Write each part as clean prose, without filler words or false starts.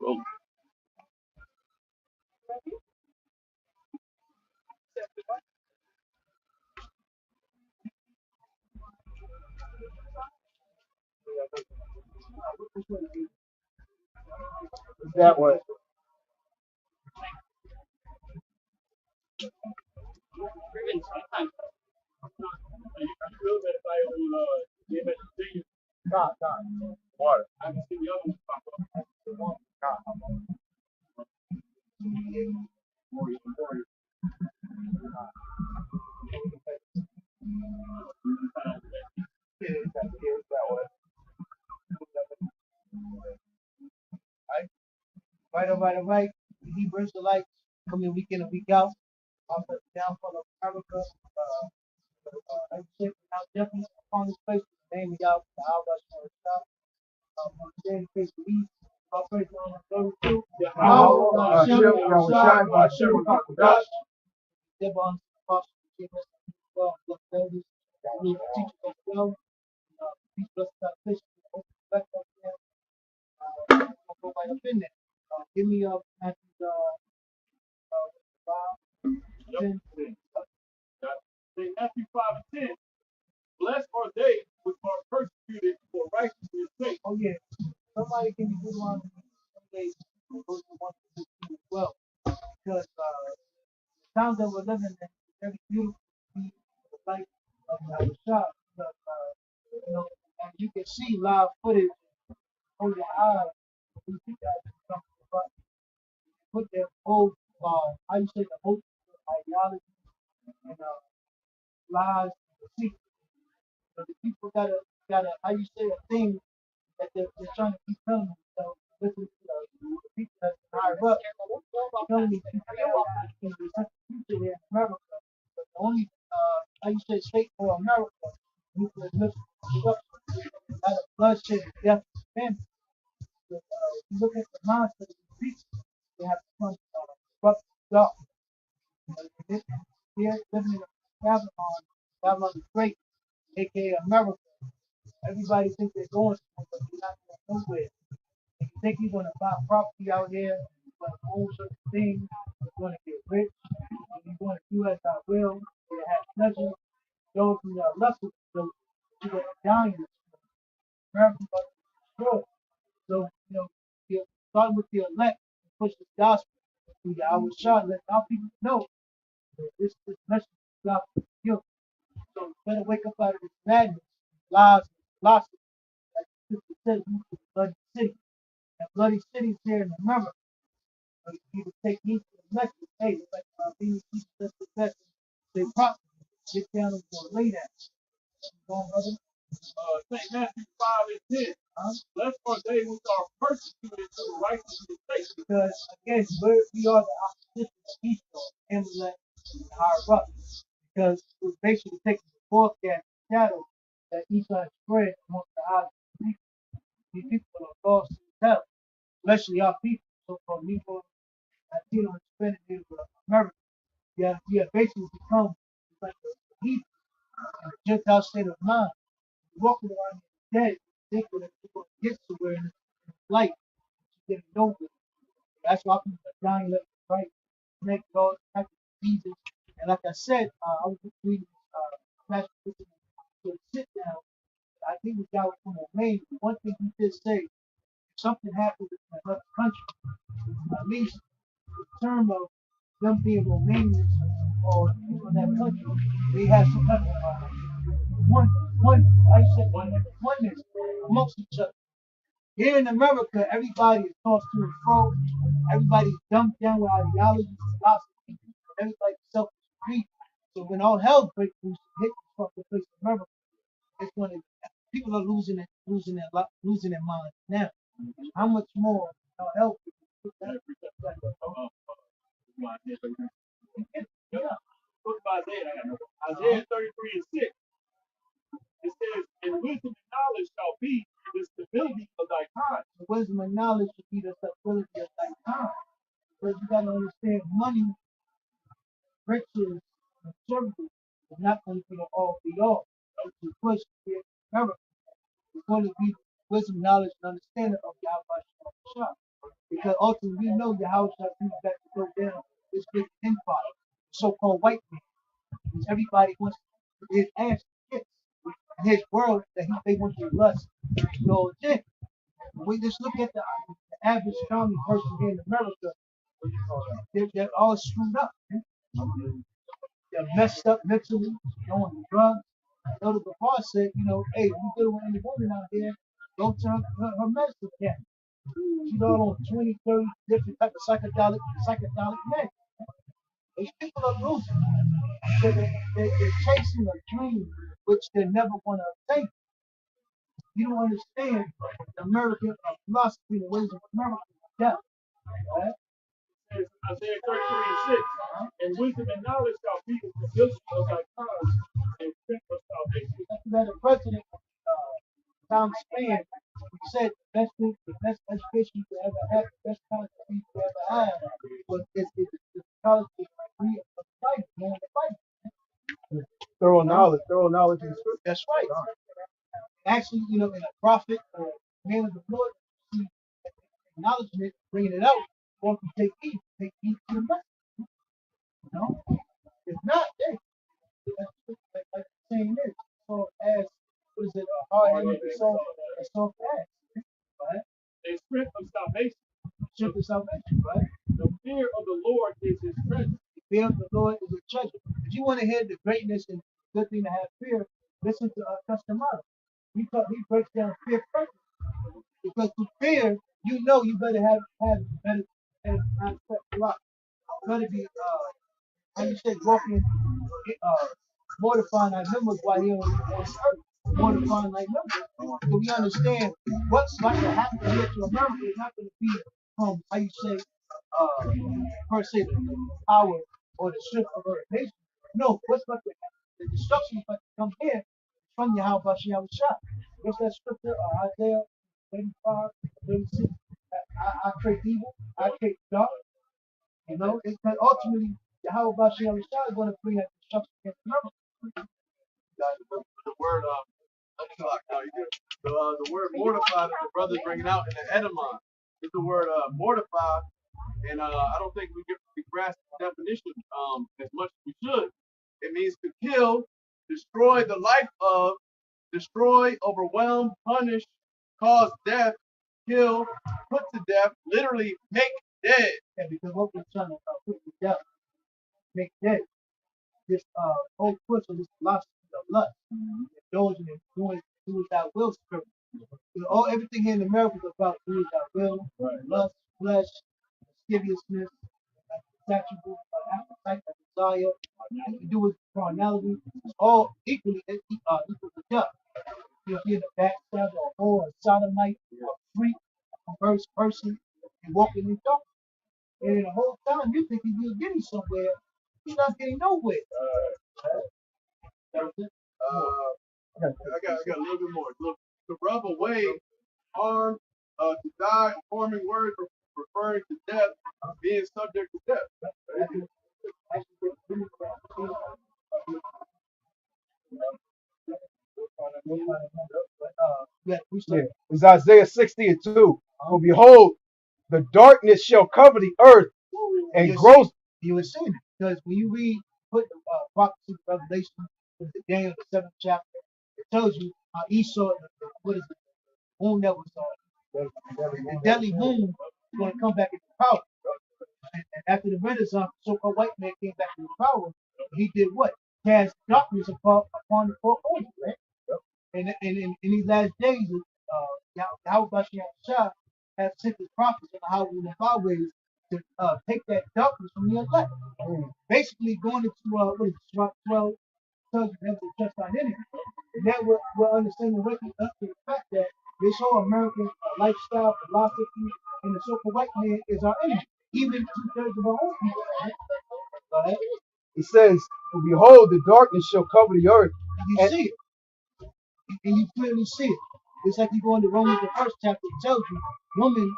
Well, That way. GMS, God, God. water. I can see the other one pop up. That way. All right. Hebrew Israelites coming week in and week out. Off the downfall of America. Like I said, now definitely upon this place, the name of Yahweh, the Albash, and stuff. On the day face of East, all praise on the glory to Yahweh, Hashem, Yahweh, Hashem, Hakodash. Devon, Apostle, GMS, well, the elders, the teachers as well. Peace, blessings, salvation, open back up there. I'll go right up in there. Give me Matthew 5, Yep. 10. Say Matthew 5 and 10. Blessed are they which are persecuted for righteousness' sake. Oh, yeah. Somebody can be good on days, verse 1 to 16 as well. Because the times that we're living in is very beautiful to see the light of our shop. Because, and you can see live footage on your eyes. You see that something, but put their whole, how you say, the whole ideology and lies and deceit. So the people gotta how you say a thing that they're trying to keep telling themselves. Listen to the people that's higher up telling me people that there's such a future here in America. But the only how you say state for America, nuclear missile destruction, not a bloodshed, death, and famine. But, if you look at the mindset of these people, they have become corrupt dark. Here, living in Babylon, Babylon the Great, aka America. Everybody thinks they're going somewhere, but they're not going nowhere. If you think you're gonna buy property out here, you're gonna own certain things, you're gonna get rich, and you're gonna do as I will, you have pleasure, those who are lesser, so you are dying. America was destroyed. So, you start with the elect and push the gospel through the hour shot, let our people know that this message is gospel guilt. So you better wake up out of this madness, lies, and philosophy. Like the sister said, you to the bloody city. And bloody cities here in America. So you need to take heed to the message. Hey, like being teachers us the best. They properly get down and go lay that. You know, brother? St. Matthew 5 and 10. Blessed are they which are persecuted for righteousness' sake. Because again, we are the opposition of Esau, Amalek, and higher up. Because we're basically taking the forecast shadow that Esau has spread amongst the eyes of the people. These people are lost in hell, especially our people, so-called Negro, Latino, and Hispanic people of America. You have basically become like the heathen in a Gentile state of mind. You're walking around dead, thinking that you're going to get somewhere in this life, but you're getting nowhere. That's why people are dying left and right, connected all types of diseases. And like I said, I was just reading Pastor Christian to sit down. I think the guy was from Romania. One thing he did say, if something happens in another country, at least in terms of them being Romanians or people in that country, they have some type of one, one, I said oneness amongst each other. Here in America, everybody is tossed to and fro. Everybody's dumped down with ideologies, philosophy, everybody's selfish greed. So when all hell breaks loose, hit this fucking place in America, it's when people are losing their minds now. How much more hell? Yeah. Book of Isaiah. Isaiah 33 and 6. It says, and wisdom and knowledge shall be the stability of thy time. The wisdom and knowledge should be the stability of thy time. Because you gotta understand money, riches, and services is not going to be the all be all. The push here in America is going to be wisdom, knowledge, and understanding of Yahweh Shah. Because ultimately we know the house has been back to go down this big empire, so-called white man. Because everybody wants his ass kicked. In his world that they want to lust goes in. We just look at the average common person here in America. They're all screwed up. They're messed up mentally, on drugs. Elder Gabar said, hey, if you deal with any woman out there, don't turn her medicine down. She's all on 20, 30 different type of psychedelic meds. These people are losing. They're chasing a dream which they never want to attain. You don't understand the American philosophy, the ways of America. Yeah. Right? Isaiah 33:6. And wisdom and knowledge shall be the stability of thy cause and strength of salvation. That the president, Tom Span, said the best education you could ever have, the best college degree you could ever have, was is college degree of the Bible, man, the Bible. Thorough knowledge in scripture. That's right. Actually, in a prophet or man of the Lord, see acknowledgement, bringing it out, or to take heed to the message. If not, then like the saying is, so as what is it, a hard headed and soft ass, right? A strength of salvation. Strength of salvation, right? The fear of the Lord is his strength. The fear of the Lord is a treasure. If you want to hear the greatness and good thing to have fear, listen to Customado. He breaks down fear first. Because to fear, you better have better concept block. Better be how you say walking mortifying our members while here on earth. Mortifying like members. So we understand what's about to happen here to America is not going to be from how you say per se the power or the strength of other nations. No, what's about to happen? The destruction is about to come here from Yahweh Shah. What's that scripture? Isaiah 35, 36. I create evil, I create dark. Because ultimately, Yahweh Shah is going to bring that destruction against America. The word the word mortify that the brother's bringing out in the Edamon is the word mortify, and I don't think we grasp the definition as much as we should. It means to kill, destroy the life of, destroy, overwhelm, punish, cause death, kill, put to death, literally make dead. Yeah, because what we're trying to put to death, make dead. This whole push of this philosophy of lust, indulging and doing that will spirit. Everything here in America is about doing that will, lust, flesh, lasciviousness, sexual appetite, desire, to do with carnality. It's all equally equal to death. If you're in the backstab or a whore, a sodomite, a freak, a perverse person, you're walking in darkness. And the whole time you thinking you're getting somewhere, you're not getting nowhere. I got a little bit more. Look, to rub away, harm, to die, forming words referring to death, being subject to death. Yeah. It's Isaiah 60:2. For behold, the darkness shall cover the earth, and gross. You were saying it because when you read put the prophecy of Revelation with the Daniel the 7th chapter, it tells you how Esau, what is it, the moon that was the deadly moon is going to come back into power. And after the Renaissance, the so-called white man came back into power. He did what? Cast darkness upon the four corners, right? And in these last days, Yahweh Shah has sent his prophets in the highways and byways to take that darkness from the elect. Basically, going into what is it, 12 tells you never to trust our enemy. And that we're understanding waking up to the fact that this whole American lifestyle, philosophy, and the so-called white man is our enemy, even 2/3 of our own people. Right? It says, for behold, the darkness shall cover the earth. And you see it. And you clearly see it. It's like you go into Romans, the first chapter, it tells you woman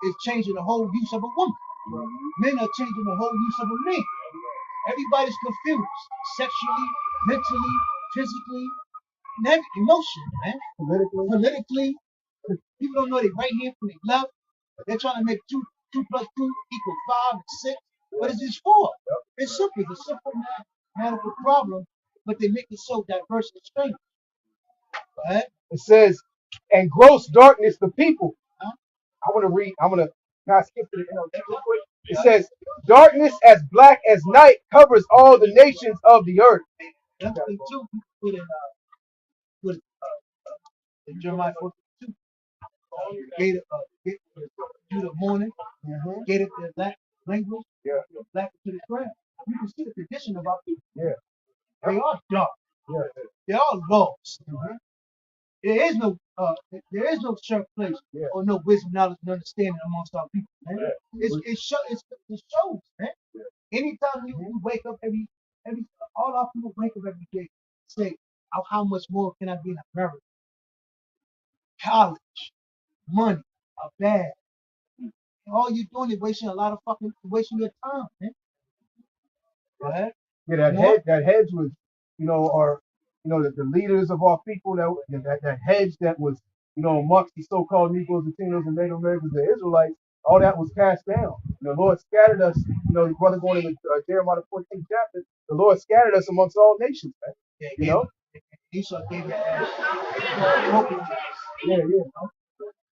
is changing the whole use of a woman. Men are changing the whole use of a man. Everybody's confused sexually, mentally, physically, and every emotion, man. Politically. People don't know their right hand from their left. They're trying to make two 2 plus 2 equals 5 and 6. What is this for? It's simple. It's a simple mathematical problem, but they make it so diverse and strange. Right? It says, and gross darkness the people. Huh? I want to read. Can I skip to the NLT real quick? It says, darkness as black as night covers all the nations of the earth. That's the two put in Jeremiah 42. Gate to the morning, gated their black language, black to the ground. You can see the tradition about people. Yeah. They are dark. Yeah. They are lost. There is no sharp place or no wisdom, knowledge, and understanding amongst our people, man. It shows, man. Anytime you wake up every all our people wake up every day, say, how much more can I be in America? College, money, a bag. All you're doing is wasting wasting your time, man. Right? Yeah, that hedge was, the leaders of our people, that hedge that was, amongst the so-called Negroes, Latinos, and Native Americans, the Israelites, all that was cast down. The Lord scattered us, the brother going into Jeremiah 14th chapter, the Lord scattered us amongst all nations, man. Esau gave your ass broken. Yeah.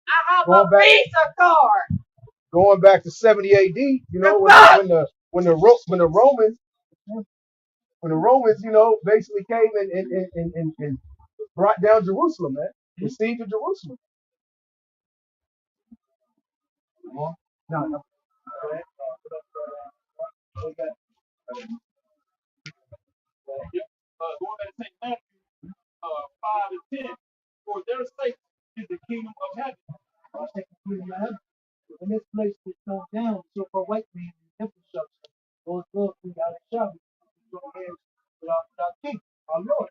I have a Visa card. Going back to 70 AD, when the Romans, basically came and brought down Jerusalem, man. The siege of Jerusalem. No. Going back to St. Matthew 5 and 10, for their sake is the kingdom of heaven. When this place is thrown down, so for white man in infrastructure, those girls who got a shop, go ahead without king, our Lord.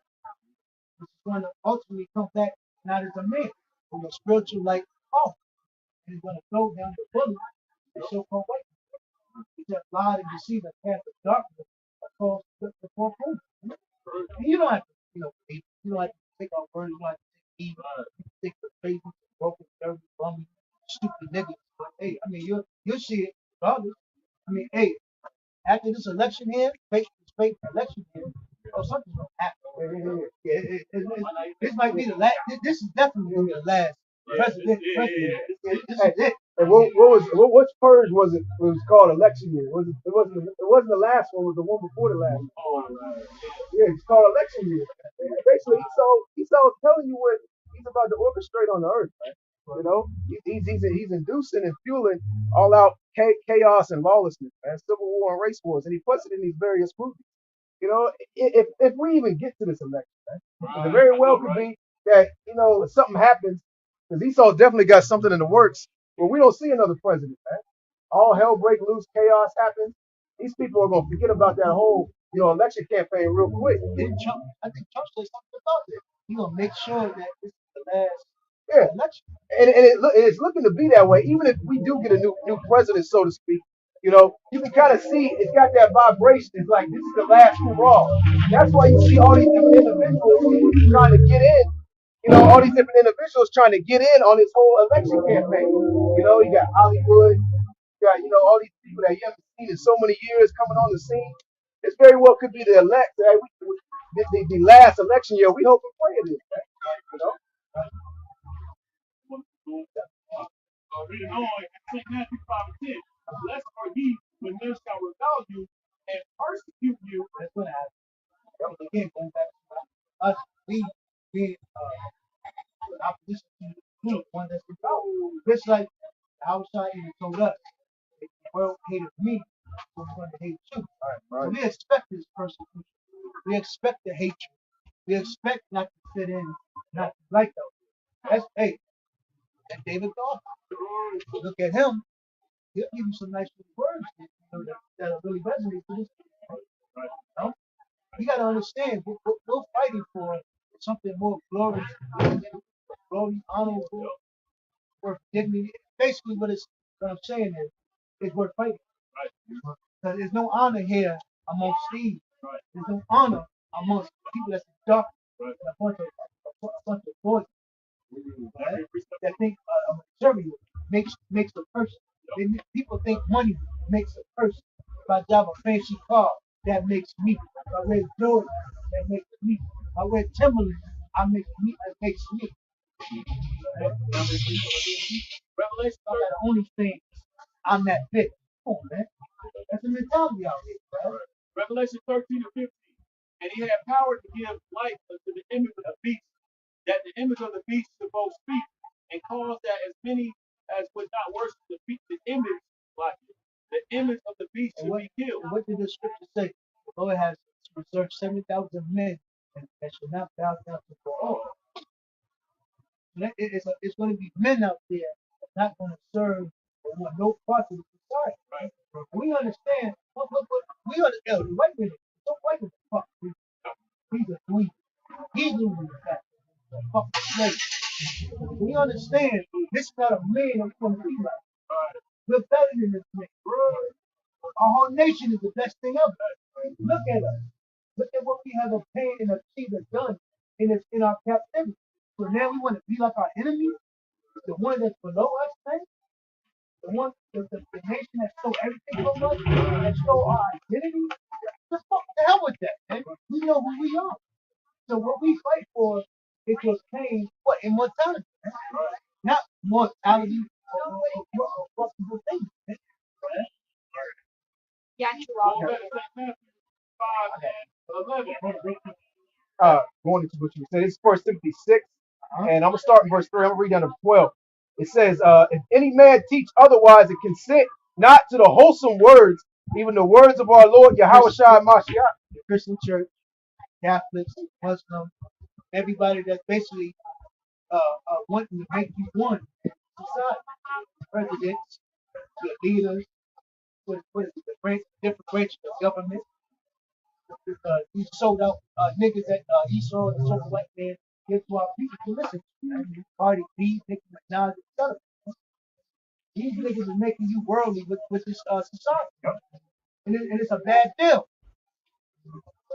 This is going to ultimately come back not as a man, but a spiritual light off. And he's going to throw down the bullet, the so-called white man. He just lied and deceived the path of darkness across the four corners. You don't have to, you don't have to take our words, you don't have to take evil, you can take the crazy, broken, dirty, bummy, stupid niggas. But hey, I mean, you'll see it regardless. I mean, hey, after this election here, fake election here, something's gonna happen. This might be the last. This is definitely gonna be the last president. This is it. And which purge was it? It was called election year. It wasn't the last one. It was the one before the last one. Yeah, it's called election year. Basically, Esau's telling you what he's about to orchestrate on the earth. He's inducing and fueling all out chaos and lawlessness, man, civil war and race wars, and he puts it in these various movies. If we even get to this election, man, it very well could be that if something happens, because Esau definitely got something in the works, where we don't see another president, man. All hell break loose, chaos happens. These people are gonna forget about that whole election campaign real quick. I think Trump said something about it. He's gonna make sure that this is the last election. And it's looking to be that way. Even if we do get a new president, so to speak, you can kind of see it's got that vibration. It's like this is the last hurrah. That's why you see all these different individuals trying to get in. All these different individuals trying to get in on this whole election campaign. You got Hollywood, you got all these people that you haven't seen in so many years coming on the scene. This very well could be the the last election year. We hope and pray it is. Reading on St. Matthew 5 and 10. Blessed are ye when men shall rebel you and persecute you. That's what happened. Again, going back to us, we being opposition to the one that's rebelled. Just like the outside even told us, if the world hated me, so we're going to hate you. Right. So we expect this persecution. We expect the hatred. We expect not to fit in, not to like them. That's and David God. Look at him. He'll give you some nice words that'll really resonate with this. Right. You got to understand, we're fighting for something more glorious, glory, honorable, worth dignity. Basically, what I'm saying is worth fighting. Right. Because there's no honor here amongst thieves. Right. There's no honor amongst people that's dark. Right. A bunch of boys. Right? That think material makes a person. People think money makes a person. If I drive a fancy car, that makes me. If I wear Jordan, that makes me. If I wear Timberland, that makes me. Revelation I got only thing I'm that big. Come on, man. That's the mentality out here, bro. Revelation 13 and 15. And he had power to give life unto the image of the beast, that the image of the beast should both speak, and cause that as many as would not worship the image like it. The image of the beast should be killed. What did the scripture say? The Lord has reserved 70,000 men that should not bow down to Baal. It's going to be men out there that's not going to serve or want no part of the society. Right? We understand. We understand. The white man, so white man, fuck. He's a queen. He's losing the fact. He's a fucking slave. We understand this is not a man that's going to be like. We're better than this man. Our whole nation is the best thing ever. Look at us. Look at what we have obtained and achieved and done in our captivity. So now we want to be like our enemy, the one that's below us, man. The nation that stole everything from us, that stole our identity. Just fuck the hell with that, man. We know who we are. So what we fight for is to obtain what immortality, man. Not mortality or things. Man. Yeah, you're wrong. Matthew 5 and 11. Going into what you said, it's First Timothy 6, and I'm gonna start in verse 3. I'm gonna read down to 12. It says, if any man teach otherwise and consent not to the wholesome words, even the words of our Lord Yahweh Shai Mashiach. The Christian church, Catholics, Muslims, everybody that's basically wanting to make you one in society. Presidents, your leaders, what is it, different branches of government. You sold out niggas that Esau, the sold white man, give to our people to listen to. Party B, Nicki Minaj, etc. These niggas are making you worldly with this society. And it's a bad deal.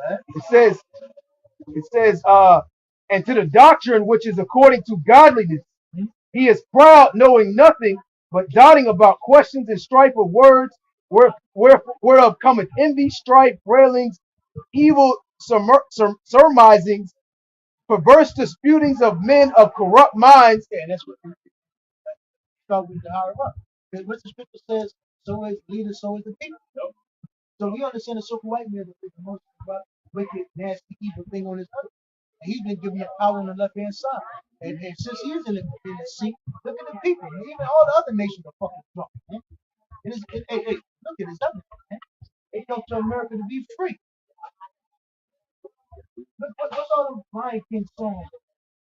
Right? It says, and to the doctrine which is according to godliness, he is proud, knowing nothing, but doubting about questions and strife of words, whereof cometh envy, strife, railings, evil surmisings, perverse disputings of men of corrupt minds. Yeah, and that's what we start with the higher up. Because what the scripture says, so is leaders, so is the people. So we understand the super white man is the most wicked, nasty, evil thing on this earth. And he's been given the power on the left hand side. And since he is in the seat, look at the people. Man. Even all the other nations are fucking drunk. Man. Hey, look at this other man. They come to America to be free. What's all the Lion King songs?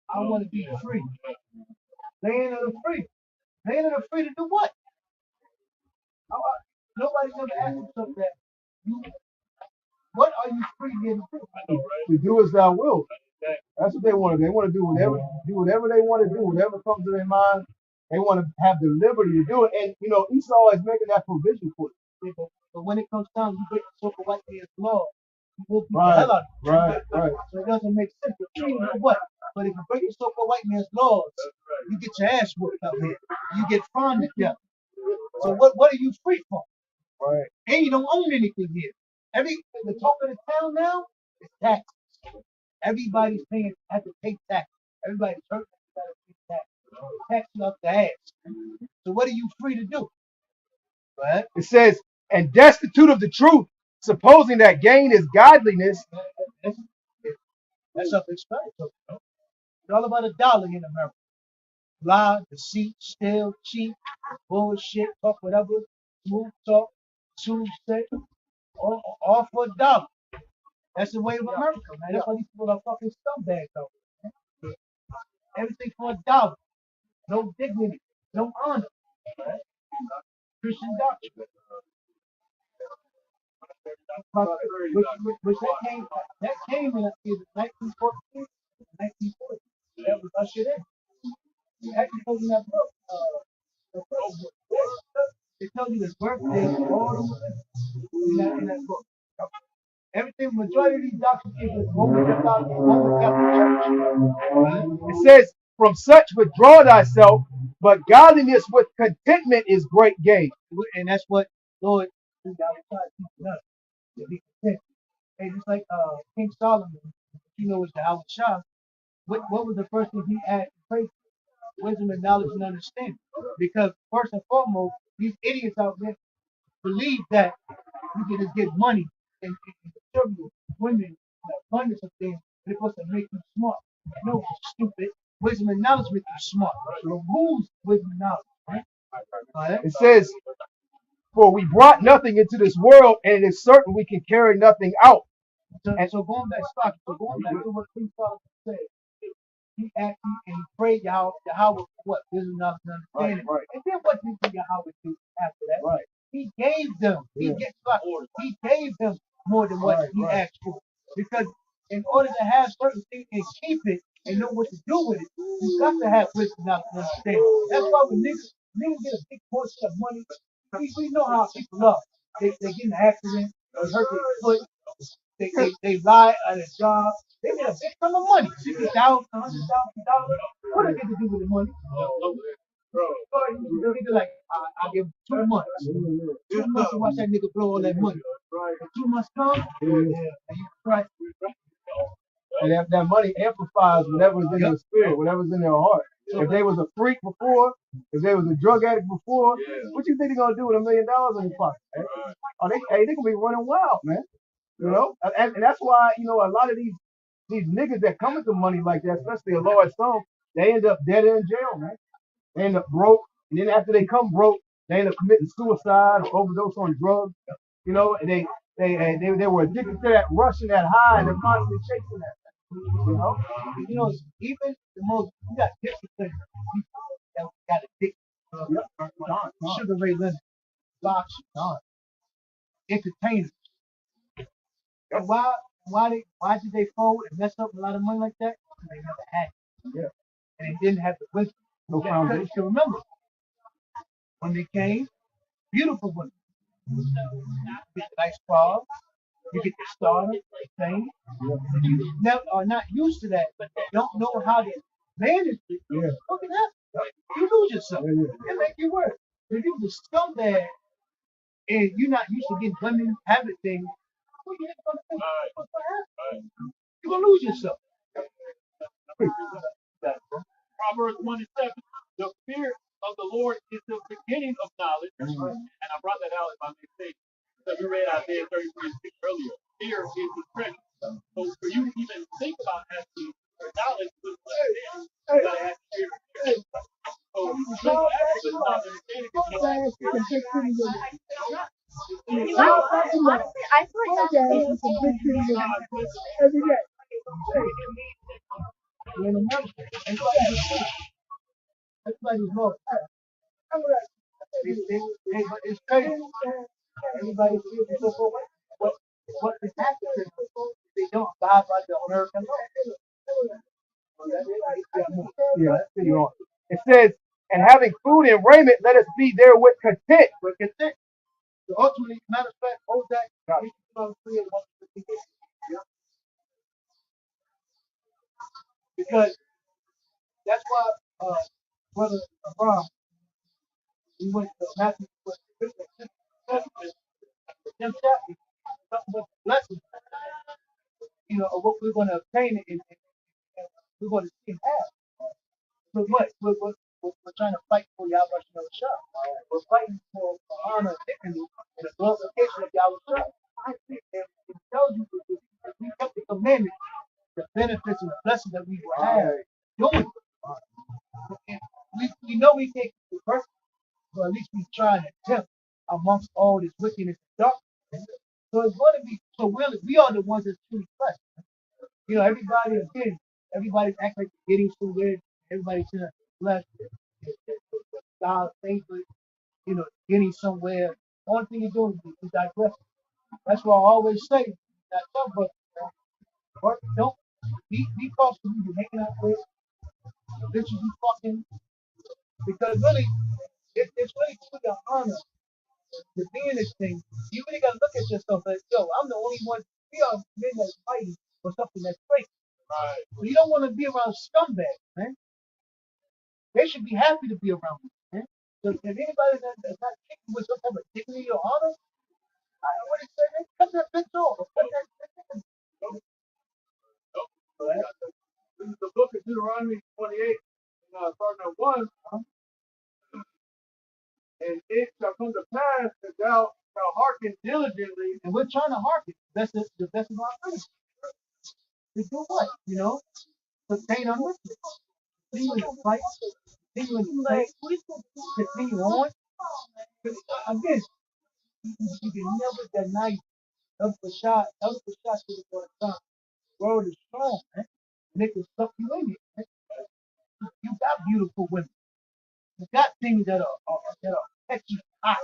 I want to be free. Land of the free. Land of the free to do what? Nobody's ever asked themselves that. What are you free to do? To do as thou wilt. That's what they want to do. They want to do whatever they want to do, whatever comes to their mind. They want to have the liberty to do it. And Esau is making that provision for it. But when it comes down, you break the so-called white man's law. You will beat Right, the hell out of you. right. So it doesn't make sense. You're free to do what? But if you break the so-called white man's laws, you get your ass whooped out here. You get fined to death. So what are you free for? Right. And you don't own anything here. The talk of the town now is taxes. Everybody's has to pay tax. Everybody's hurt. Got to pay tax. Tax you up the ass. So what are you free to do? Right? It says, and destitute of the truth, supposing that gain is godliness. That's self-explanatory. It's all about a dollar in America. Lie, deceit, steal, cheat, bullshit, talk whatever, smooth talk, Tuesday, all for a dollar. That's the way of America, man. That's why these people are fucking scumbags out there. Everything for a dollar. No dignity, no honor. Right? Christian doctrine. Which that came in either 1914 or 1940. That was ushered in. Actually, in that book, it tells you the birthday of all the women in that book. Everything, majority of these doctrines is Roman Catholic Church. It says, From such withdraw thyself, but godliness with contentment is great gain. And that's what Lord God try to teach us to be content. And just like King Solomon, you know, was the Howard Shah. What was the first thing he asked and prayed for? Wisdom and knowledge and understanding. Because first and foremost, these idiots out there believe that you can just get money and material, women, abundance of things, and it's supposed to make you smart. No, stupid. Wisdom and knowledge make you smart. So who's wisdom and knowledge? Right? It says, for we brought nothing into this world, and it is certain we can carry nothing out. So going back, going back to what King Solomon said, he asked and he prayed Yahweh what? Wisdom, knowledge, and understanding. Right. And then what did Yahweh do after that? Right. He gave them. He gave them more than what he asked for. Because in order to have certain things and keep it and know what to do with it, you got to have wisdom, knowledge, and understanding. That's why when niggas get a big portion of money, we know how people love. They get in an accident, they hurt their foot, they lie at a job. They get a big sum of money, $50,000, $100,000. What do they get to do with the money? Nigga like, I'll give him 2 months. 2 months to watch that nigga blow all that money. When 2 months come, and you cry. And that money amplifies whatever's in their spirit, whatever's in their heart. If they was a freak before, if they was a drug addict before, what you think they're gonna do with $1 million in their pocket? Oh, they gonna be running wild, man. You know, and that's why, you know, a lot of these niggas that come into money like that, especially a large sum, they end up dead in jail, man. They end up broke, and then after they come broke, they end up committing suicide or overdose on drugs. You know, and they were addicted to that rush and that high, and they're constantly chasing that. You know, even the most you got disciplined people that got addicted. Sugar Ray Leonard, Box, entertainers. And why did they fold and mess up a lot of money like that? Because they never had it. Yeah. And they didn't have the wisdom. No foundation. To remember, when they came, beautiful women. You get a nice car, you get the starter, thing. But you never are not used to that, but they don't know how to manage it. Yeah. Look at that. You lose yourself. It make you worse. If you was a scumbag and you're not used to getting women habit things, what you gonna think? What's gonna happen? You're gonna lose yourself. Proverbs 1:7. The fear of the Lord is the beginning of knowledge. And I brought that out if I may say. Because we read Isaiah 33:6 earlier. Fear is the treasure. So for you to even think about asking for knowledge, you gotta ask fear. So with knowledge, You know, honestly, I feel like that's Every day. Everybody's low. But it's crazy. Everybody feels so forward. What is happening is they don't abide by the American law. Yeah, you know. It says, and having food and raiment, let us be therewith content. We're content. So ultimately, matter of fact, hold that. We can put on 3 and 1 because that's why Brother Abraham, we went to Matthew, them chapters, something with blessings, you know, of what we're going to obtain and we're going to see and have. So what? We're trying to fight for Yahweh Shah. We're fighting for honor and dignity and the glorification of Yahweh Shah. And it tells you that if we kept the commandments, the benefits and the blessings that we will have doing it. We know we can't keep it perfect, but at least we try and attempt amongst all this wickedness and darkness. So it's going to be so we are the ones that's truly blessed. You know, everybody's acting like they're getting somewhere. Everybody's in a blessed. God's favorite, you know, getting somewhere. Only thing you're doing is digress. That's why I always say that some brothers, work, don't be cautious who you're hanging out with, the bitches you fucking, because really, it's really to your honor to be in this thing. You really gotta look at yourself and yo, I'm the only one. We are men that's fighting for something that's fake. Right. So you don't want to be around scumbags, man. They should be happy to be around you. Man. So if anybody that's not kicking with some type of dignity or honor, I don't want to say that. Cut that bitch off. Cut that bitch off. Right? This is the book of Deuteronomy 28, starting at 1. And it shall come to pass that thou shalt hearken diligently. And we're trying to hearken. That's the best of our ability. To do what? You know? Sustain our mission. Continue to fight. Continue to faith. Continue on. Again, you can never deny help the shot to the time. World is strong, man. And it can suck you in it. Man. You got beautiful women. You got things that are catchy hot.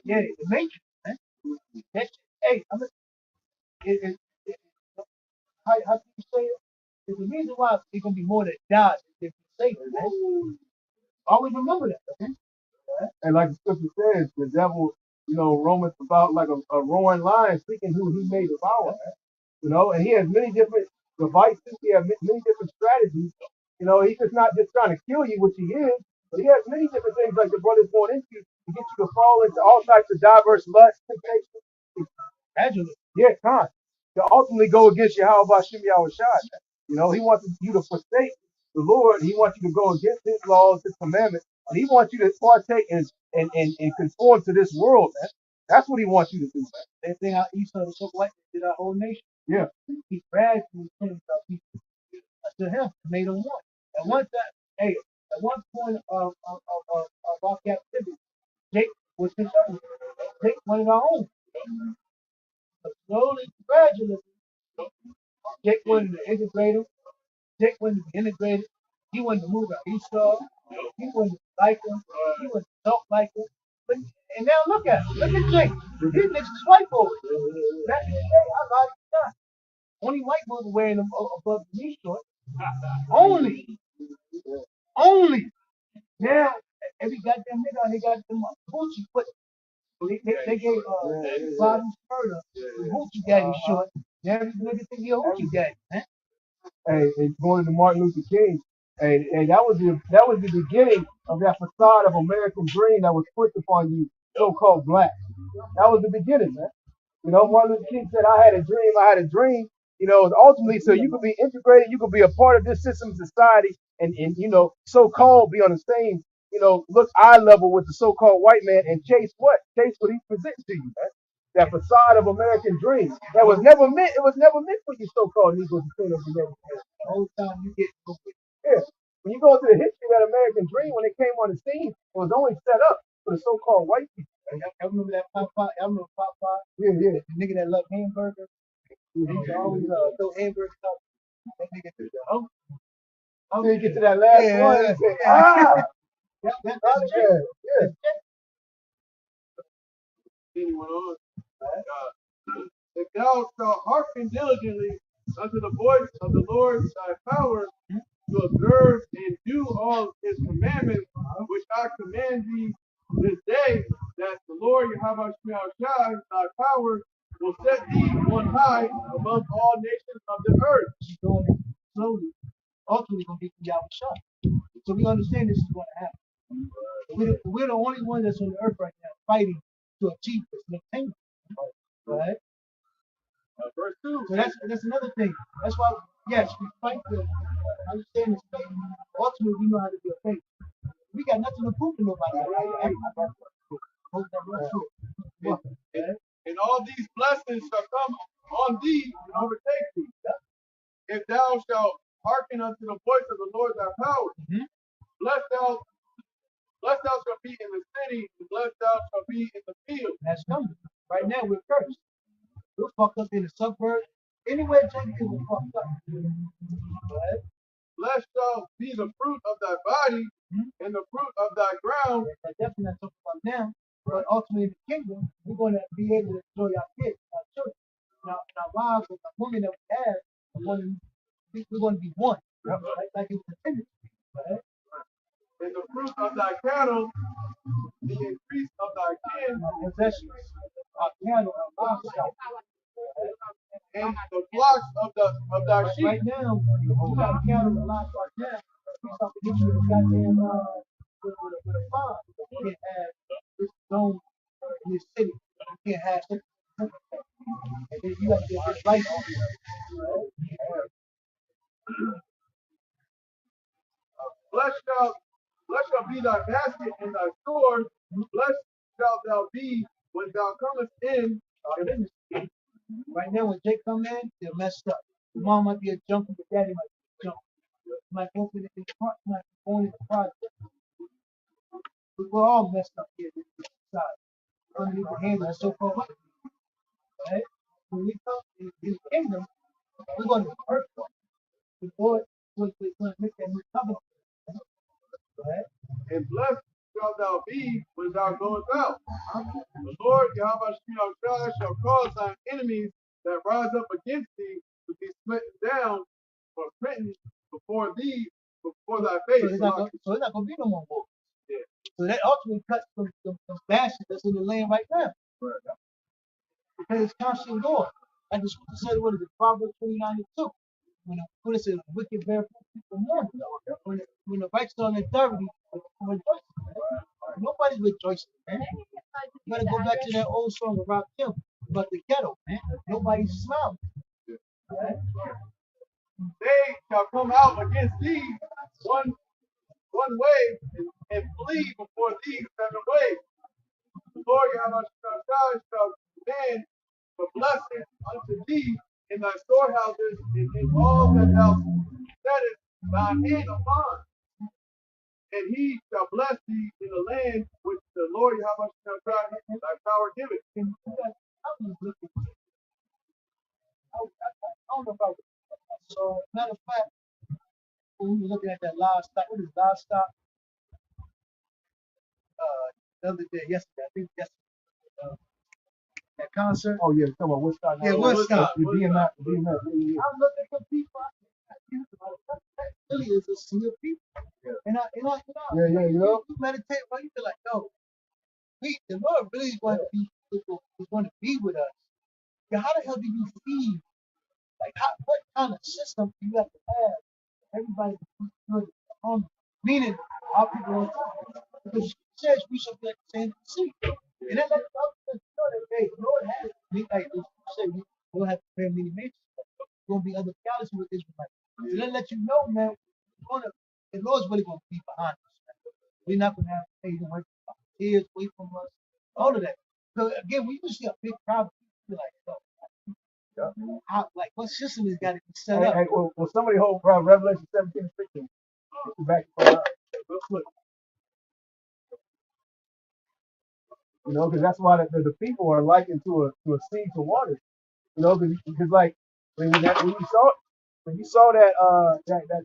Yeah, the matrix, man. That shit, hey, it, it, how can you say it? There's a reason why it's gonna be more that die than if you say it, man. Always remember that, okay? And like the scripture says, the devil, roameth about like a roaring lion, seeking who he may devour. And he has many different devices. He has many different strategies. He's just not just trying to kill you, which he is, but he has many different things like the brother's going into to get you to fall into all types of diverse lusts, temptations. Gradually, yeah, time to ultimately go against Yahweh Shem Yahushua. He wants you to forsake the Lord. He wants you to go against his laws, his commandments, and he wants you to partake and conform to this world, man. That's what he wants you to do, man. Same thing how Esau the so white did our whole nation. Yeah. He gradually changed our people to him, made them one. At one time, hey, at one point of our captivity, Jake was his servant. Jake one of our own. But slowly, gradually, Jake wanted to integrate him. Jake wanted to be integrated. He wanted to move out Esau. He wanted to like him. He wanted to talk like him. But, and now look at him. Look at Jake. These niggas is white boys. Back in the day, I lied to God. Only white boys were wearing them above the knee short. Only. Only. Now, every goddamn nigga out here got them Gucci foot. They gave bottom Spurter the Hoochie Daddy short. Now every nigga think he a Hoochie Daddy, man. Hey, and going to Martin Luther King, and that was the beginning of that facade of American dream that was pushed upon you, so-called black. That was the beginning, man. Martin Luther King said, "I had a dream. I had a dream." Ultimately, so you could be integrated, you could be a part of this system, society, and so-called be on the same, look eye level with the so-called white man and chase what? Chase what he's presenting to you, man. That facade of American dream that was never meant. It was never meant for you so-called Negroes to clean up the nation. The whole time you get Yeah. When you go into the history of that American dream, when it came on the scene, it was only set up for the so-called white people. I remember that Popeye. I remember Popeye. Yeah, yeah. The nigga that loved hamburgers. He used to always throw hamburgers out. That nigga said, oh. Until you get to that last one and say, ah! That's Yeah, yeah. He went on. If thou shalt hearken diligently unto the voice of the Lord thy power, to observe and do all his commandments, which I command thee this day, that the Lord Yahweh Shai, thy power, will set thee on high above all nations of the earth. He's doing it slowly. Ultimately, going to be Yahweh Shai. So we understand this is going to happen. We're the only one that's on the earth right now fighting to achieve this and attain it. Right? Verse 2. So that's another thing. That's why, yes, we fight to understand this faith. Ultimately, we know how to be a faith. We got nothing to prove to nobody. Hope that runs through. And all these blessings shall come on thee and overtake thee. If thou shalt hearken unto the voice of the Lord thy power, blessed thou shalt be in the city, and blessed thou shalt be in the field. That's coming. Right now, we're cursed. We're fucked up in the suburbs. Anywhere Jake is, we're fucked up. Right? Blessed shall be the fruit of thy body and the fruit of thy ground. That's definitely not talking about now. But ultimately, in the kingdom, we're going to be able to enjoy our kids, our children. Now, our wives and the women that we have, we're going to be one. Right? Like it was intended to be. Right? And the fruit of thy cattle, the increase of thy kin, Our possessions, our cattle, our livestock. and the flocks of thy sheep. Right now, we got cattle and livestock now. about to hit you with a goddamn with a fine. You can't have this zone in this city. You can't have this. And then you got to get this license. Blessed shall be thy basket and thy store. Blessed shalt thou be when thou comest in. Right now, when Jake come in, they're messed up. The mom might be a junkie, but daddy might be a junkie. Might open it in the front, might be going in the project. We're all messed up here in this society. Underneath the hands of the so-called white people. Right? When we come in the kingdom, we're going to be perfect. Before we're going to make that new covenant. Right? And blessed shalt thou be when thou goest out. The Lord Yahweh shall cause thine enemies that rise up against thee to be smitten down or smitten before thee, before thy face. So it's not going to be no more wars. Yeah. So that ultimately cuts the bastards that's in the land right now. Right. Because it's constant war. Like the scripture said, what is it, Proverbs 29 and 2. When it says wicked bear people mourn. When the righteous are in authority, nobody's rejoicing, man. You gotta go back to that old song about Kim, about the ghetto, man. Nobody's smiling. Right? They shall come out against thee one way and flee before thee 7 ways. The Lord Yahweh shall command the blessing unto thee in thy storehouses and in all that thou settest thine hand upon. And he shall bless thee in the land which the Lord Yahweh thy power giveth. And I was looking, I don't know about so matter of fact, when we were looking at that livestock, what is livestock? The other day, yesterday, I think yesterday, that concert. Oh yeah, come on, Woodstock. Yeah, Woodstock. The DMX, DMX. I look at the people. That really is a sea of people. Yeah. And Yeah, you know. You meditate, well, you feel like, no, the Lord really is going to be is going to be with us. Yeah, how the hell do you feed? Like, what kind of system do you have to have? Everybody to be good. Meaning, our people because she says we should be like the same sea. And then let us know that hey, the Lord has we like you say we don't have to pray many nations. There's gonna be other galaxies with Israelites. So then let you know, man, the Lord's really gonna be behind us, man. We're not gonna have Satan work tears away from us, all of that. So again, we just see a big problem. Be like, how, like what system has got to be set up? Hey, well, somebody hold Revelation 17 and 16. Back real quick. You know, because that's why the people are likened to a sea to water. You know, because like when you saw that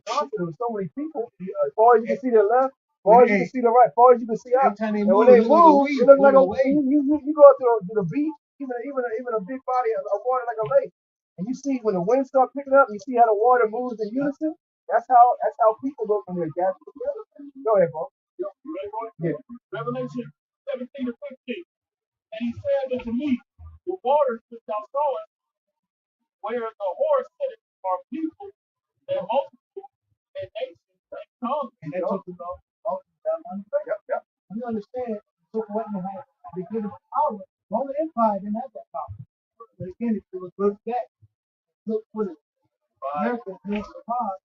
concert, there was so many people. As far as you can see to the left, as far as you can see to the right, as far as you can see up. And when they move, it looks like you go to the beach, even a big body of water like a lake, and you see when the wind starts picking up, you see how the water moves in unison. That's how people look when they're gathered together. Go ahead, bro. Yeah. Revelation 17 to 15. And he said unto me, the waters which thou sawest, where the horse sitteth, are people, and multitude, and nations, and tongues. And that talks about yep. You understand, so what they give it power. Roman Empire didn't have that power. But again, it was birthed back. Look what it America is power.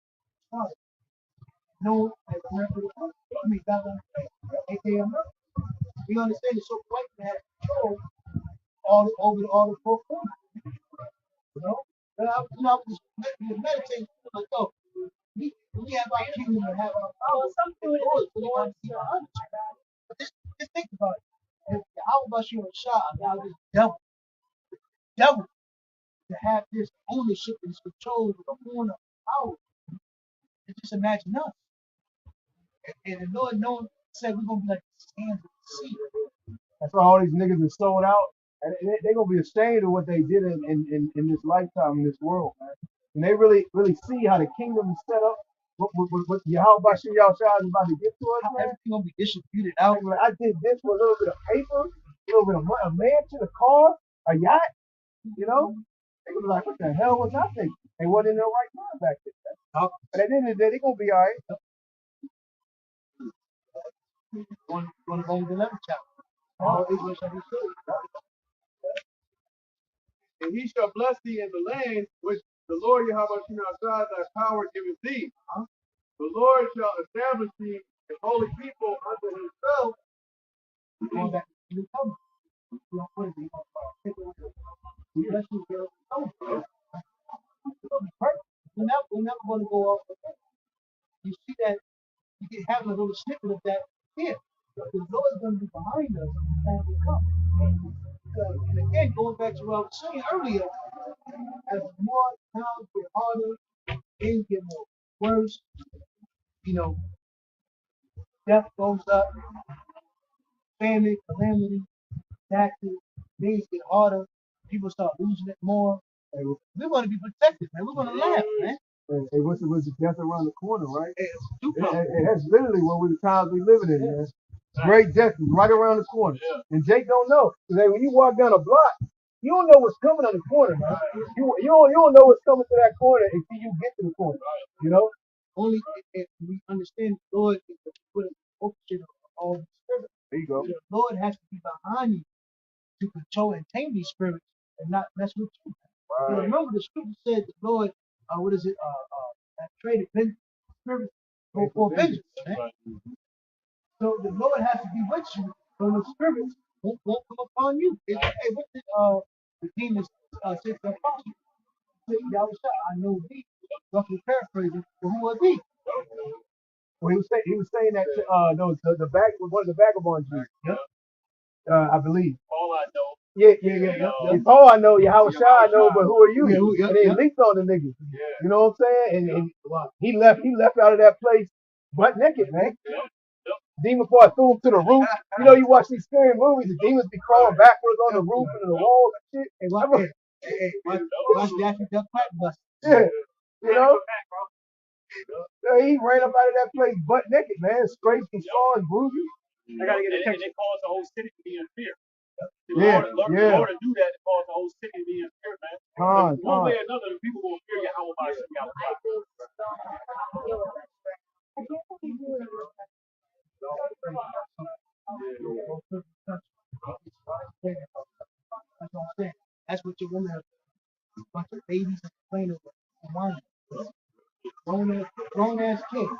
No, as America I mean, God aka America. You understand, so white man had control all the four corners. You know? And I was just meditating, like, oh, we have our kingdom and have our power. But just think about it. How about you and Shah allow this devil to have this ownership and this control of the horn of power? And just imagine us. And the Lord knowing said we're gonna be like the sands of the sea. That's why all these niggas are sold out, and they're gonna be ashamed of what they did in this lifetime in this world, man. And they really see how the kingdom is set up. What Yahweh Bashir Yahshua is about to get to us, man. Everything gonna be distributed out. Like, I did this for a little bit of paper, a little bit of a mansion, a car, a yacht. You know, they gonna be like, what the hell was I thinking? They wasn't in their right mind back then. But at the end of the day, they're gonna be all right. Going to go with the 11th chapter. All Israel shall be saved. And he shall bless thee in the land which the Lord Yahweh thy power giveth thee. The Lord shall establish thee a holy people unto himself. Going back to the new covenant. You don't put it, you don't take it with you. Bless you, girl. We're never going to go off the thing. You see that, you get having a little snippet of that here. The Lord is going to be behind us when the time will come. And again, going back to what I was saying earlier, as more times get harder, things get more worse, death goes up, famine, calamity, taxes, things get harder, people start losing it more. We're going to be protected, man. We're going to laugh, man. Hey, what's the death around the corner, right? That's literally what the times we living in, man. Great death is right around the corner. And Jake don't know. Because when you walk down a block, you don't know what's coming on the corner, man. You don't know what's coming to that corner until you get to the corner. You know? Only if we understand the Lord is the put orchestrator of all the spirits. There you go. The Lord has to be behind you to control and tame these spirits and not mess with you. Right. Remember the scripture said the Lord, what is it? Traded spirits for vengeance. So the Lord has to be with you, so the spirits won't come upon you. Hey, what did the demons say to the apostle? I know thee. Roughly paraphrasing, but who are thee? Well, he was saying that the one of the vagabond Jews. Yep. I believe. All I know. Yeah. It's all I know. Yahweh Shai I know, but who are you? And they leaped on the niggas. You know what I'm saying? And he left out of that place butt naked, man. Demon before I threw him to the roof. You know, you watch these scary movies, the demons be crawling backwards on the roof and the walls and shit. Watch Daffy Duck Quack Bust. Yeah. You know? He ran up out of that place butt naked, man. Scrapes and scars, bruises. I gotta get a picture. And it caused the whole city to be in fear. The Lord to do that, it caused the whole city to be in fear, man. One way or another, people gonna fear you. How about you? That's what I'm saying. That's what your women have. A bunch of babies complaining about wine. Grown ass kids.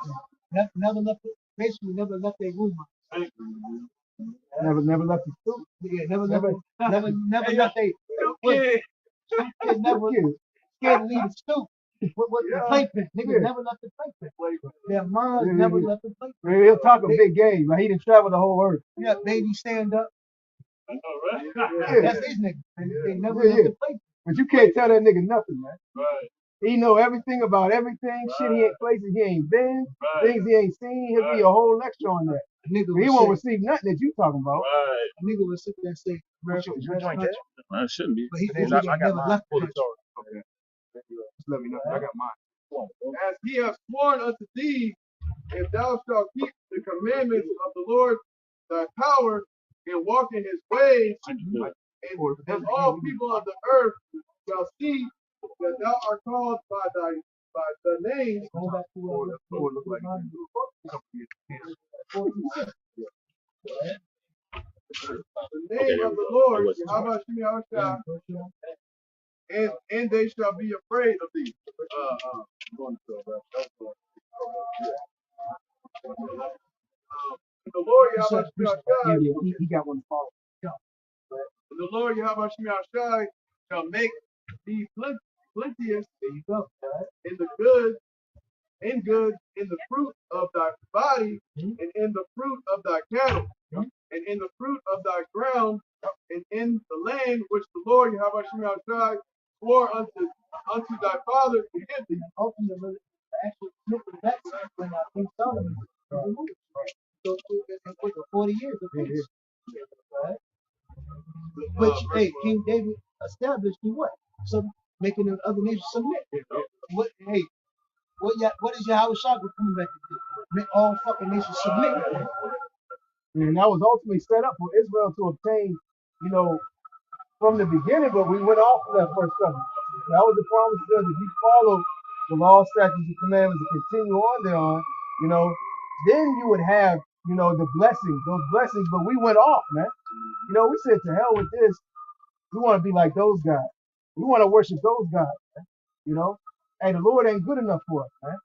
Never left, basically never left their room. Never left the stoop. Yeah, never left they never scared to leave the stoop. What the playpen? Niggas never left the playpen. Their moms never left the playpen. He'll talk a big game, like he done traveled the whole earth. Yeah, baby stand up. I know, right? That's these niggas. They never left the playpen. But you can't tell that nigga nothing, man. Right. He know everything about everything. Shit, he ain't places he ain't been. Things he ain't seen. He'll be a whole lecture on that. He won't receive nothing that you talking about. Right. A nigga will sit there and say, America is your country. It shouldn't be. But he never left the country. Okay. Just let me know. I got mine. As he has sworn unto thee, if thou shalt keep the commandments of the Lord thy power and walk in his ways, and all people of the earth shall see that thou art called by the name. The name of the Lord, and they shall be afraid of thee. The Lord Yahweh he got one to follow. the Lord Yahweh shall make thee plenteous in the good, in the fruit of thy body, and in the fruit of thy cattle, and in the fruit of thy ground, and in the land which the Lord Yahweh swore unto thy father to give thee. Ultimately, actually, that's when King Solomon so for 40 years of peace. Right? Which, hey, King David established in what? So making the other nations submit. What is Yahweh Shah coming back to do? Make all fucking nations submit. And that was ultimately set up for Israel to obtain, from the beginning, but we went off of that first covenant. That was the promise that if you follow the law, statutes, and commandments and continue on thereon, then you would have you know, the blessings, those blessings, but we went off, man. You know, we said to hell with this. We want to be like those guys. We want to worship those guys, man. You know, hey, the Lord ain't good enough for us, man.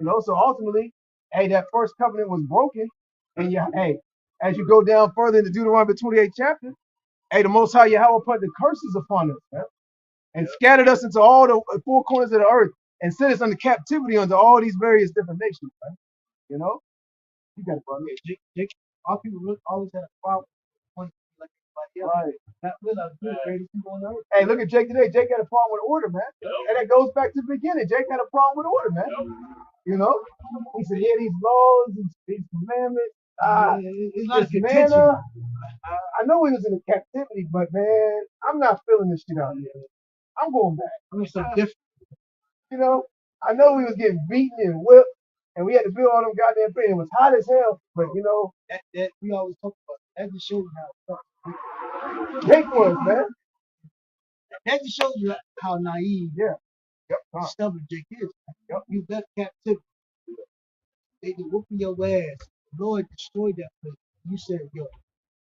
You know, so ultimately, hey, that first covenant was broken, and hey, as you go down further into Deuteronomy 28 chapter, hey, the Most High Yahweh put the curses upon us, man, and scattered us into all the four corners of the earth, and sent us into captivity unto all these various different nations, man. You know, you got it, brother. Jake, all people always had a problem with like everybody else. Right. Not realize we're the greatest people on earth. Hey, look at Jake today. Jake had a problem with order, man. And that goes back to the beginning. Jake had a problem with order, man. You know? He said, yeah, these laws, these commandments, It's not a this contention. manna. I know he was in a captivity, but man, I'm not feeling this shit out here. I'm going back. I mean, something different. You know? I know we was getting beaten and whipped, and we had to build all them goddamn things. It was hot as hell, but you know, That we always talk about. That just shows you how it starts. Jake was, man. That just shows you how naive, Yeah. stubborn Jake is. You left captivity. They were whooping your ass. The Lord destroyed that place. You said, yo,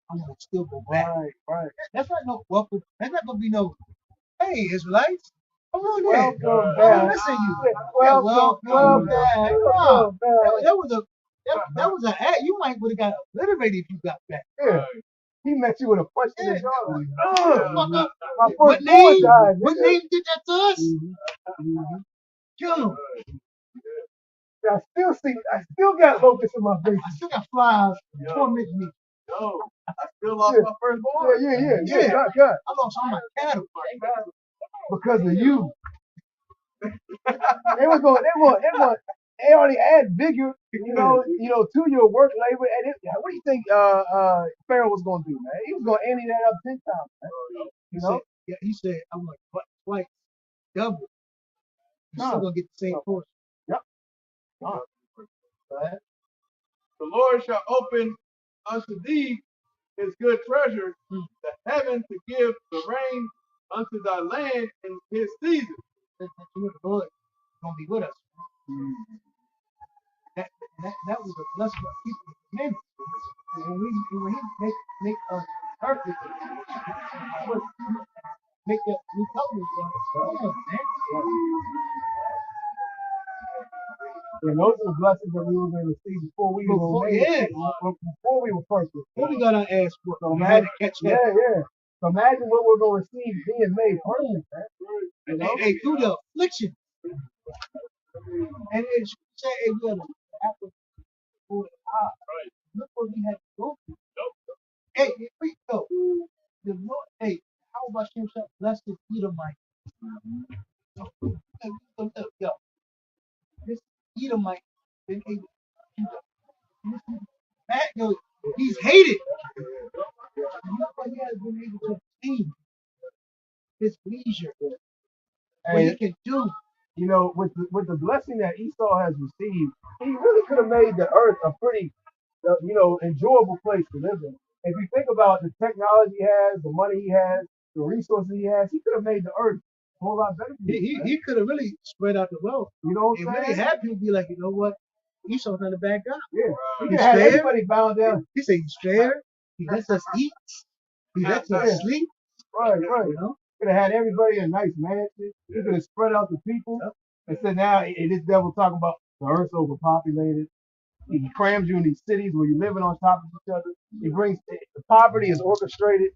I'm gonna still go back. Right. That's not no welcome. That's not gonna be no, hey, Israelites. Come on there. Welcome I'm back. missing you. Welcome back. That was a act. You might would have got obliterated if you got back. Yeah. He met you with a punch in the jaw. My What first name? boy died. What name did that to us? Kill him. I still got locusts in my face. I still got flies tormenting me. No, I still lost my firstborn. Yeah. God. I lost all my cattle. Because of you. They already add bigger, to your work labor. And what do you think Pharaoh was gonna do, man? He was gonna ante that up 10 times, man. You know? He said, I'm like, twice, double. You're still gonna get the same portion. Yep. Right? The Lord shall open unto thee his good treasure, the heaven to give the rain unto thy land in his season. The Lord is gonna be with us. That was a blessing of people commandments. When he make us perfect, make that new covenant for us, man. And those are the blessings that we were going to see before we were made. Before we were first. Before we got our ass whooped, so we had to catch that. Yeah. So imagine what we're going to receive being made perfect, man. You know? Hey, through the affliction. And it should say, hey, we had an apple for the eye. Look what we had to go through. Hey, if we go, the Lord, hey, how about yourself? Bless this Edomite. Yo, this Edomite been able to yo, he's hated. And look what he has been able to obtain. His leisure. What he can do. You know, with the blessing that Esau has received, he really could have made the earth a pretty, enjoyable place to live in. If you think about the technology he has, the money he has, the resources he has, he could have made the earth a whole lot better. He could have really spread out the wealth. You know what I'm saying? Really have people be like, you know what? Esau's not a bad guy. Yeah. He could have had everybody bound down. He said he's fair. He lets us eat. He lets us sleep. Right. You know? Could have had everybody in a nice mansion. He could have spread out the people. Instead now, this devil talking about the earth's overpopulated. He crams you in these cities where you're living on top of each other. He brings the poverty is orchestrated.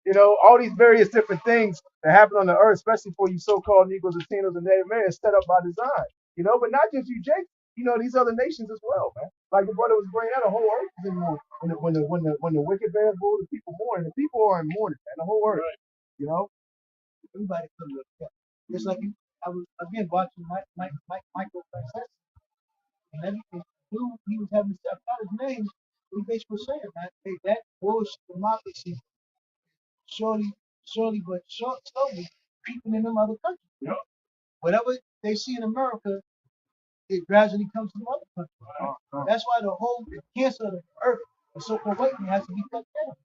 You know, all these various different things that happen on the earth, especially for you so-called Negroes, Latinos, and Native Americans, set up by design. You know, but not just you, Jake. You know, these other nations as well, man. Like the brother was bringing out, the whole earth is in mourning. When the wicked bears rule, the people mourn. The people are in mourning, man. The whole earth. Right. You know, everybody could look up. Just like I was again watching Michael Francis, and everything he was having stuff out his name. We basically saying, man, hey, that bullshit democracy surely, but slowly creeping in them other countries. Yep. Whatever they see in America, it gradually comes to the other countries. That's why the whole cancer of the earth, the so-called white has to be cut down.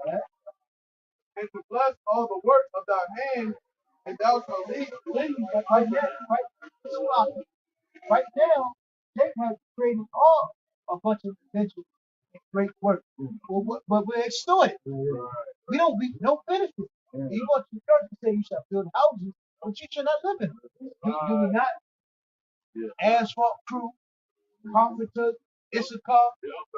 Right? And to bless all the work of thy hand, and thou shalt lead right now, they have created all a bunch of potential and great work. But we're extorted. We don't benefit. You go to the church and say you shall build houses, but you should not live in them. Do we not? Asphalt crew, carpenters, Issachar,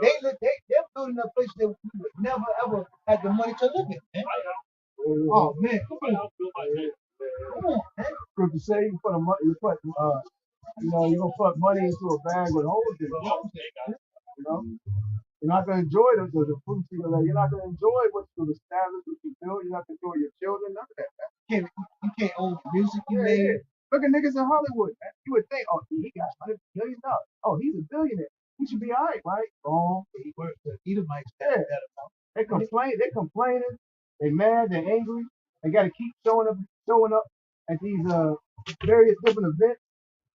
they're building a place that we would never ever had the money to live in. Man. Oh man, come on, man. Because to say you put you put you gonna put money into a bag with holes in it. You know, you're not gonna enjoy the fruits of your labor. You're not gonna enjoy what you establish, what you build. You're not gonna enjoy your children. None of that. You can't own the music you made. Yeah. Look at niggas in Hollywood, man. You would think, oh, he got $100 million. Oh, he's a billionaire. He should be all right? Wrong. He works for Edomites. Yeah. They complain. They're complaining. They mad. They're angry. They got to keep showing up at these various different events.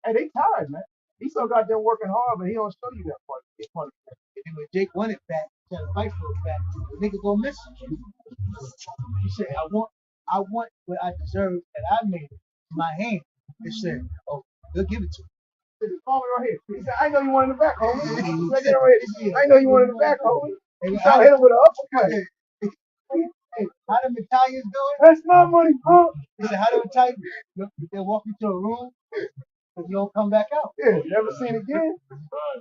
And they tired, man. He still got them working hard, but he don't show you that part. And when Jake wanted back, trying to fight for it back, the nigga go missing. He said, I want what I deserve and I made it in my hand. They said, oh, they'll give it to me. Call me right here. He said, I know you wanted the back, homie. I know you wanted the back, homie. And he started hit him with an uppercut. Hey, how them Italians doing? That's my money, huh? He said, how them Italians? They'll walk you to a room and you don't come back out. Yeah, never seen again.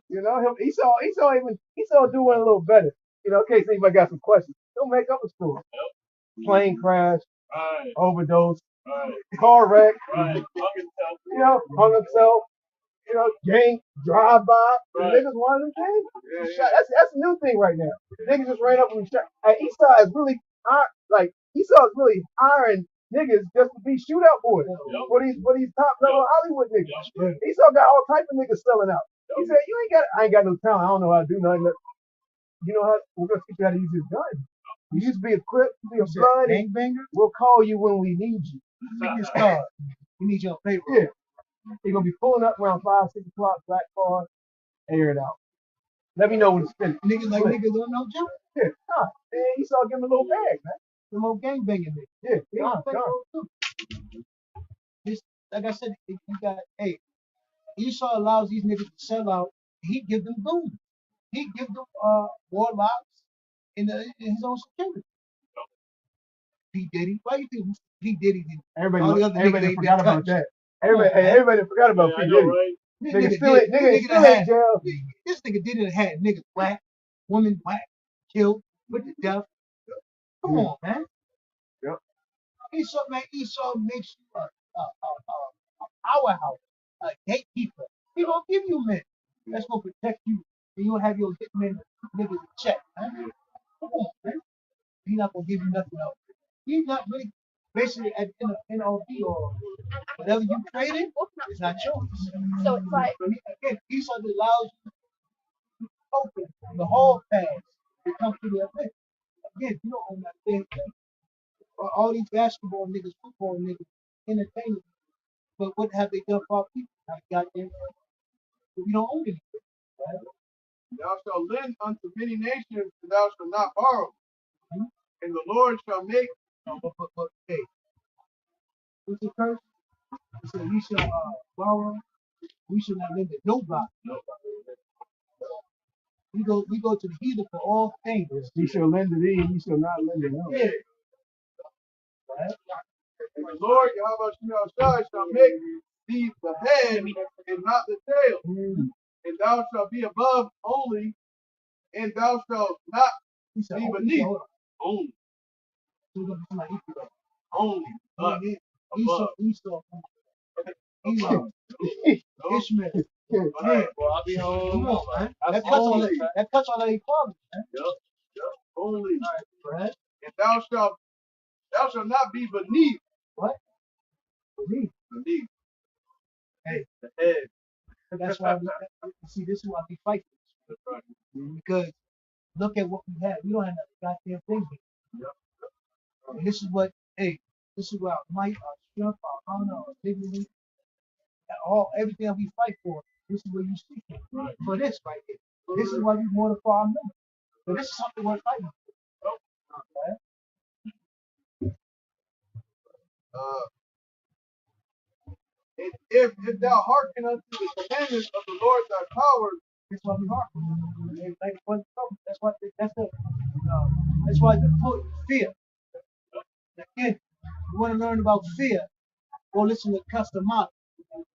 You know, he saw doing a little better. You know, in case anybody got some questions. He'll make up a story. Plane crash, overdose, car wreck, you know, hung himself, you know, gang drive by. Niggas wanted them gangs. That's a new thing right now. Niggas just ran up and shot. And Esau is really hiring niggas just to be shootout boys for these top level Hollywood niggas. Esau got all type of niggas selling out. He said, I ain't got no talent. I don't know how to do nothing. You know how we're gonna teach you how to use this gun. You used to be a crip, be a blood. We'll call you when we need you. Take this card. We need your paper. Yeah. They're gonna be pulling up around 5, 6 o'clock, black car, air it out. Let me know when it's finished. Niggas don't know joke. Yeah, man, Esau give him a little bag, man. Some old gangbanging niggas. Yeah, This, like I said, you got, Esau allows these niggas to sell out. He give them goons. He give them warlocks in his own security. P. Diddy. Why you think P. Diddy did? Everybody forgot about that. Everybody forgot about P. Diddy. Right? Nigga still in jail. This nigga Diddy had niggas whacked, women whacked, killed, put to death. Come on, man. Yep. Esau makes you a powerhouse, a gatekeeper. He gonna give you men that's gonna protect you, and you'll have your hitmen niggas in check. Man. Come on, man. He's not gonna give you nothing else. He's not really basically at NLP or whatever you created. It's not yours. So it's like Again, Esau allows you to open the hall pass to come to the event. Again, you don't own that thing. All these basketball niggas, football niggas, entertainers. But what have they done for our people? Not goddamn. We don't own anything. Right? Thou shalt lend unto many nations, and thou shalt not borrow. And the Lord shall make. Hey, what's the curse? It said, we shall borrow. We shall not lend to nobody. We go to the heathen for all things. He shall lend to thee, and he shall not lend to him. Yeah. Right? And the Lord Yahweh shall make thee the head and not the tail. And thou shalt be above only, and thou shalt not be beneath. Only. Only. Esau. Ishmael. Right. Well, I'll be home. Come on, man. That cuts on that equality, man. Yep. Only. Right. And thou shalt not be beneath. What? Beneath. Hey. The head. That's why see, this is why we fight this. Right. Because look at what we have. We don't have that goddamn thing here. Yep. And this is what, this is what our might, our strength, our honor, our dignity, everything that we fight for. This is what you seek for this right here. This is why we mortify our members. So this is something worth fighting for. And if thou hearken unto the commandments of the Lord thy power, That's why we heart. That's why the put fear. Again, you want to learn about fear, go listen to Custom Model.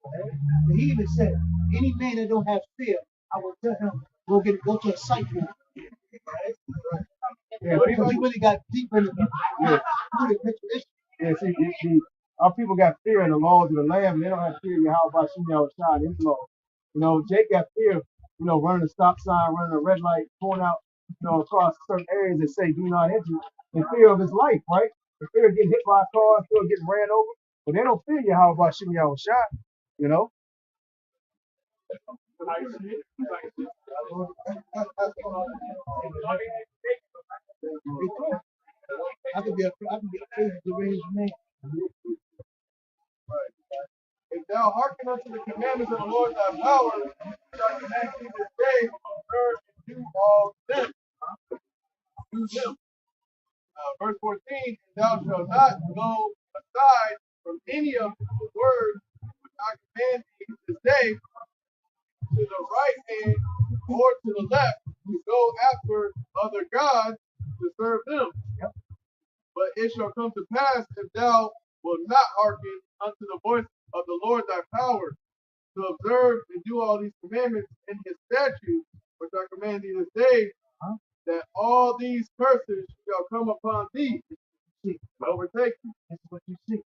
Okay? And he even said, any man that don't have fear, I will tell him, go to a psych ward. Right? Yeah, because he really got deep into the picture issue. Yeah, see, our people got fear in the laws of the land, and they don't have fear in Yahweh Shemiyah Shah, his law. Jake got fear, running a stop sign, running a red light, pulling out, across certain areas that say do not enter, in fear of his life, right? The fear of getting hit by a car, fear of getting ran over. But they don't fear Yahweh Shemiyah Shah, you know? I could be a crazy deranged man. If thou hearken unto the commandments of the Lord thy power, shall command thee this day to observe and do all them. Do them. Verse 14, and thou shalt not go aside from any of the words which I command thee this day to the right hand or to the left to go after other gods to serve them. But it shall come to pass if thou wilt not hearken unto the voice of the Lord thy power to observe and do all these commandments and his statutes, which I command thee this day, that all these curses shall come upon thee See, and overtake you. this is what you see.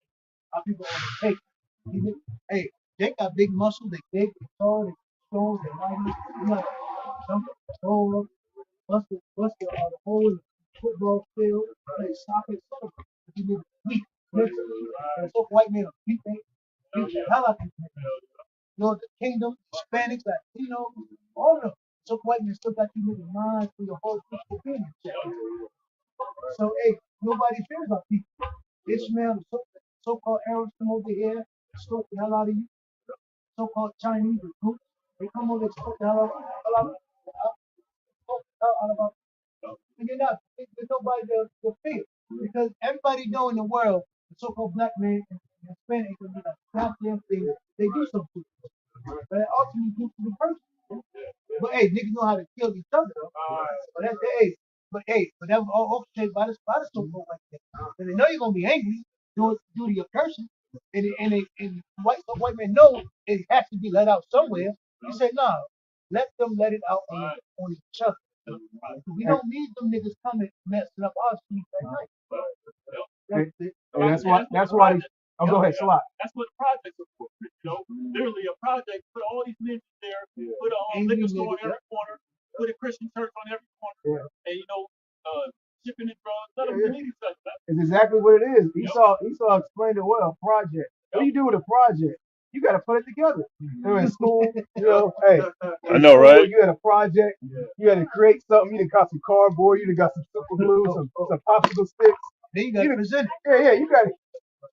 How people overtake. Hey, they got big muscles, they big, they tall, they strong, they mighty. You know, some whole the whole football field, play soccer, soccer. But you need to weak, mentally. And so white men beat the hell out of you. The kingdom, Hispanics, Latinos, all of them. So white men still got you in your mind for your whole physical being. So, hey, nobody fears our people. Ishmael, the so-called Arabs come over here, stroke the hell out of you. So-called Chinese recruits, they come over and stroke the hell out of you. And there's nobody to fear. Because everybody know in the world, the so-called black man and Hispanic can do that goddamn thing. They do something. But it ultimately do to the person. But hey, niggas know how to kill each other. But that's but that was all orchestrated by the so-called white thing. And they know you're gonna be angry due to your cursing. And white men know it has to be let out somewhere. He said, no, let it out on each other. We don't need them niggas coming messing up our streets at night. That's why. Oh, go ahead, Salah. That's what projects are for. Literally a project, put all these men there, put a liquor store on every corner, put a Christian church on every corner, and shipping and drugs. Let them believe each other. It's exactly what it is. Esau explained it well. Project. What do you do with a project? You got to put it together. They're in school, hey. I know, right? You had a project. You had to create something. You done got some cardboard. You done got some super glue, some popsicle sticks. Then you got to present it. Yeah, you got to.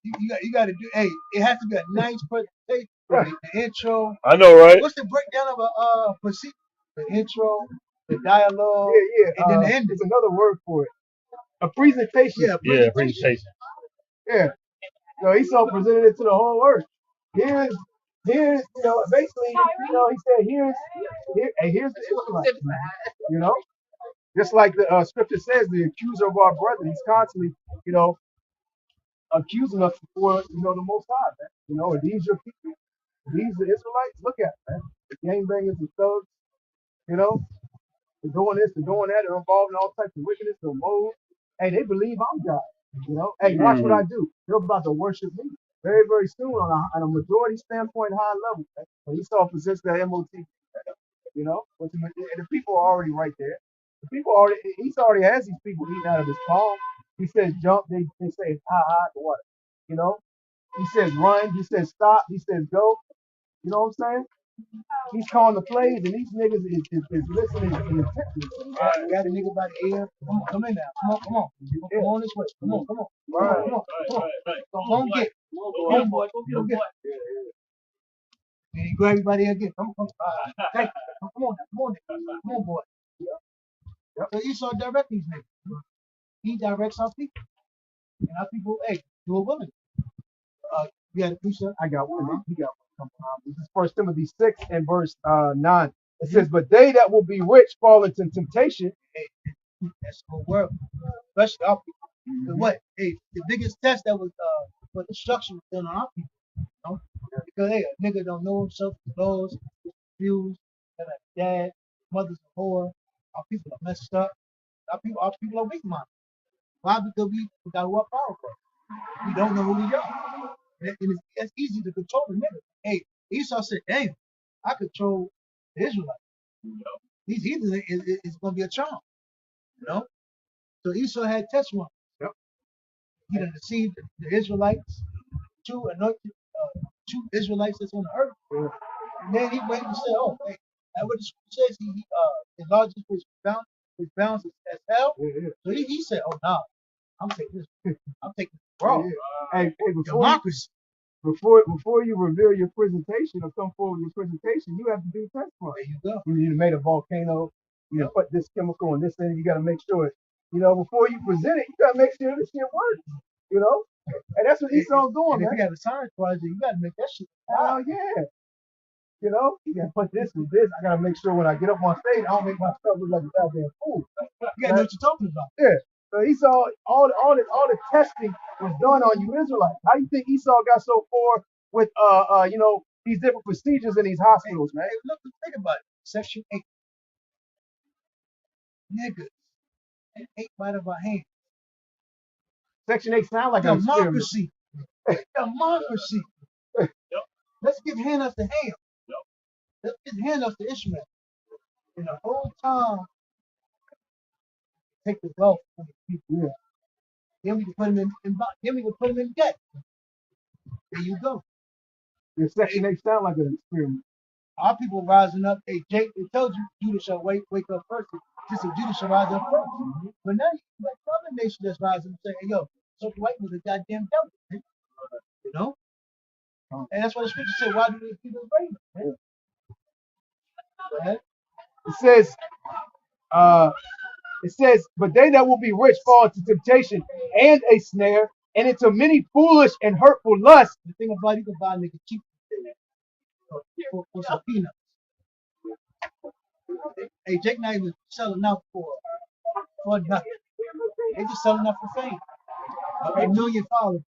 You got to do. Hey, it has to be a nice presentation. Right. The intro. I know, right? What's the breakdown of a procedure? The intro, the dialogue, and then the ending. There's another word for it. A presentation. Yeah, presentation. Yeah. So Esau presented it to the whole earth. Here's basically, he said, here's the Israelites. Just like the scripture says, the accuser of our brother, he's constantly, accusing us before, the Most High, man. And these your people, these the Israelites. Look at it, man. The gangbangers and thugs, they're doing this, they're doing that, they're involved in all types of wickedness, they're mold. Hey, they believe I'm God. Hey, watch what I do. They're about to worship me very, very soon on a majority standpoint, high level. Man. When Esau possessed that MOT, and the people are already right there. The people already, Esau already has these people eating out of his palm. He says jump, they say ha, the what? He says run, he says stop, he says go. You know what I'm saying? He's calling the plays, and these niggas is listening and attention. Got a nigga by the ear. Come in now. Come on. Come on this way. Come on. Come on, get. Come on, boy. Go get. And he grab everybody again. Come on. Thank you. Come on, boy. So Esau direct these niggas. He directs our people. And our people, hey, do a willing. You got a precept? I got one. He got one. This is 1 Timothy 6 and verse 9. It says, but they that will be rich fall into temptation. Hey, that's the world, especially our people. But what? Hey, the biggest test that was for destruction was done on our people. You know? Because hey, a nigga don't know himself, his laws, views, got a dad, mother's a whore. Our people are messed up. Our people are weak minded. Why? Because we got what power for. We don't know who we are. It's easy to control the nigga. Hey, Esau said, "Damn, I control the Israelites. These heathens is going to be a charm, you know." So Esau had test one. Yep. He done deceived the Israelites, two anointed, two Israelites that's on the earth. Yeah. And then he went and said, "Oh, hey, and what the scripture says, he enlarges his bounds as hell." Yeah. So he said, "Oh, no, I'm taking this. I'm taking this Yeah. wrong. Hey, Democracy." before you reveal your presentation or come forward with your presentation, you have to do test run. There you go. You made a volcano, you put this chemical and this thing, you got to make sure it, before you present it, you got to make sure this shit works, and that's what Esau's doing, And if man. you have a science project, you got to make that shit. Hell yeah. You got to put this with this. I got to make sure when I get up on stage, I don't make myself look like a goddamn fool. You got to know what you're talking about. Yeah. So Esau, all the testing was done on you Israelites. How do you think Esau got so far with these different procedures in these hospitals, man? Hey, look, think about it. Section 8. Niggas. And 8 right of our hands. Section 8 sound like an experiment. Democracy. Democracy. Let's give handouts to Ham. Let's give handouts to Ishmael. And the whole time, take the wealth from the people. Yeah. Then we can put them then we can put them in debt. There you go. Your Section 8 sound like an experiment. Our people rising up. Hey, Jake, it tells you Judah shall wake up first. Just said Judah shall rise up first. But now you got another nation that's rising and saying, hey, yo, so the white was a goddamn devil. Man. You know? And that's why the scripture said, why do these people reign? Go ahead. It says, but they that will be rich fall into temptation and a snare, and into many foolish and hurtful lusts. The thing about it, you can buy a nigga cheap for some peanuts. Hey, Jake not even selling out for nothing. They just selling out for fame. A million followers.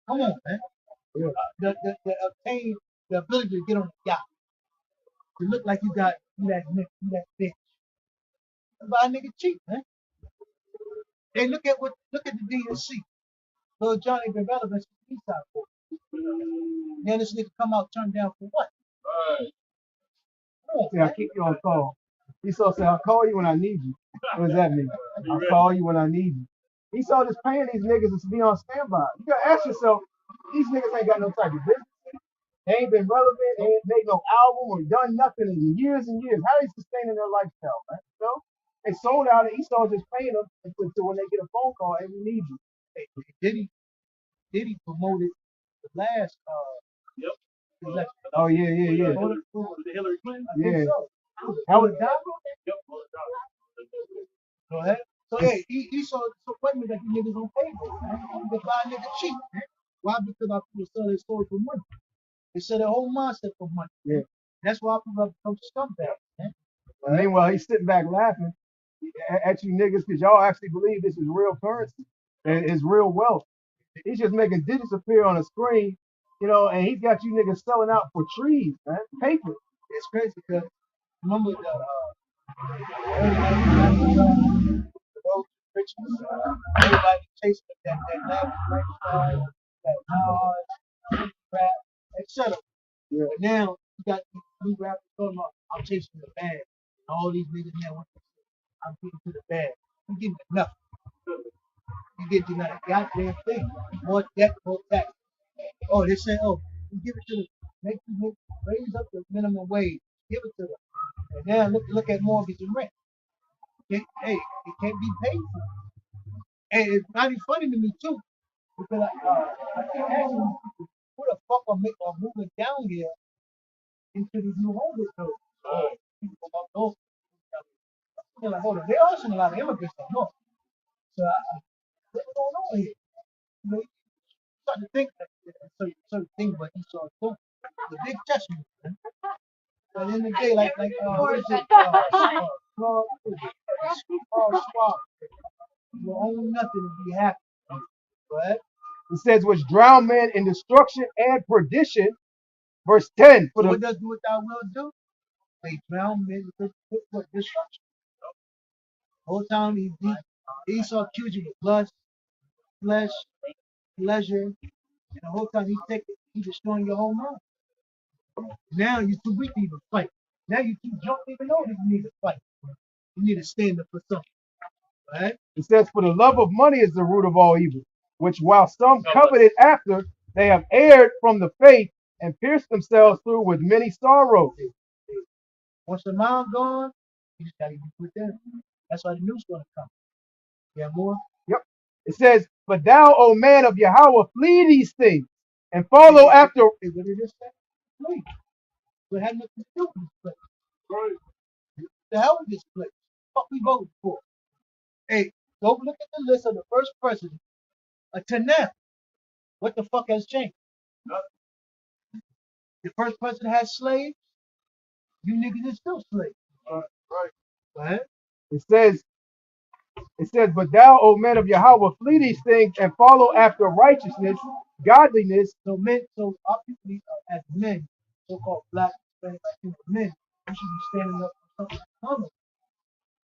Come on, man. The obtain the ability to get on the yacht. To look like you that bitch. Buy a nigga cheap, man. Hey, look at the DNC. Lil Johnny been relevant since the Eastside for. Then this nigga come out turned down for what? Yeah, I keep you on call. Esau said, I'll call you when I need you. What does that mean? I'll call you when I need you. Esau just paying these niggas to be on standby. You gotta ask yourself, these niggas ain't got no type of business. They ain't been relevant. They ain't made no album or done nothing in years and years. How they sustaining their lifestyle, man? They sold out and Esau just paying them until when they get a phone call, hey, we need you. Hey, Diddy promoted the last election. Oh yeah. Hillary Clinton. Yeah. How would that go ahead? So hey, he saw appointment that these niggas on payroll, man. They buy a nigga cheap, man. Why? Because our people sell their story for money. They sell their whole mindset for money. Yeah. That's why people have become scumbags, man. Meanwhile, he's sitting back laughing at you niggas because y'all actually believe this is real currency and it's real wealth. He's just making digits appear on a screen, and he's got you niggas selling out for trees, man. Paper. It's crazy because remember the road to riches, everybody chasing that lavish lifestyle, that knowledge, rap, etc. Yeah. But now you got these new rappers talking about I'm chasing the bag. And all these niggas now I'm getting to the bag. You getting enough. You get to that goddamn thing. More debt, more tax. Oh, they say, oh, you give it to them, raise up the minimum wage, give it to them. And now look at mortgage and rent. It can't be paid for. And it's not even funny to me too, because I keep asking people, who the fuck are moving down here into these new homeless buildings? People from up north. They're like, hold on, there are some a lot of immigrants up north. So what's going on here? You know, you start to think that certain things what Esau is doing. The big testament, man. At the end of the day, like what is it? Carl Schwab. You will own nothing and be happy. But It says, which drown men in destruction and perdition. Verse 10. For so the what does do what thou wilt do? They drown men with destruction. The whole time Esau accused you with lust, flesh, pleasure, and the whole time he destroying your whole mind. Now you're too weak to even fight. Now you're too drunk to even know that you need to fight. You need to stand up for something. Right? It says, for the love of money is the root of all evil, which while some coveted after, they have erred from the faith and pierced themselves through with many sorrows. Once the mind gone, you just gotta get with them. That's why the news gonna come. Yeah, more. Yep. It says, but thou, O man of Yahweh, flee these things and follow after. What did it say? Flee. What had nothing to do with this place. Right. The hell with this place? What we voted for? Hey, go look at the list of the first president to now. What the fuck has changed? The first president had slaves. You niggas is still slaves. Right. Right? It says, but thou, O man of Yahweh, flee these things and follow after righteousness, godliness. So our people as men, so-called black, Hispanic, Latino men, we should be standing up for something common,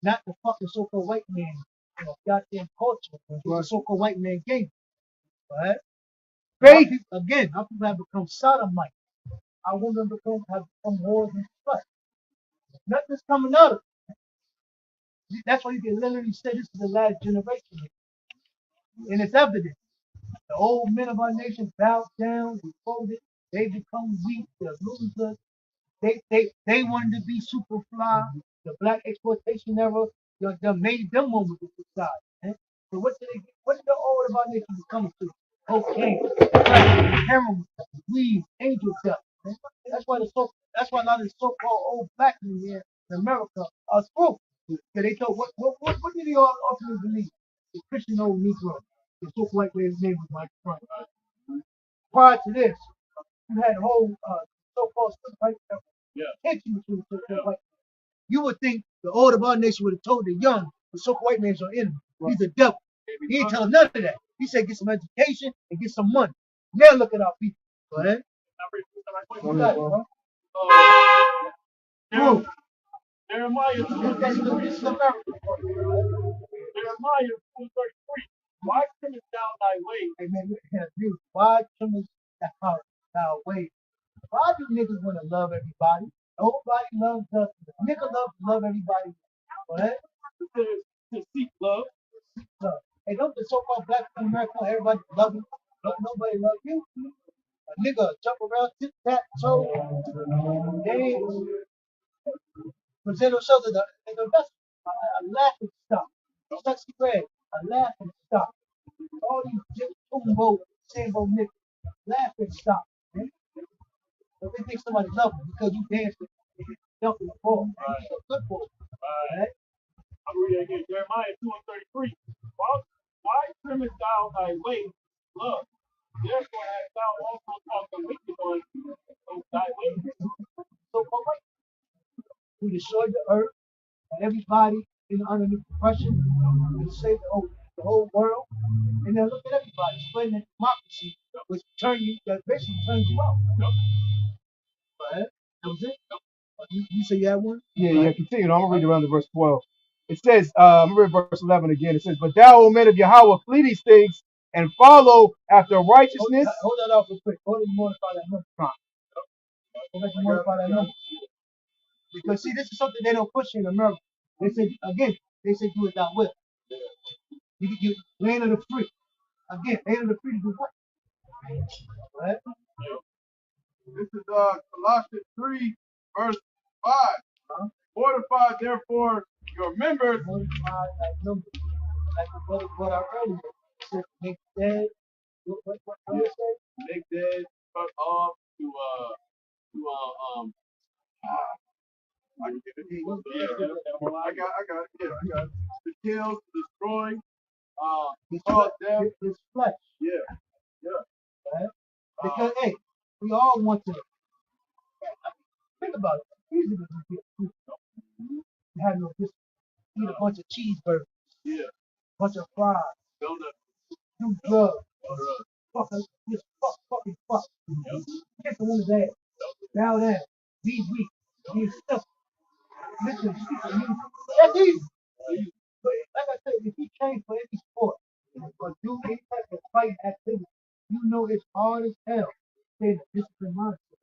not the fucking so-called white man, goddamn culture. The so-called white man game. Right? Faith. Again, our people have become sodomites. Our women have become whores and slut. Nothing's coming out of it. That's why you can literally say this is the last generation. And it's evident. The old men of our nation bowed down, we folded, they become weak, they're losers. They wanted to be super fly. The black exploitation era made them one with the society. Eh? So what did they get? What did the old of our nation become to? Cocaine, crack, heroin, weed, angel dust. Eh? That's why a lot of the so-called old black men here in America are screwed. Because they thought what did they all ultimately believe? The Christian old Negro. The so-called white man's name was Mike Frank. Prior to this, you had a whole so-called white tension between the so-called white. You would think the old of our nation would have told the young the so-called white man's your enemy. He's a devil. He ain't telling none of that. He said get some education and get some money. Now look at our people. Go ahead. You got it, bro. Jeremiah 2:33. This is America. Jeremiah 2:33. Why trimmest thou thy way? Hey man, why trimmest thou thy way? Why do niggas want to love everybody? Nobody loves us. Nigga love everybody. What? It says to seek love. Hey, don't the so-called black in America, everybody love you. Don't nobody love you. A nigga jump around, tit tat toe, dance, present themselves as a best. A laughing stock. Sexy red, a laughing stock. All these Jim Tumbo, Sambo niggas, laughing stock. But they think somebody love them because you dancing, jumping the ball. Right. So good ball. Right. I'm reading again. Jeremiah 2:33. Why trimmest thou thy way, love? Therefore hast thou also taught the wicked ones thy way. So we destroyed the earth and everybody underneath oppression. We saved the whole world. And then look at everybody spreading democracy, which that basically turns you out. Right? That was it. You say you had one? Yeah, continue. I'm gonna read around to verse 12. It says, I'm gonna read verse 11 again. It says, but thou, O men of Yahweh, flee these things and follow after righteousness. Hold that off real quick. Hold it modify that number. Hold it modify that number. Because see, this is something they don't push in America. They say they say do it that will. You land of the free. Again, land of the free to do what? Right? This is Colossians 3, verse 5. Mortify therefore your members. Modify that number. Like the brother brought out earlier. It says make dead. What did it say? Make dead, cut off I can get it. I got it. Yeah, I got it. To kill, to destroy, cause death. His flesh. Yeah. Right? Because hey, we all want to think about it. easy to get food. You have no discipline. Eat a bunch of cheeseburgers, bunch of fries, do drugs, fuck. Kiss a woman's ass. Bow down. Be weak. Be stuff. Listen, speak music. That's easy. But like I said, if you train for any sport or do any type of fight activity, you know it's hard as hell. Stay in a disciplined mindset.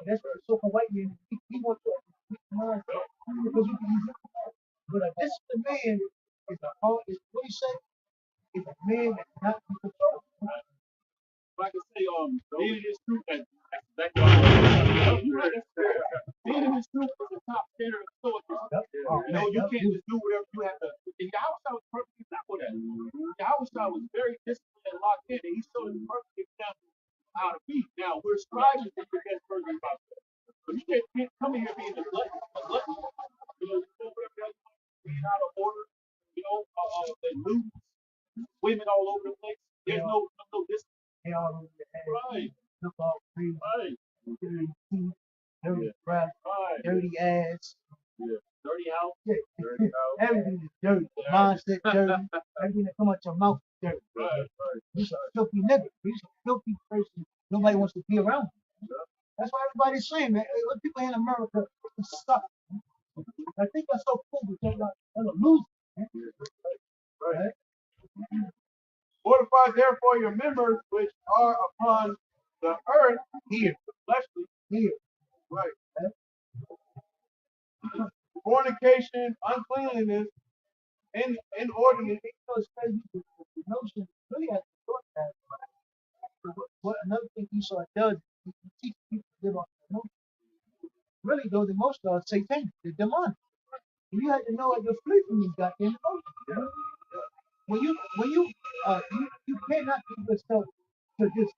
That's what the so-called white man, he wants to mindset because you can use it. But a disciplined man is a hard, is what he said, is a man that's not in control. If I can say, being in this truth, that's exactly what you're right. Being in this truth is the top standard of stoicism. You know, you can't just do whatever you have to. And Yahweh was perfect example of that. Yahweh was very disciplined and locked in, and he showed us a perfect example how to be. Now, we're striving to be the best version of ourselves. But you can't come in here being a glutton. You know, whatever else, being out of order, you know, and loose, women all over the place. There's no discipline. They all over the head. Right. Look all crazy. Right. Dirty teeth, dirty breath, Right. dirty ass. Dirty house. Everything is dirty. Mindset dirty. Everything that come out your mouth is dirty. Right. You're a filthy nigga. You're a filthy person. Nobody wants to be around you. That's why everybody's saying, man, hey, look, people in America suck. I think that's so cool because they're a loser. Right? Fortify therefore your members which are upon the earth, Here, fleshly, here. right? Fornication, uncleanliness, inordinate. So it's crazy. The notion really has to thought that. What another thing Esau does, he teaches people to live on emotions. Really, those emotions are satanic, they're demonic. And you have to know how to flee from these goddamn emotions. You cannot give yourself to this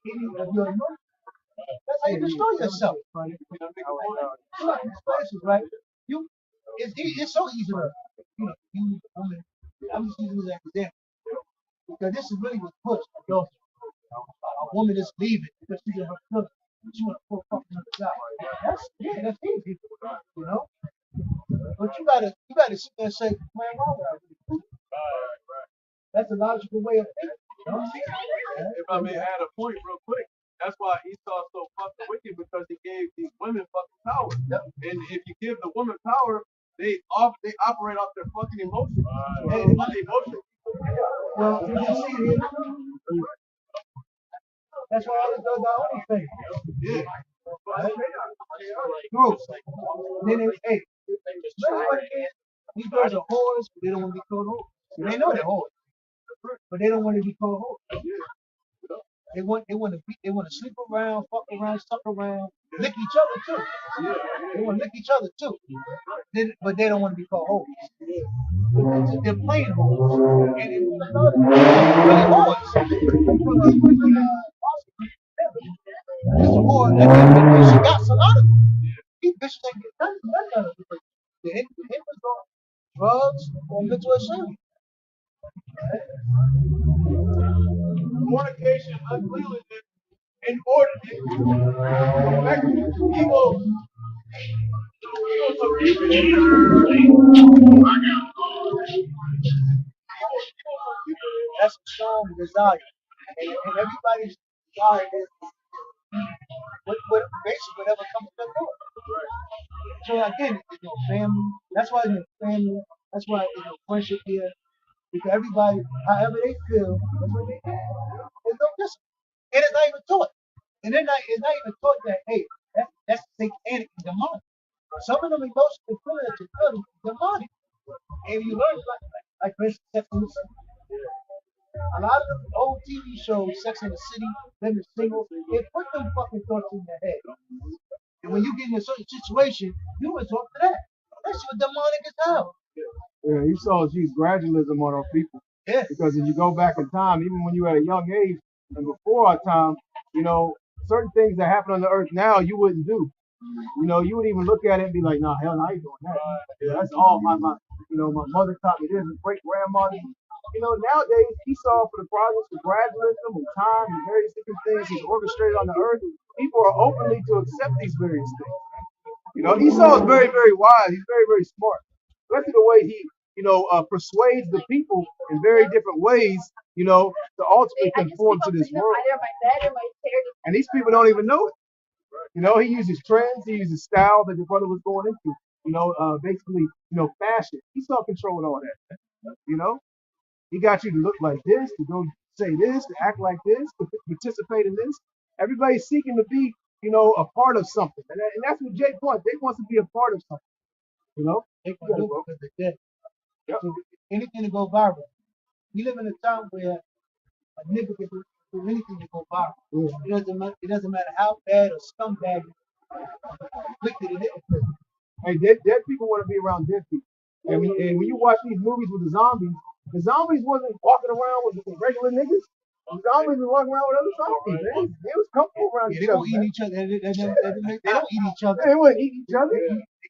any of your emotions. That's how you destroy yourself. Right? It's so easy to use women. I'm just using this as an example because this is really what's pushed. A woman is leaving because she's in her feelings. She wants to go fuck another guy. That's easy, you know. But you gotta sit there and say, man, why would I really do that? That's a logical way of thinking. You know? If I may add a point real quick, that's why Esau's so fucking wicked because he gave these women fucking power. And if you give the woman power, they operate off their fucking emotions. Emotions. Well, you can see it. That's why all this does our own thing. Yeah. Gross. Then hey, these girls are whores, but they don't want to be called whores. They know they're whores, but they don't want to be called whores. They want to sleep around, fuck around, suck around, lick each other too. They want to lick each other too. But they don't want to be called whores. They're playing whores. And it's really whores. It's a whore and she got some out of it. These bitches ain't get nothing out of it. The hit was on drugs or mental insanity. Fornication, uncleanliness, inordinate, evil. That's a strong desire. And everybody's desire is basically whatever comes to their door. So again, it's no family. That's why it's no family. That's why it's no friendship here. Because everybody, however they feel, that's what they do. There's no discipline. And it's not even taught. And it's not even taught that, hey, that's satanic and demonic. Some of them emotions they feel that you're feeling is demonic. And you learn like for instance, Sex and the City. A lot of them old TV shows, Sex and the City, Living Single, it put them fucking thoughts in your head. And when you get in a certain situation, you resort to that. That shit was demonic as hell. Yeah, Esau's used gradualism on our people. Yeah. Because if you go back in time, even when you were at a young age and before our time, certain things that happen on the earth now you wouldn't do. You would even look at it and be like, nah, hell, no, I ain't doing that. That's all my mother taught me this, and great grandmother. Nowadays, Esau, for the progress of gradualism and time and various different things he's orchestrated on the earth, people are openly to accept these various things. You know, Esau is very, very wise. He's very, very smart. Especially the way he, persuades the people in very different ways, to ultimately conform to this world. And these people don't even know it. He uses trends, he uses style that your brother was going into. Basically, fashion. Esau controlling all that. You know, he got you to look like this, to go say this, to act like this, to participate in this. Everybody's seeking to be, a part of something, and that's what Jake wants. Jake wants to be a part of something. They can do it because they're dead. Yep. So anything to go viral. We live in a time where a nigga can do anything to go viral. Yeah. It doesn't matter how bad or scumbag afflicted it is. Hey, dead people want to be around dead people. And when you watch these movies with the zombies wasn't walking around with regular niggas. The zombies were walking around with other zombies. They was comfortable around each other. They don't eat each other. They don't eat each other. They wouldn't eat each other.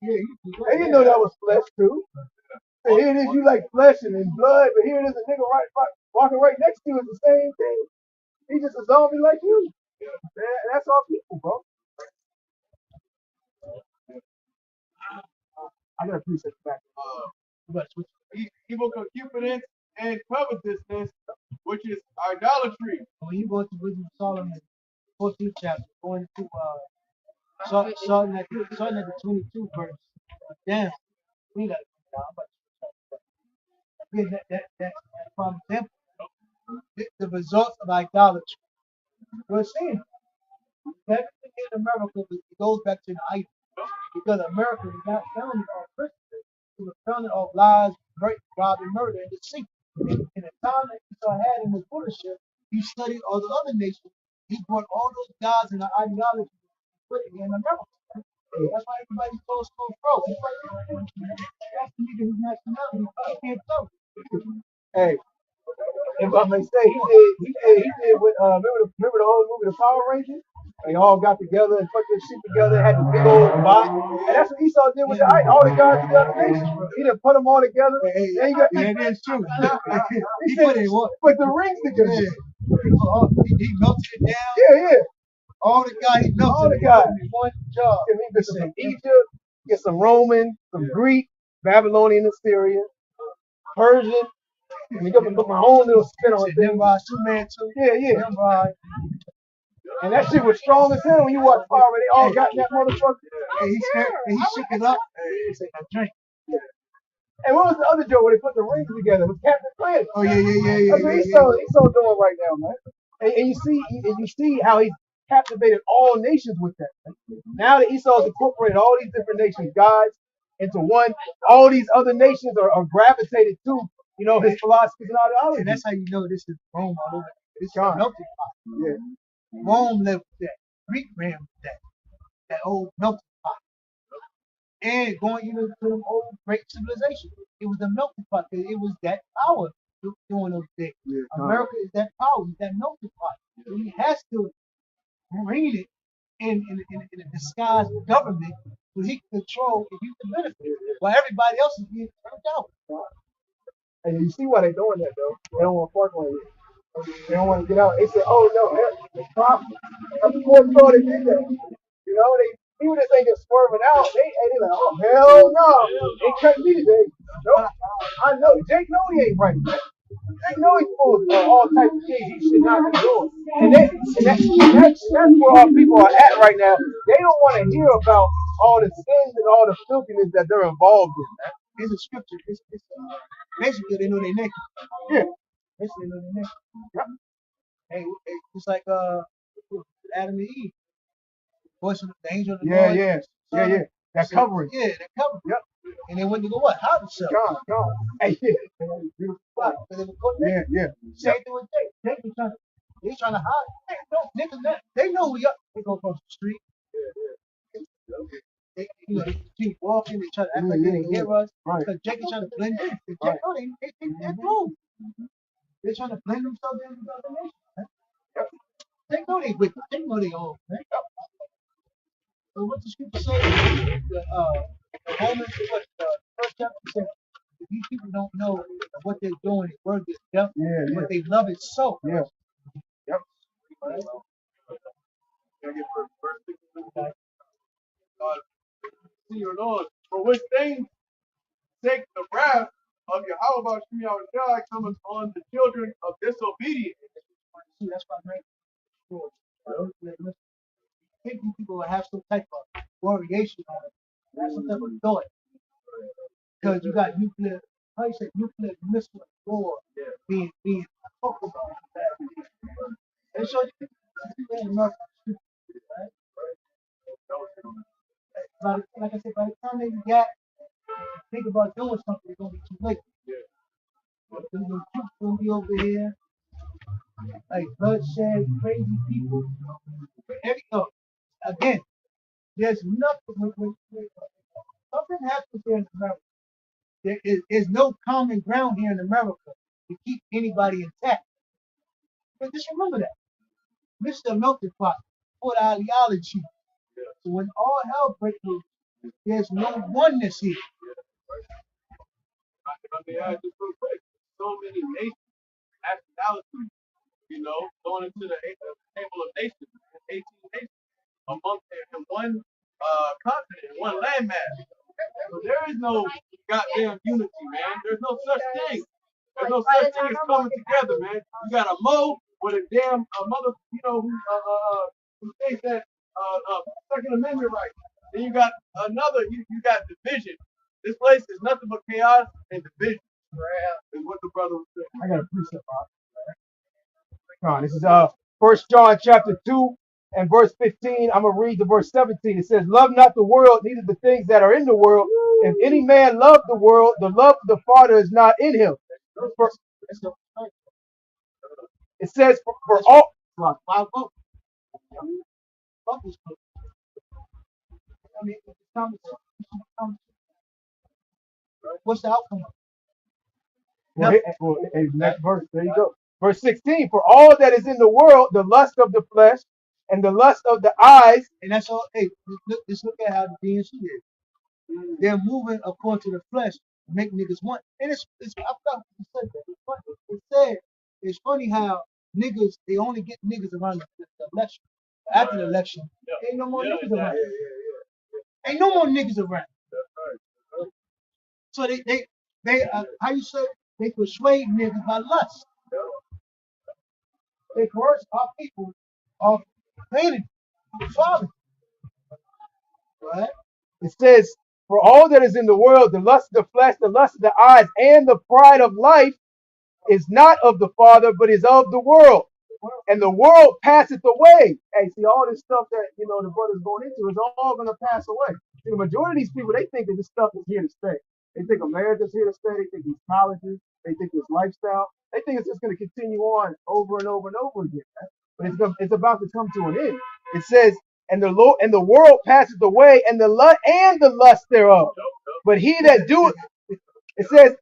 They didn't know that was flesh too. And here it is, you like flesh and blood, but here it is a nigga walking right next to you. It's the same thing. He's just a zombie like you. Man, that's all people, bro. I gotta appreciate the fact. Evil concupiscence and covetousness, which is idolatry. When you go to Wisdom of Solomon, 14th chapter, going to starting at the 22 verse down, we got that from example, the results of idolatry. We're seeing everything in America it goes back to the idol. Because America was not founded on Christian, it was founded on lies, rape, robbery, murder, and deceit. In the time that Esau had in his rulership, he studied all the other nations. He brought all those gods and the ideology and put it in America. That's why everybody's so pro. That's the nigga who's nationality. I can't tell. Hey, if I may say, he did with remember the old movie, The Power Rangers? They all got together and put their shit together, had the big old bot. And that's what Esau did with all the gods of the other nations. He didn't put them all together. That's true. He put the rings together. He melted it down. Yeah. All the guys he melted. All the guys. One job. And he get some Egypt, get some Roman, some Greek, Babylonian, Assyrian, Persian. And you can put my own little spin on it. Nimrod, Superman too. Yeah. Nimrod. And that shit was strong as hell when you watch Power. They all got that motherfucker. And he shook it up. He said, "I drink." And what was the other joke where they put the rings together? It was Captain Planet. Oh yeah. That's what Esau doing right now, man. And you see how he's captivated all nations with that. Now that Esau's incorporated all these different nations, gods, into one, all these other nations are gravitated to, his philosophies and ideology. And that's how you know this is Rome all over. This is a melting pot. Yeah. Rome lived with that. Greek ran with that old melting pot. And going even to the old great civilization. It was a melting pot because it was that power doing those things. Yeah, America is that power, it's that melting pot. So he has to rein it in a disguised government so he can control and use the benefit while everybody else is being turned out. And you see why they're doing that, though. They don't want to park on it. They don't want to get out. They say, "Oh no, it's profit." That's the fourth thought they did that. People just ain't just swerving out. They like, "Oh hell no, they cutting me today." Nope. I know. Jake know he ain't right. Jake know he's full of all types of things he should not be doing. And that's where our people are at right now. They don't want to hear about all the sins and all the filthiness that they're involved in. It's a scripture. It's basically they know they naked. Yeah. Basically they know they naked. Yep. Hey, it's like Adam and Eve. Voice of the angel of the Lord. Yeah. That covering. Yeah, that covering. Yep. And they went to go what? Hide themselves. God. Hey, yeah. Beautiful spot. Yeah. Same thing with Jake. Jake was trying to hide. Hey, no, niggas, they know we up. They go across the street. They keep walking. They try to act like they didn't hear us. Right. Because Jake is trying to blend in. Jake know they they're close. They're trying to blend themselves in with other nations. Yep. They know they wicked. They know they own. Right? So what the scripture say? Romans, first chapter says, if these people don't know what they're doing, word is death, but they love it so. Yeah. Yep. continuing on. For which things take the wrath of Yahweh Shai cometh on the children of disobedience. See, that's why I'm sure. Think these people will have some type of variation on it, have some type of thought. Because you got nuclear, how you say, nuclear missile war being talked about. And so you think in America, right? Like I said, by the time they get think about doing something, it's gonna be too late. The troops gonna be over here, like bloodshed, crazy people. Again, there's nothing. Something happens here in America. There is no common ground here in America to keep anybody intact. But just remember that. Mr. Melted Pot for the ideology. So when all hell breaks loose, there's no oneness here. Let me add this real quick. So many nations, nationalities, going into the table of nations, 18 nations, among in one continent, one landmass. So there is no goddamn unity, man. There's no such thing. There's no such thing as coming together, man. You got a Mo with a damn mother, who thinks that Second Amendment right. Then you got another. You got division. This place is nothing but chaos and division. Is what the brother was saying. I got a precept, Bob. Come on, this is First John chapter 2 and verse 15. I'm gonna read the verse 17. It says, "Love not the world, neither the things that are in the world. If any man love the world, the love of the Father is not in him." It says, "For all." I mean, what's the outcome? Next verse. There you go. Verse 16. "For all that is in the world, the lust of the flesh, and the lust of the eyes." And that's all. Hey, let's look at how the DNC is. They're moving according to the flesh, to make niggas want. And it's I forgot who said that. It's funny. It said it's funny how niggas they only get niggas around the election. After the election, ain't no more niggas around. Ain't no more niggas around. So they how you say they persuade niggas by lust. They coerce our people of vanity, folly. Right? It says, "For all that is in the world, the lust of the flesh, the lust of the eyes, and the pride of life is not of the Father, but is of the world. And the world passeth away." Hey, see, all this stuff that, the brother's going into is all going to pass away. See, the majority of these people, they think that this stuff is here to stay. They think America's here to stay. They think these colleges, they think this lifestyle. They think it's just going to continue on over and over and over again. Right? But it's about to come to an end. It says, "And the world passeth away, and the lust thereof. But he that doeth," it says,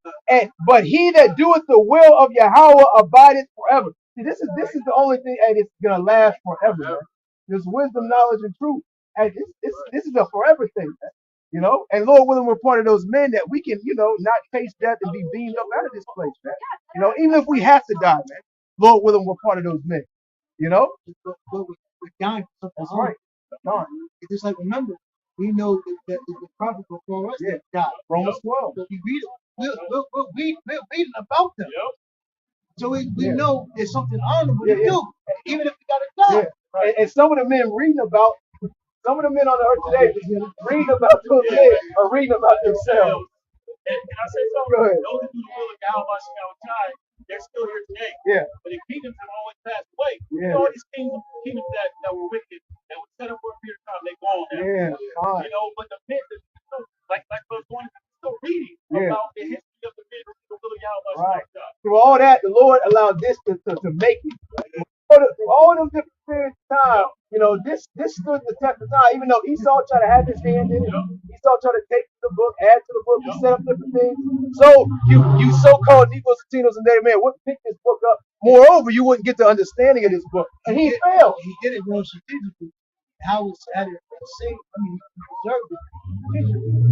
"but he that doeth the will of Yahweh abideth forever." See, this is the only thing, and it's gonna last forever, man. There's wisdom, knowledge, and truth, and this is a forever thing, man. And Lord willing, we're part of those men that we can, not taste death and be beamed up out of this place, man. Even if we have to die, man. Lord willing, we're part of those men. But we're dying for something. That's right. Darn. It's just like remember, we know that the prophet before us that died. Romans 12. So we read it. We're reading about them. So we know it's something honorable to do, even if we gotta die. And some of the men reading about, some of the men on the earth today reading about those men are reading about themselves. And I say something? Go ahead. Those who do the will of Yahweh Shai, they're still here today. Yeah. But the kingdoms have always passed away. Yeah. All these kingdoms that were wicked, that were set up for a period of time, they gone now. Yeah. But the men, like verse 1, still reading about the history of the men who do the will of Yahweh Shai. Through all that, the Lord allowed this to make it. Through all them different periods of time, this stood the test of time. Even though Esau tried to have his hand in it, Esau tried to take the book, add to the book, and set up different things. So you so-called Negroes, Latinos, and Native men wouldn't pick this book up. Moreover, you wouldn't get the understanding of this book, and he failed. He did it real strategically. How it's added he preserved it.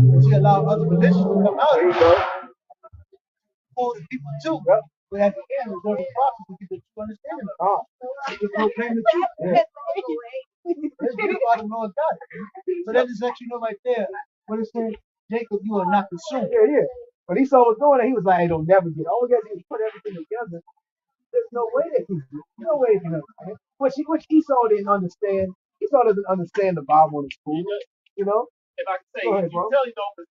Because he allowed other religions to come out. There you go. For the people too. But at the end, the prophet to get the true understanding of it. He proclaim the truth. There's people out of Lord God. So that just lets you know right there what it said, Jacob, you are not consumed. Yeah, yeah. But Esau was doing it. He was like, "Hey, don't never get. All we got to do is put everything together. There's no way they can do it. No way they can understand." Which Esau didn't understand. Esau doesn't understand the Bible in school. You know. If I can say, Go ahead, you bro. tell you though, but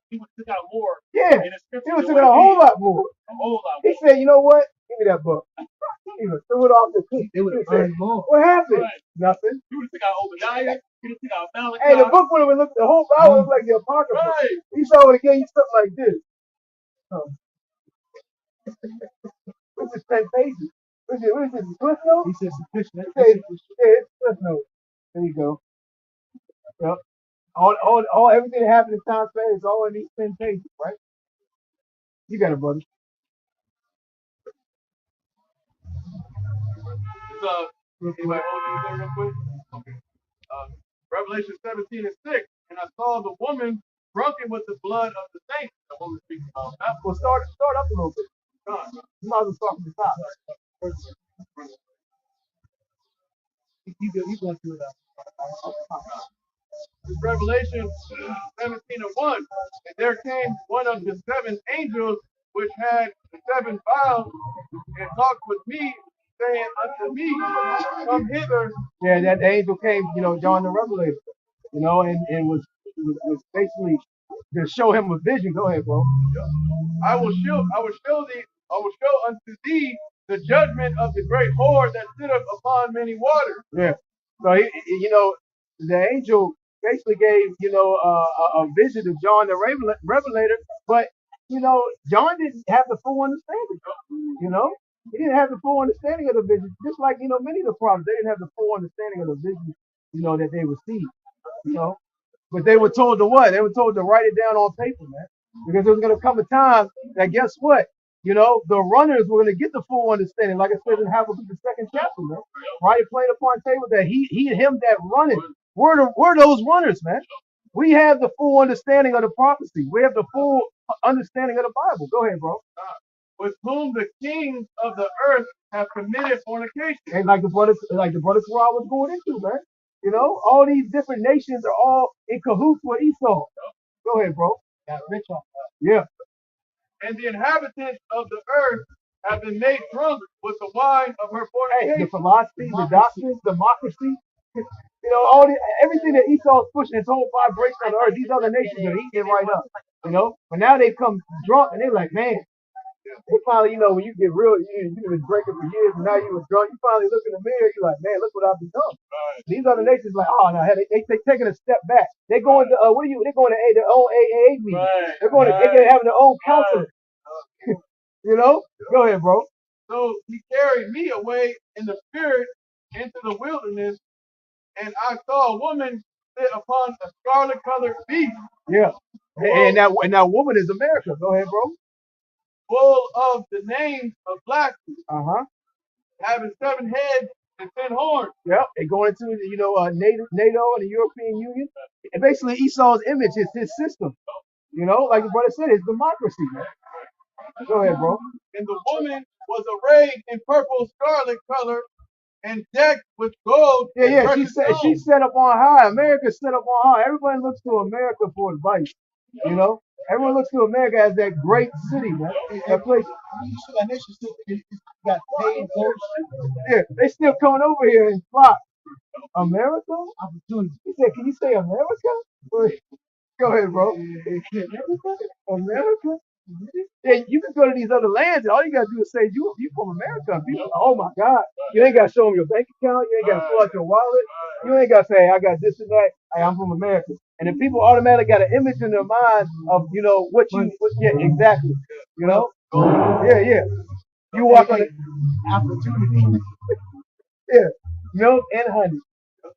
he would took out more Yeah, in the scripture he was than taking what a he whole did. lot more. A whole lot He more. said, "You know what? Give me that book." He even threw it off the cliff. They would have He said, earned more. "What happened?" Right. Nothing. You would have took out Obadiah. You would have took out Malachi. Hey, the book would have looked. The whole Bible looked like the Apocrypha. Right. Esau would have gave you something like this. Oh. This is 10 pages. What is this? Cliff notes? He said sufficient. Yeah, it's Cliff notes. There you go. Yep. All everything that happened in Times Square is all in these 10 pages, right? You got it, brother. Anybody hold anything real quick? Okay. Revelation 17 and 6. And I saw the woman drunken with the blood of the saints. The woman speaks about that. Well, start up a little bit. You might as well start from the top. You going through it. Revelation 17 and 1. And there came one of the seven angels which had the seven vials and talked with me, saying unto me, come hither. Yeah, that angel came, John the Revelator, and was basically to show him a vision. Go ahead, bro. I will show unto thee the judgment of the great whore that sitteth upon many waters. Yeah. So the angel basically gave a vision to John the Revelator, but John didn't have the full understanding. He didn't have the full understanding of the vision, just like many of the prophets, they didn't have the full understanding of the vision that they received. But they were told to what? They were told to write it down on paper, man, because there was going to come a time that guess what? The runners were going to get the full understanding, like it says in Habakkuk the second chapter, man. Write it plain upon table that he and him that runneth. We're those runners, man. We have the full understanding of the prophecy. We have the full understanding of the Bible. Go ahead, bro. With whom the kings of the earth have committed fornication. And like the brother Terrell was going into, man. All these different nations are all in cahoots with Esau. Go ahead, bro. Got rich off Yeah. And the inhabitants of the earth have been made drunk with the wine of her fornication. Hey, the philosophy, the doctrines, democracy, everything that Esau is pushing, his whole vibration on the earth, these other nations are eating it right up. But now they come drunk and they're like, man, they finally, when you get real, you've been drinking for years and now you're drunk, you finally look in the mirror, you're like, man, look what I've become. Right. These other nations like, oh no, they taking a step back. They're going to they're going to their own AA meeting. Right. They're having their own counselor. Right. Go ahead, bro. So he carried me away in the spirit into the wilderness, and I saw a woman sit upon a scarlet colored beast. Yeah. And that woman is America. Go ahead, bro. Full of the names of blasphemy. Uh-huh. Having 7 heads and 10 horns. Yep. And going into NATO and the European Union. And basically Esau's image is his system. Like the brother said, it's democracy, man. Go ahead, bro. And the woman was arrayed in purple scarlet color and decked with gold. Yeah. She set up on high. America set up on high. Everybody looks to America for advice. Everyone looks to America as that great city, man. That place. that nation still got paid votes. Yeah, they still coming over here and flock. America? Opportunity. He said, can you say America? Go ahead, bro. America? Yeah, you can go to these other lands and all you gotta do is say you from America. People, oh my God. You ain't gotta show them your bank account, you ain't gotta fill out your wallet, you ain't gotta say, hey, I got this and that, hey, I'm from America. And then people automatically got an image in their mind of yeah, exactly. Yeah. You walk on the opportunity. Yeah. Milk and honey.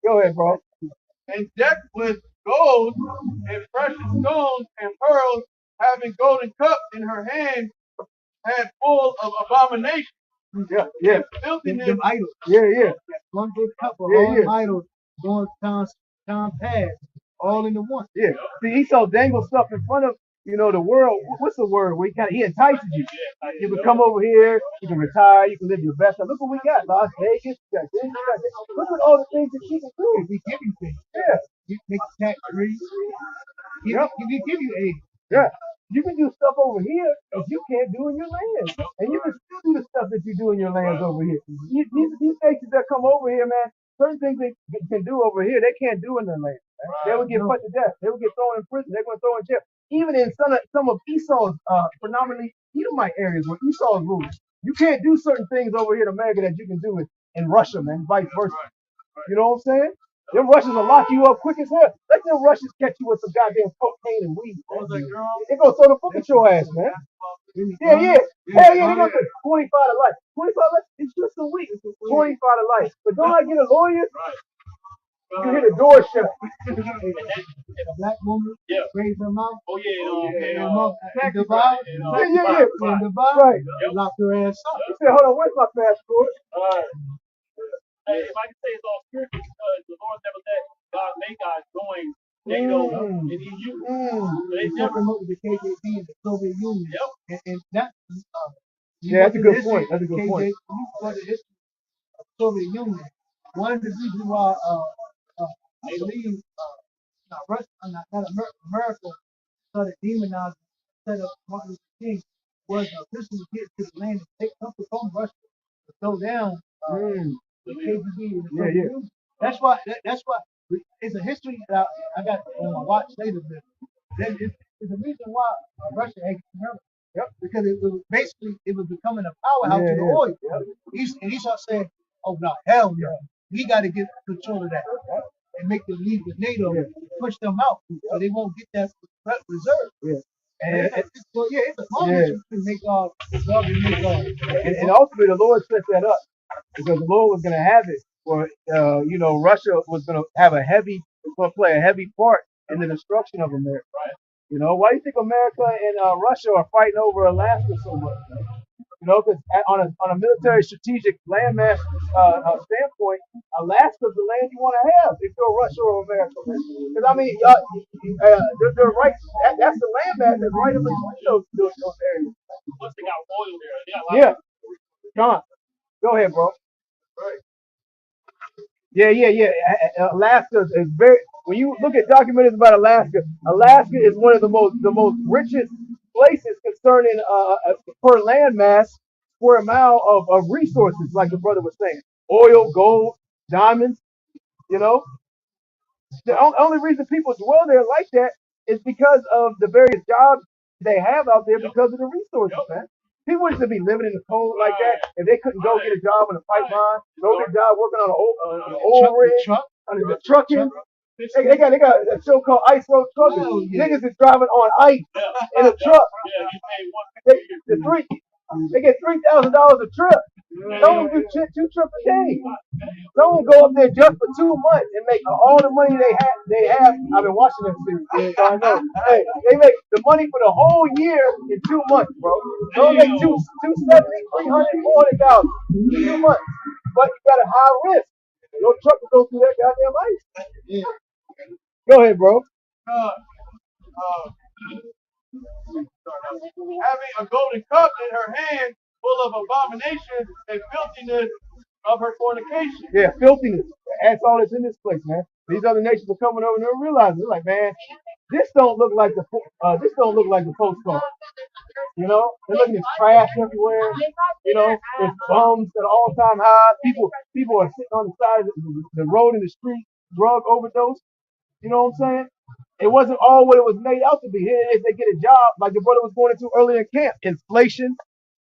Go ahead, bro. And decked with gold and precious stones and pearls, having golden cups in her hand, had full of abomination. Yeah. Filthiness. Them idols. Yeah. One good cup of all idols going time past, all into one. Yeah. See, Esau dangles stuff in front of the world. What's the word? Where he entices you. You can come over here, you can retire, you can live your best life. Look what we got, Las Vegas, you got this, you got this. Look at all the things that you can do. We giving things. Yeah. You make tax free. He give you aid. Yeah. You can do stuff over here that you can't do in your land. And you can still do the stuff that you do in your lands over here. These nations that come over here, man, certain things they can do over here, they can't do in their land. They would get put to death. They would get thrown in prison. They're going to throw in jail. Even in some of Esau's predominantly Edomite areas where Esau's ruling, you can't do certain things over here in America that you can do in Russia, man, vice versa. You know what I'm saying? Them Russians will lock you up quick as hell. Let them Russians catch you with some goddamn cocaine and weed. They gonna throw the book at your ass, man. Yeah, yeah. Hell yeah, they gonna say 25 to life. 25 to life, it's just a week. 25 to life. But don't I get a lawyer? You hit a door shut. If a black woman raised her mouth, Right. lock her ass up. He said, hold on, where's my passport? Hey, if I can say it's all spiritual because the Lord never let God make guys join NATO and EU. They never. Promoted the KGB and the Soviet Union. Yep. And that. Yeah, that's a good point. That's a good point. You go to the history of the Soviet Union. One of the reasons why I believe not America started demonizing instead of Martin Luther King was officially get to the land and take something from Russia to throw down the KGB and the Soviet Union. That's why it's a history that I got on my watch later. It's a reason why Russia hates America. Yep, because it was becoming a powerhouse to the oil. And Esau said, "Oh no, hell no, we got to get control of that and make them leave with NATO, push them out, so they won't get that reserve." It's a problem to make God. And ultimately, the Lord set that up because the Lord was going to have it, or Russia was going to have play a heavy part in the destruction of America. You know, why do you think America and Russia are fighting over Alaska so much? You know, because on a military strategic landmass standpoint, Alaska's the land you want to have if you're Russia or America. Because I mean, they're right. That's the landmass that's right in between those areas. Plus they got oil there. Yeah. John, go ahead, bro. Yeah. Alaska is very. When you look at documentaries about Alaska, Alaska is one of the most richest places concerning per landmass square mile of resources, like the brother was saying, oil, gold, diamonds. You know, the only reason people dwell there like that is because of the various jobs they have out there because of the resources, man. People used to be living in the cold like that if they couldn't go get a job in a pipeline, go get a job working on an oil rig, under the trucking. They got a show called Ice Road Trucking. Niggas is driving on ice in a truck. They get $3,000 a trip. Some of them do 2 trips a day. Some will go up there just for 2 months and make all the money they have. I've been watching them series, so I know. Hey, they make the money for the whole year in 2 months, bro. They'll make 270, 300, 400,000 in 2 months. But you got a high risk. Your truck will go through that goddamn ice. Yeah. Go ahead, bro. Having a golden cup in her hand full of abomination and filthiness of her fornication. Yeah, filthiness. That's all that's in this place, man. These other nations are coming over and they're realizing, they're like, man, this don't look like the postcard. You know, they're looking at trash everywhere. You know, there's bums at an all-time high. People are sitting on the side of the road in the street, drug overdose. You know what I'm saying? It wasn't all what it was made out to be. Here it is, they get a job, like the brother was going into earlier in camp. Inflation,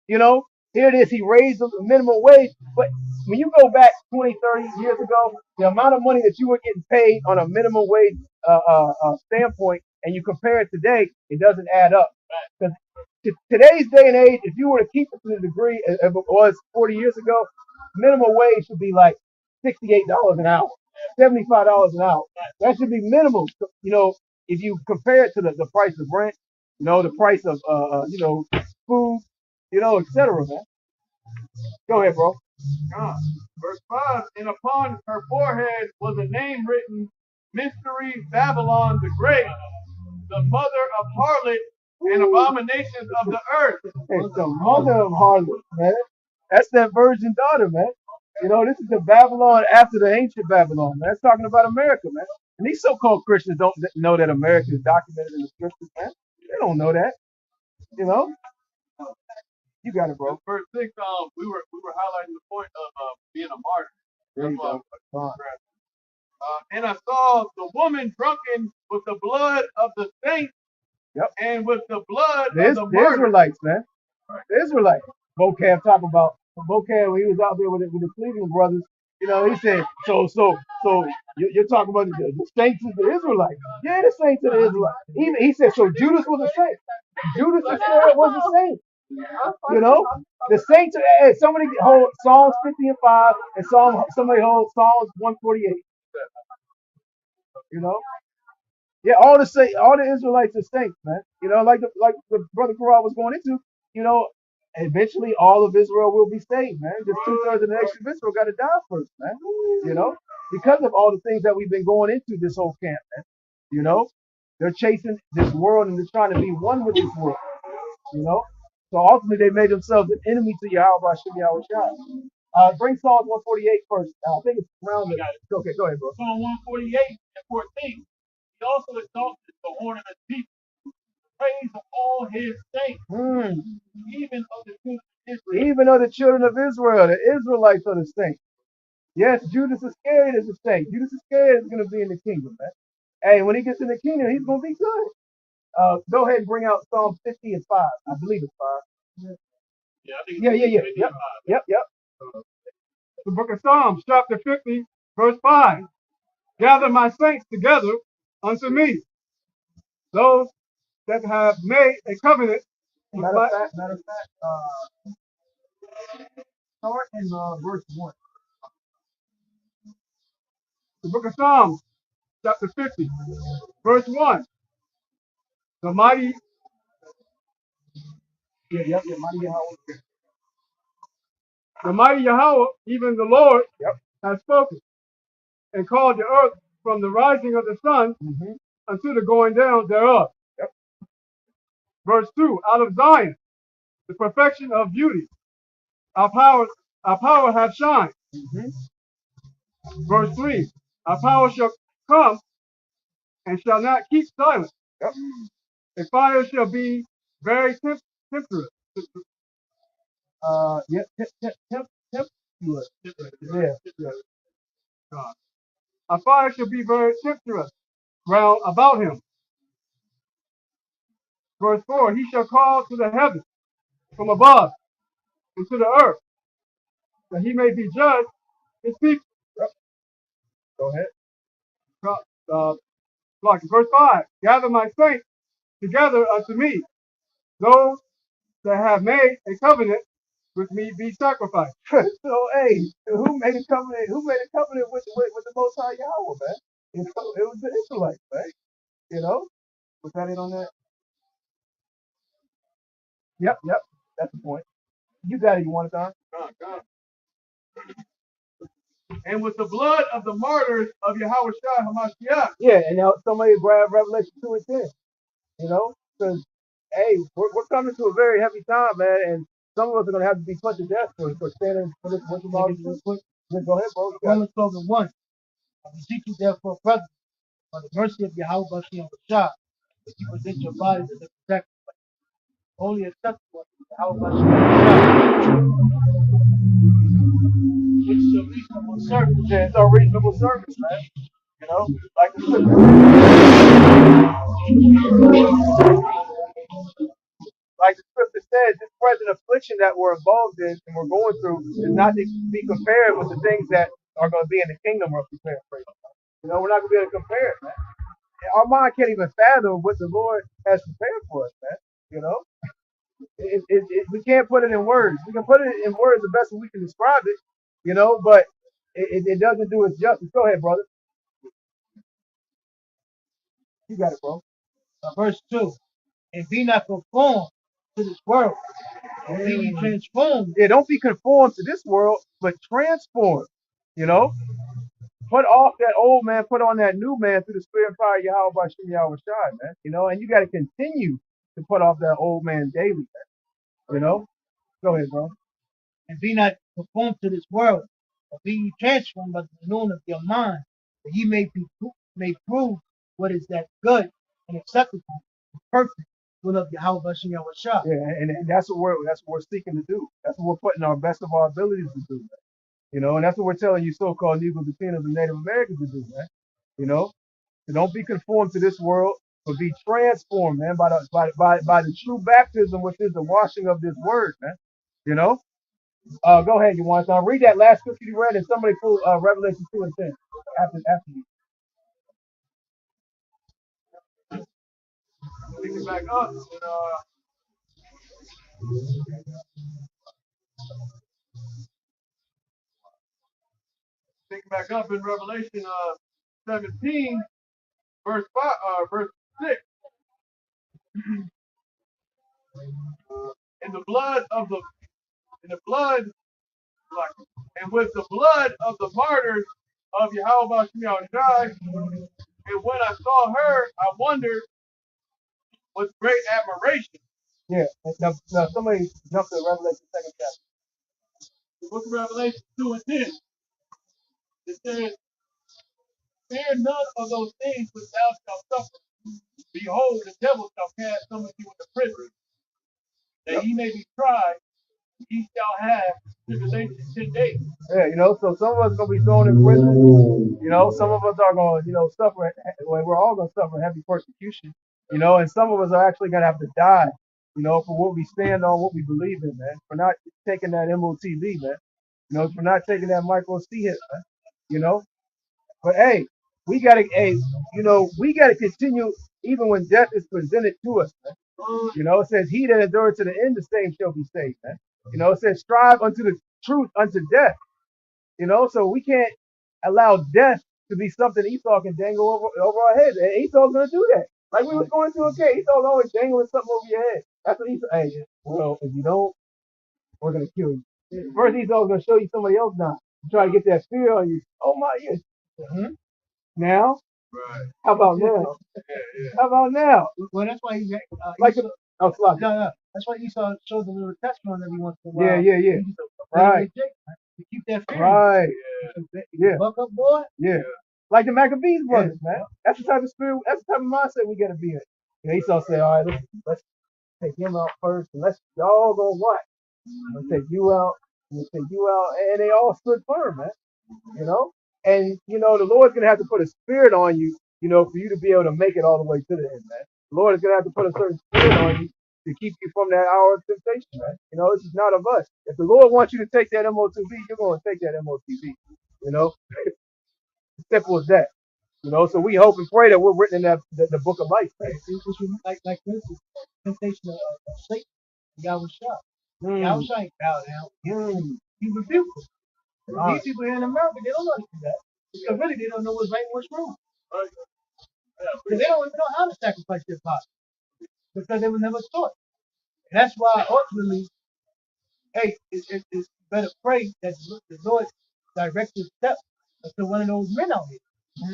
you know. Here it is, he raised the minimum wage. But when you go back 20, 30 years ago, the amount of money that you were getting paid on a minimum wage standpoint, and you compare it today, it doesn't add up. Because today's day and age, if you were to keep it to the degree as it was 40 years ago, minimum wage should be like $68 an hour, $75 an hour. That should be minimum. You know, if you compare it to the price of rent, you know, the price of food, you know, etc. Man. Go ahead, bro. Verse 5, and upon her forehead was a name written, Mystery Babylon the Great, the mother of harlot and abominations of the earth. It's the mother of harlot, man. That's that virgin daughter, man. You know, this is the Babylon after the ancient Babylon, man. That's talking about America, man. And these so-called Christians don't know that America is documented in the scriptures, man. They don't know that. You know? You got it, bro. Verse 6, we were highlighting the point of being a martyr. There you That's go. why and I saw the woman drunken with the blood of the saints Yep. and with the blood of the The martyrs. Israelites, man. The Israelites. Vocab talking about Vocab when he was out there with the Cleveland brothers. You know, he said, so you're talking about the saints of the Israelites. Yeah, the saints of the Israelites. Even he said, so Judas was a saint. Judas Iscariot was a saint. You know, the saints. Somebody hold Psalms 50 and 5, and somebody hold Psalms 148. You know, yeah, all the Israelites are saints, man. You know, like the brother Corral was going into. You know, eventually all of Israel will be saved, man. Just 2/3 of the nation of Israel got to die first, man. You know, because of all the things that we've been going into this whole camp, man. You know, they're chasing this world and they're trying to be one with this world. You know, so ultimately they made themselves an enemy to Yahweh Hashem Yahweh Shai. Bring Psalms 148 first. I think it's around the. Okay, go ahead, bro. Psalm 148 and 14. He also exalted the horn of his people, praise of all his saints, even of the children of Israel. Even of the children of Israel, the Israelites are the saints. Yes, Judas Iscariot is a saint. Judas Iscariot is going to be in the kingdom, man. Hey, when he gets in the kingdom, he's going to be good. Go ahead and bring out Psalm 50 and 5. I believe it's 5. Yeah, I think Yeah. Yep. The book of Psalms, chapter 50, verse 5. Gather my saints together unto me, those that have made a covenant with Matter my. of fact, start in verse 1. The book of Psalms, chapter 50, verse 1. The mighty, Mighty Yahweh. the mighty Yahweh, even the Lord, has spoken and called the earth from the rising of the sun unto the going down thereof. Verse 2. Out of Zion, the perfection of beauty, our power hath shined. Verse 3. Our power shall come and shall not keep silent. A fire shall be very temperate. A fire shall be very temperate round about him. Verse 4. He shall call to the heavens from above and to the earth, that he may be judged his people. Go ahead. Verse 5. Gather my saints together unto me, those that have made a covenant with me be sacrificed. So, hey, who made a covenant? Who made a covenant with the Most High Yahweh, man? It was the Israelites, man. You know, was that it on that? Yep. That's the point. You got it. You want it, Don? And with the blood of the martyrs of Yahweh Shai HaMashiach. Yeah, and now somebody grab Revelation 2 and 10. You know, because hey, we're coming to a very heavy time, man, and some of us are gonna have to be put to death for standing for this. What's about it? Just go ahead, bro. Romans 12 and 1. I beseech you therefore, brethren, by the mercy of Yahweh Bashem Bashar, that you present your bodies as a sacrifice, holy acceptable to Yahweh Bashem which is a reasonable service. Yeah, it's our reasonable service, man. You know, like the scripture. Like the scripture says, this present affliction that we're involved in and we're going through is not to be compared with the things that are going to be in the kingdom we're prepared for. You know, we're not going to be able to compare it, man. Our mind can't even fathom what the Lord has prepared for us, man. You know, we can't put it in words. We can put it in words the best way we can describe it, you know, but it doesn't do it justice. Go ahead, brother. You got it, bro. Verse 2. And be not conformed to this world, but be ye transformed. Yeah, don't be conformed to this world, but transform. You know, put off that old man, put on that new man through the spirit and power of Yahweh by Shem Yahweh Shai, man. You know, and you got to continue to put off that old man daily, man. You know, go ahead, bro. And be not conformed to this world, but be ye transformed by the renewing of your mind, that ye may be may prove what is that good and acceptable, perfect will of Yahweh Bashem Yahweh Shah. Yeah, and that's what we're seeking to do. That's what we're putting our best of our abilities to do. You know, and that's what we're telling you so-called Negroes, Latinos, and Native Americans to do, man. You know, so don't be conformed to this world, but be transformed, man, by the true baptism, which is the washing of this word, man. You know. Go ahead, you want to read that last scripture you read, and somebody pull Revelation 2:10 after you. Pick it back up and pick it back up in Revelation 17, verse 5, verse 6. In the blood of the in the blood like, and with the blood of the martyrs of Yahweh Shai, and when I saw her, I wondered with great admiration. Yeah, now somebody jump to Revelation 2nd chapter. The book of Revelation 2 and 10. It says, fear none of those things which thou shalt suffer. Behold, the devil shall cast some of you into prison, that ye may be tried, ye shall have tribulation 10 days. Yeah, you know, so some of us are gonna be thrown in prison. You know, some of us are gonna, suffer. Well, we're all gonna suffer heavy persecution. You know, and some of us are actually gonna have to die. You know, for what we stand on, what we believe in, man. For not taking that MOTV, man. You know, for not taking that micro C hit, man. You know, but hey, we gotta continue even when death is presented to us, man. You know, it says, "He that endureth to the end, the same shall be saved." Man. You know, it says, "Strive unto the truth unto death." You know, so we can't allow death to be something Esau can dangle over our heads. And Esau's gonna do that. Like we was going through a case. Esau's always dangling something over your head. That's what Esau. Hey, well, if you don't, we're gonna kill you. First, Esau's gonna show you somebody else now. Try to get that fear on you. Oh my, yes. Mm-hmm. Now, Right. how about now? Yeah. How about now? Well, that's why you Like Esau, no. That's why Esau shows a little testimony every once in a while. Yeah. Right. To keep that fear. Right. Yeah. Buck up, boy. Yeah. Like the Maccabees brothers, man. That's the type of spirit. That's the type of mindset we gotta be in. You know, Esau said, "All right, let's take him out first, and y'all go watch. We'll take you out. We'll take you out," and they all stood firm, man. You know, and the Lord's gonna have to put a spirit on you, for you to be able to make it all the way to the end, man. The Lord is gonna have to put a certain spirit on you to keep you from that hour of temptation, man. You know, this is not of us. If the Lord wants you to take that MOTV, you're gonna take that MOTV. You know, simple as that. You know, so we hope and pray that we're written in the book of life. Man. Like this is temptation of Satan. Yahweh Shah. Yahweh Shah ain't bow down. He rebuked them. These people here in America, they don't understand that. Because really, they don't know what's right and what's wrong. Because they don't even know how to sacrifice their body. Because they were never taught. And that's why ultimately, hey, it's better pray that the Lord directs your steps to one of those men out here.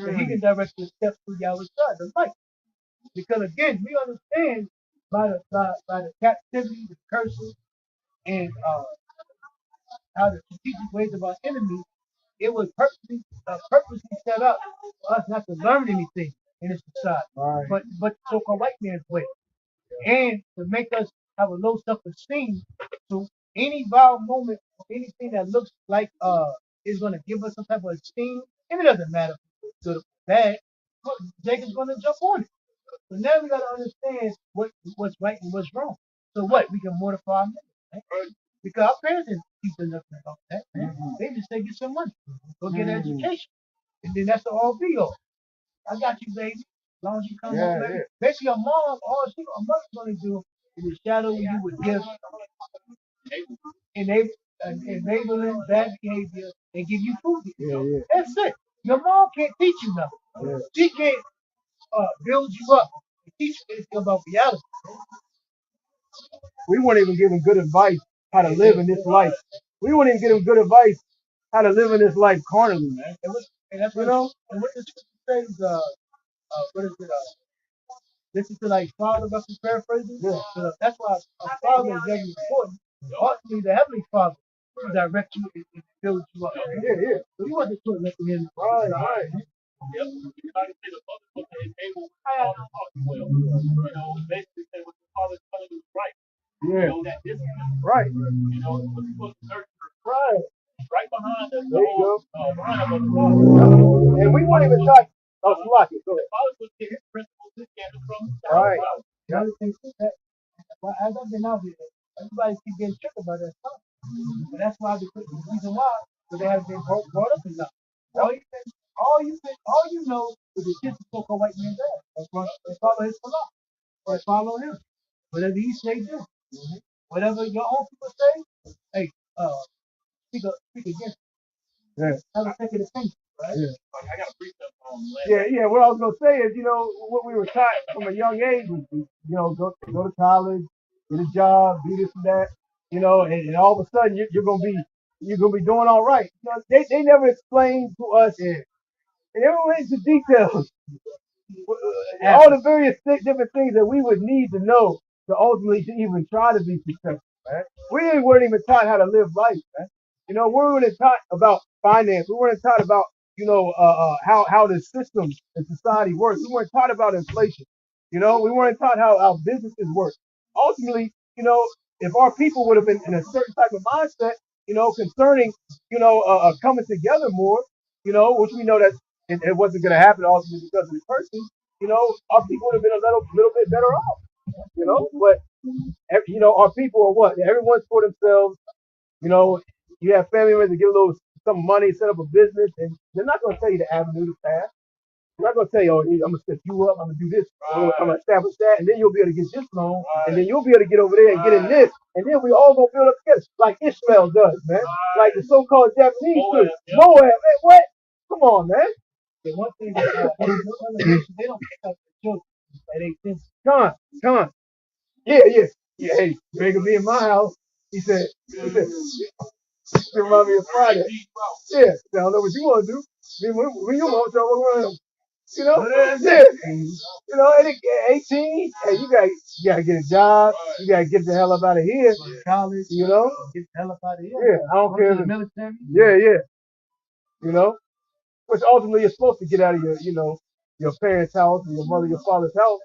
That he can direct your steps through Yahweh Shah, the light. Because again, we understand by the captivity, the curses, and how the strategic ways of our enemies, it was purposely set up for us not to learn anything in this society, but so-called white man's way, and to make us have a low self-esteem. So any vile moment, anything that looks like is going to give us some type of esteem, and it doesn't matter if it's good or bad, Jacob's going to jump on it. So now we got to understand what's right and what's wrong. So what? We can mortify our men, right? Because our parents didn't teach us nothing about that, man. They just say get some money, go get an education, and then that's the all be all. I got you, baby. As long as you come home, baby. Basically, your mom, a mother's gonna do is shadow you with gifts, enabling bad behavior, and give you food. That's it. Your mom can't teach you nothing. She can't build you up and teach you anything about reality. We weren't even given good advice how to live in this life. We weren't even given good advice how to live in this life carnally, man. And that's what and what the scripture says, what is it? Listen to like Father versus paraphrasing. Yeah. So that's why a father is very important. Ultimately, the heavenly Father to direct you and build you up. Yeah. So you want to put nothing in. Right. Yep. You know, say the mother was able to father talk well. You know, basically say what the father's telling you is right. Yeah. You know, that discipline. Right. You know, we're supposed to nurture Right. right behind the There you whole go. lineup of the father. And we weren't even taught. Oh, Slock it. Go The ahead. father was get his principles, his standards from the Right. house. The other thing too, that well, as I've been out here, everybody keep getting tricked about that stuff. And that's why the reason why, because they haven't been brought up enough. All you know is the kids are so-called white man dad. That's why they follow his philosophy. They follow him. Whatever he say, do. Whatever your own people say, hey, speak against it. Yeah. Have a second opinion, right? Yeah. I got a precept on Yeah. What I was gonna say is, what we were taught from a young age was, go to college, get a job, do this and that, and all of a sudden you're gonna be doing all right. They never explained to us, and they never went into details all the various different things that we would need to know to ultimately to even try to be successful, man. We weren't even taught how to live life, man. We weren't taught about finance. We weren't taught about, how the system and society works. We weren't taught about inflation. We weren't taught how businesses work. Ultimately, if our people would have been in a certain type of mindset, concerning, coming together more, which we know that it wasn't going to happen ultimately because of the person, our people would have been a little bit better off, but, our people are what? Everyone's for themselves, you have family members that give a little some money, set up a business, and they're not going to tell you the avenue to pass. They're not going to tell you, oh, I'm going to set you up, I'm going to do this, I'm going to establish that, and then you'll be able to get this loan, and then you'll be able to get over there and get in this, and then we all going to build up together, like Ishmael does, man. Like the so-called Japanese do. Moab, man, what? Come on, man. The one thing that they don't pick up the children at 18. Come on. Yeah. Hey, Greg will be in my house. He said, it remind me of Friday. Yeah, I don't know what you want to do. When you want to around, and at 18, hey, you gotta get a job. You gotta get the hell up out of here. College, Get the hell up out of here. Yeah, I don't care. The military. Yeah. Which ultimately you're supposed to get out of your parents' house or your mother, your father's house.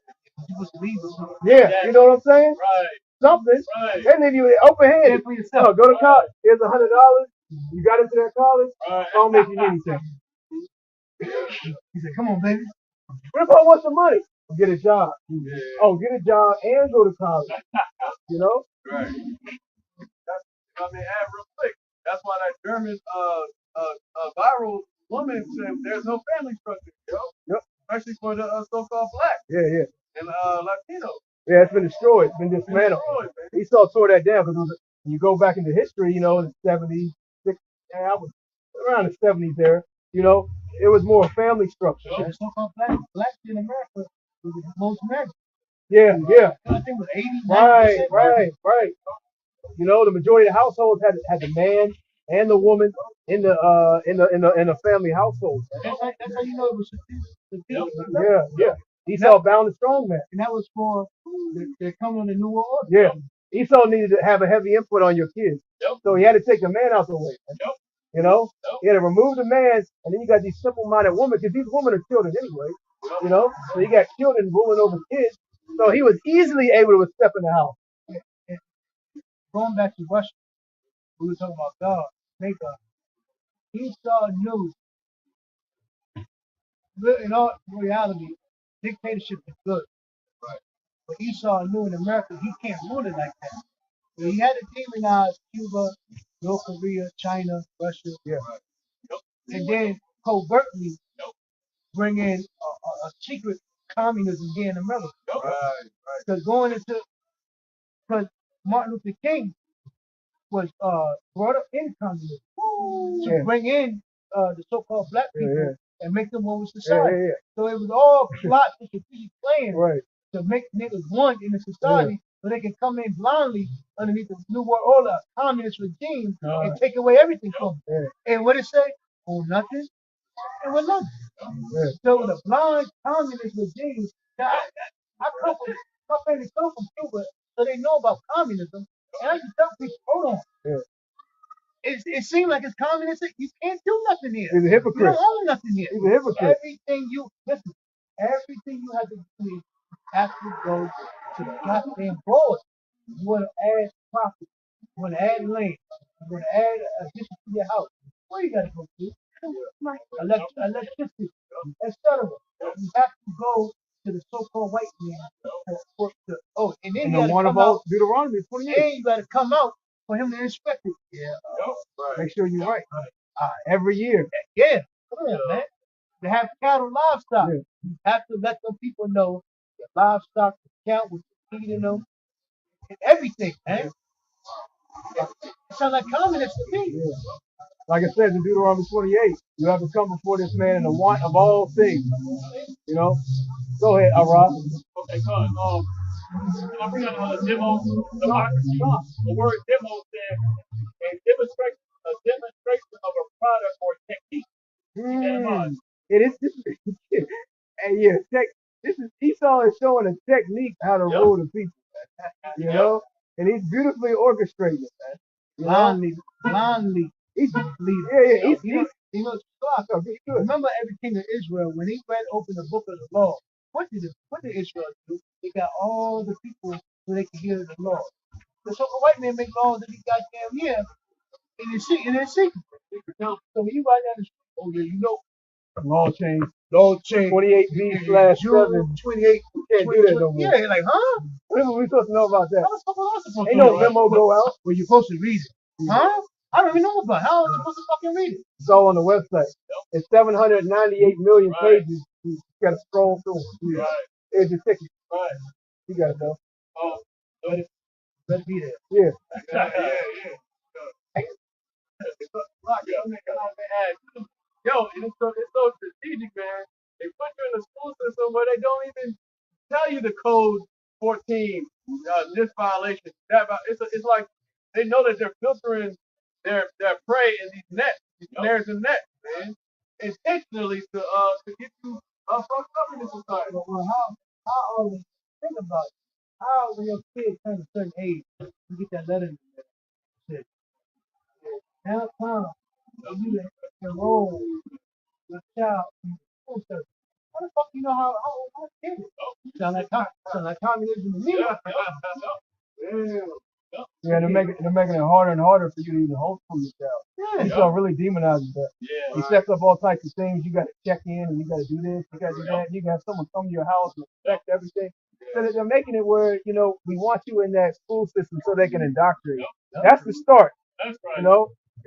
Yeah, you know what I'm saying? Right. Something. Right. They leave you open handed. Go to college. Here's $100. You got into that college. Call me if you need anything. He said, "Come on, baby. What if I want some money? Get a job. Yeah. Oh, get a job and go to college. Right. I mean, add real quick. That's why that German viral woman said there's no family structure, Yep. Especially for the so-called black. Yeah. And Latino. Yeah, it's been destroyed. It's been dismantled. Esau tore that down because when you go back into history, in the 70s, I was around the 70s there, it was more family structure. The so-called blacks in America was the most married. Yeah. I think it was 80. Right. The majority of the households had the man and the woman in the family household. That's how you know it was. Yeah. Esau bound the strong man. And that was for they're coming on the New World Order. Yeah. Esau needed to have a heavy input on your kids. Yep. So he had to take the man out the way. Yep. He had to remove the man, and then you got these simple-minded women, because these women are children anyway. So you got children ruling over kids. So he was easily able to step in the house. Going back to Russia, we were talking about God. Esau knew, in all reality, dictatorship is good. Right. But Esau knew in America he can't rule it like that. So he had to demonize Cuba, North Korea, China, Russia. Yeah. And then covertly bring in a secret communism here in America. Right. Because Martin Luther King was brought up in communism to bring in the so-called black people and make them one with society. Yeah. So it was all plot and strategic plan Right. to make niggas one in the society so they can come in blindly underneath the New World Order communist regime and take away everything from them. And what it say? Oh, nothing. It was nothing. So the blind communist regime, I come from, my family come from Cuba, so they know about communism. And I used to tell people, hold on. It's it seems like it's communistic. You can't do nothing here. He's a You hypocrite. don't own nothing here. He's a hypocrite. Everything you listen, everything you have to do is you have to go to the goddamn board. You want to add property. You want to add land. You want to add addition to your house. Where you got to go to? Electricity, etc. You have to go to the so-called white man. And then And you the got one to come about out. Deuteronomy 28. And you got to come out for him to inspect it. Yeah. Make sure you're right. Every year. Yeah. Come on, man. To have cattle, livestock. Yeah. You have to let them people know that livestock count with feeding them and everything, man. It sounds like communists to me. Yeah. Like it says in Deuteronomy 28, you have to come before this man in the want of all things. You know? Go ahead, Arad. Okay, good. I bring out a demo democracy. The word demo says a demonstration of a product or technique. Keep that in mind. It is this and yeah, this is Esau is showing a technique how to rule the people. You know? And he's beautifully orchestrated, man. Blindly. He's leading. Yeah, He knows remember every king of Israel, when he read open the book of the law, what did Israel do? They got all the people so they could hear the law. The so-called white man make laws every goddamn year in their secret. So when you write down the street, oh yeah, you know, law change. 28B/7. 28. You can't do that no more. Yeah, you're like, huh? What are we supposed to know about that? How was I supposed Ain't to no know? memo go out. Well, you're supposed to read it. Huh? I don't even know about it. How am I supposed to fucking read it? It's all on the website. It's 798 million pages. You gotta scroll through. Right. Here's your ticket. Right. You gotta know. Let's be there. Yeah. Yo, and it's so strategic, man. They put you in a school system where they don't even tell you the code 14, this violation, that it's like they know that they're filtering their prey in these nets, these snares and nets, man, intentionally to get you fucked up in this society. Well, how always think about it? How when your kid turns a certain age, you get that letter in the mail. Now time for you to enroll your child in the school service. How the fuck you know how old kid is? Sound like communism to me. Yeah, they're making it harder and harder for you to even homeschool your child. Yeah. Esau really demonizes that. Yeah. He sets up all types of things. You got to check in, and you got to do this, you got to do that. You can have someone come to your house and inspect everything. So that they're making it where we want you in that school system so they can indoctrinate. That's the start. That's right.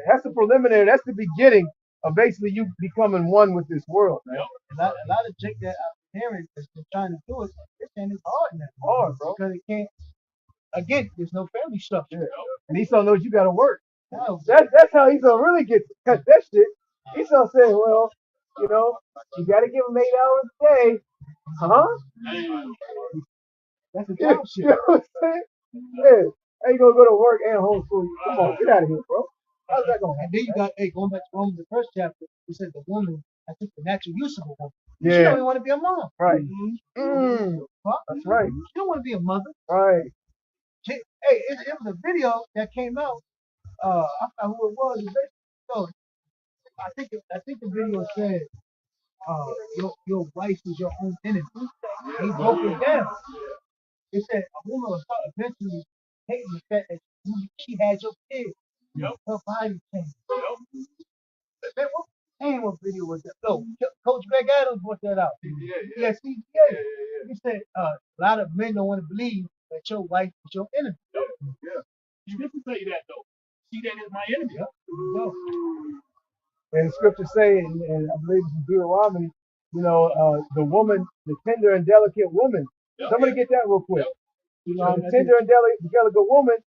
That's the preliminary. That's the beginning of basically you becoming one with this world, man. A lot of jake that parents that's been trying to do it, they're saying it's hard now. Hard, bro. Because it can't. Again, there's no family structure. And Esau knows you got to work. No. That's how Esau really gets cut that shit. Esau said, well, you got to give them 8 hours a day. Huh? That's a job shit. You know what I'm saying? Yeah. How you going to go to work and homeschool you? Come on, get out of here, bro. How's that going to happen? And then you got, going back to Romans, the first chapter, it said the woman, I took the natural use of a woman. Yeah. She don't even want to be a mom. Right. That's right. She don't want to be a mother. Right. It was a video that came out. I forgot who it was. So I think the video said, your wife is your own enemy. He broke it down. It said a woman will start eventually hating the fact that she had your kid. Her body changed. What video was that? No, Coach Greg Adams brought that out. Yeah. He said a lot of men don't want to believe that your wife is your enemy. You didn't say that though. See, that is my enemy. And the scriptures say, and I believe it's in Deuteronomy, the woman, the tender and delicate woman. Somebody get that real quick. The tender and delicate woman,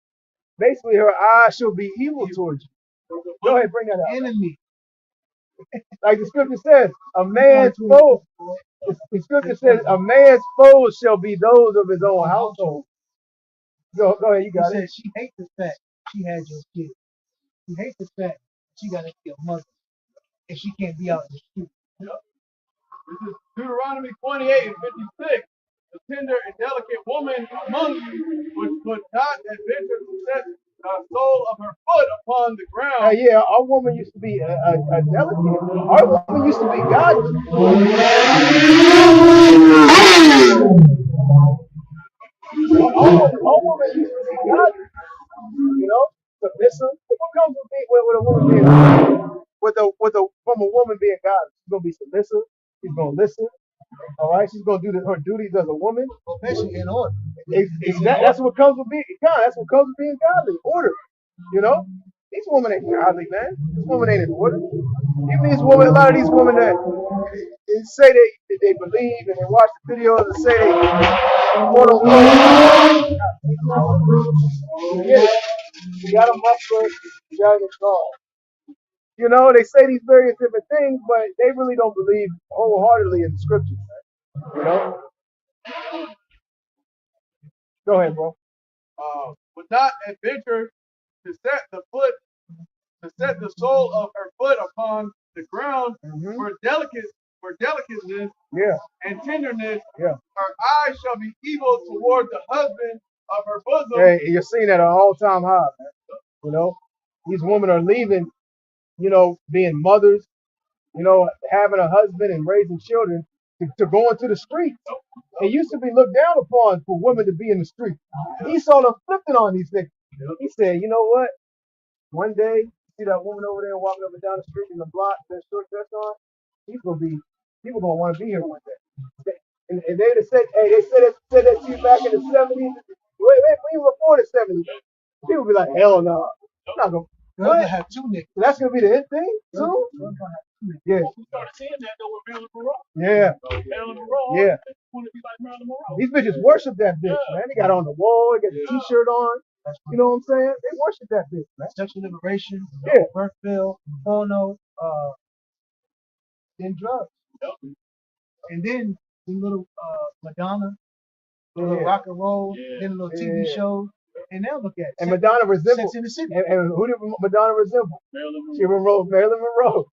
basically her eyes shall be evil towards you. Go ahead, bring that up. Enemy. Like the scripture says, a man's foe. The scripture says, a man's foes shall be those of his own household. Go ahead, you got it. She hates the fact she had your kid. She hates the fact she got to be a mother and she can't be out in the street. This is Deuteronomy 28 and 56. The tender and delicate woman among you, which God had ventured to set the sole of her foot upon the ground. Yeah, our woman used to be a delicate. Our woman used to be godly. Our woman used to be godly. You know, submissive. What comes with a woman being from a woman being godly? She's gonna be submissive. She's gonna listen. All right, she's gonna do her duties as a woman. Basically in order. That's what comes with being God. That's what comes with being godly. Order. You know, these women ain't godly, man. This woman ain't in order. Even these women, a lot of these women that say they believe and they watch the videos and say they quote unquote. Yeah, you got a muffler, you got a car. You know, they say these various different things, but they really don't believe wholeheartedly in the scriptures. You know. Go ahead, bro. Would not adventure to set the sole of her foot upon the ground for delicateness and tenderness. Yeah. Her eyes shall be evil toward the husband of her bosom. Hey, you're seeing that at an all-time high, man. You know, these women are leaving, you know, being mothers, you know, having a husband and raising children to go into the streets. It used to be looked down upon for women to be in the street. He saw them flipping on these niggas. He said, you know what? One day, see that woman over there walking up and down the street in the block, that short dress on? People gonna want to be here one day. And they'd have said, hey, they said that to you back in the 70s. Wait, even before the 70s. People be like, hell no. I'm not gonna. What? Have two niggas. So that's gonna be the end thing too? Yeah. We started seeing that though with Marilyn Monroe. Yeah. Marilyn Monroe. Yeah. Want to be like Marilyn Monroe. These bitches worship that bitch, man. They got on the wall, they got the t-shirt on. You know what I'm saying? They worship that bitch, man. Sexual liberation, Yeah. birth bill, porno, then drugs. And then the little Madonna, little rock and roll, then a little TV show. And now look at it. And Madonna resembled. Sex in the City. And who did Madonna resemble? She resembled Marilyn Monroe.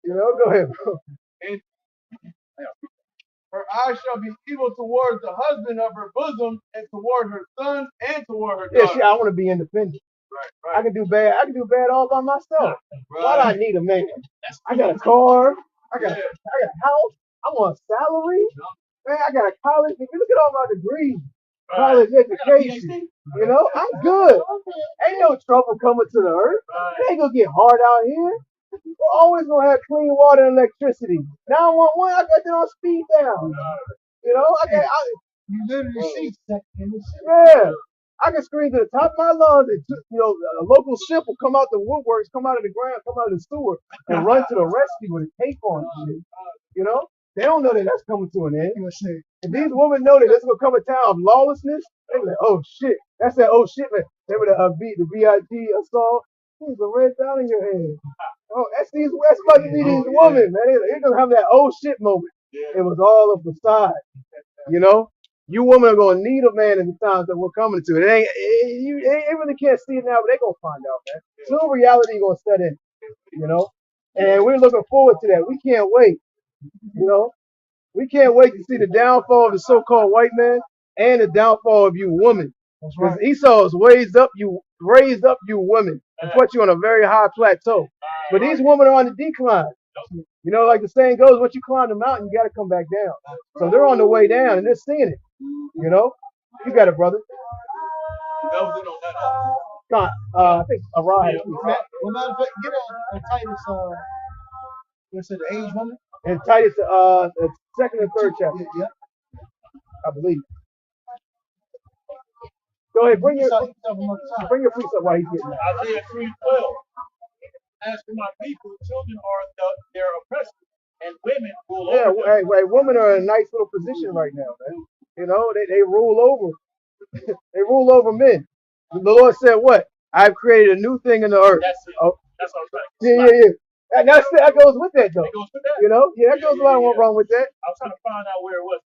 You know, go ahead, bro. And her eyes shall be evil towards the husband of her bosom, and toward her sons, and toward her daughters. Yeah, I want to be independent. Right. I can do bad all by myself. Why do I need a man? I got a car. I got a house. I'm on salary. Man, I got a college. If you look at all my degrees, college education, you know, I'm good. Ain't no trouble coming to the earth. It ain't gonna get hard out here. We're always gonna have clean water and electricity. 911, I got that on speed down. You know, You literally see sex in the city. yeah. I can scream to the top of my lungs, and you know, a local ship will come out the woodworks, come out of the ground, come out of the sewer, and run to the rescue with a cape on and shit. You know, they don't know that that's coming to an end. If these women know that this is gonna come a time of lawlessness, they be like, oh shit, that's that old shit, man. Remember the VIG assault? There's a red dot in your head. Oh, that's about to be these women, man. They're gonna have that old shit moment. It was all a facade, you know. You women are gonna need a man in the times that we're coming to. They really can't see it now, but they're gonna find out, man. Soon reality gonna set in, you know. And we're looking forward to that. We can't wait, you know. We can't wait to see the downfall of the so-called white man and the downfall of you women. Because Esau has raised up you women and put you on a very high plateau. But these women are on the decline. You know, like the saying goes, once you climb the mountain, you got to come back down. So they're on the way down and they're seeing it. You know, you got it, brother. I think Arise. Well, matter of fact, get on Titus. What's it? The age woman. And Titus, the second and third chapter. Yeah. I believe. Go ahead, bring your precept while he's getting that. Isaiah 3:12. As for my people, children are their oppressors, and women rule over them. Hey, women are in a nice little position right now, man. You know, they rule over. They rule over men. The Lord said, "What? I've created a new thing in the earth." That's it. That's what I'm trying. Yeah. And that goes with that, though. It goes with that. You know, that goes a lot wrong with that. I was trying to find out where it was.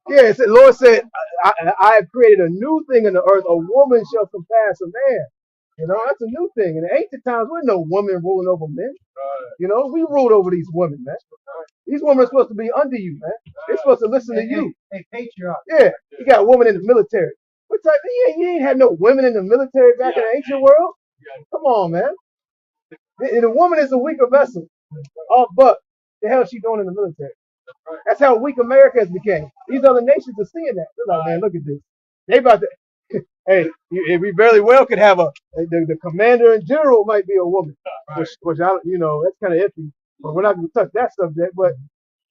Yeah, the Lord said, I have created a new thing in the earth. A woman shall surpass a man. You know, that's a new thing. In the ancient times, there was no woman ruling over men. You know, we ruled over these women, man. These women are supposed to be under you, man. They're supposed to listen to you. Hey, patriarch. Yeah, you got a woman in the military. What type? You ain't had no women in the military back in the ancient world. Come on, man. The woman is a weaker vessel. But the hell is she doing in the military? That's how weak America has become. These other nations are seeing that. They're like, man, look at this. They about to. Hey, we very well could have the commander in general might be a woman, which I that's kind of iffy. But we're not going to touch that subject. But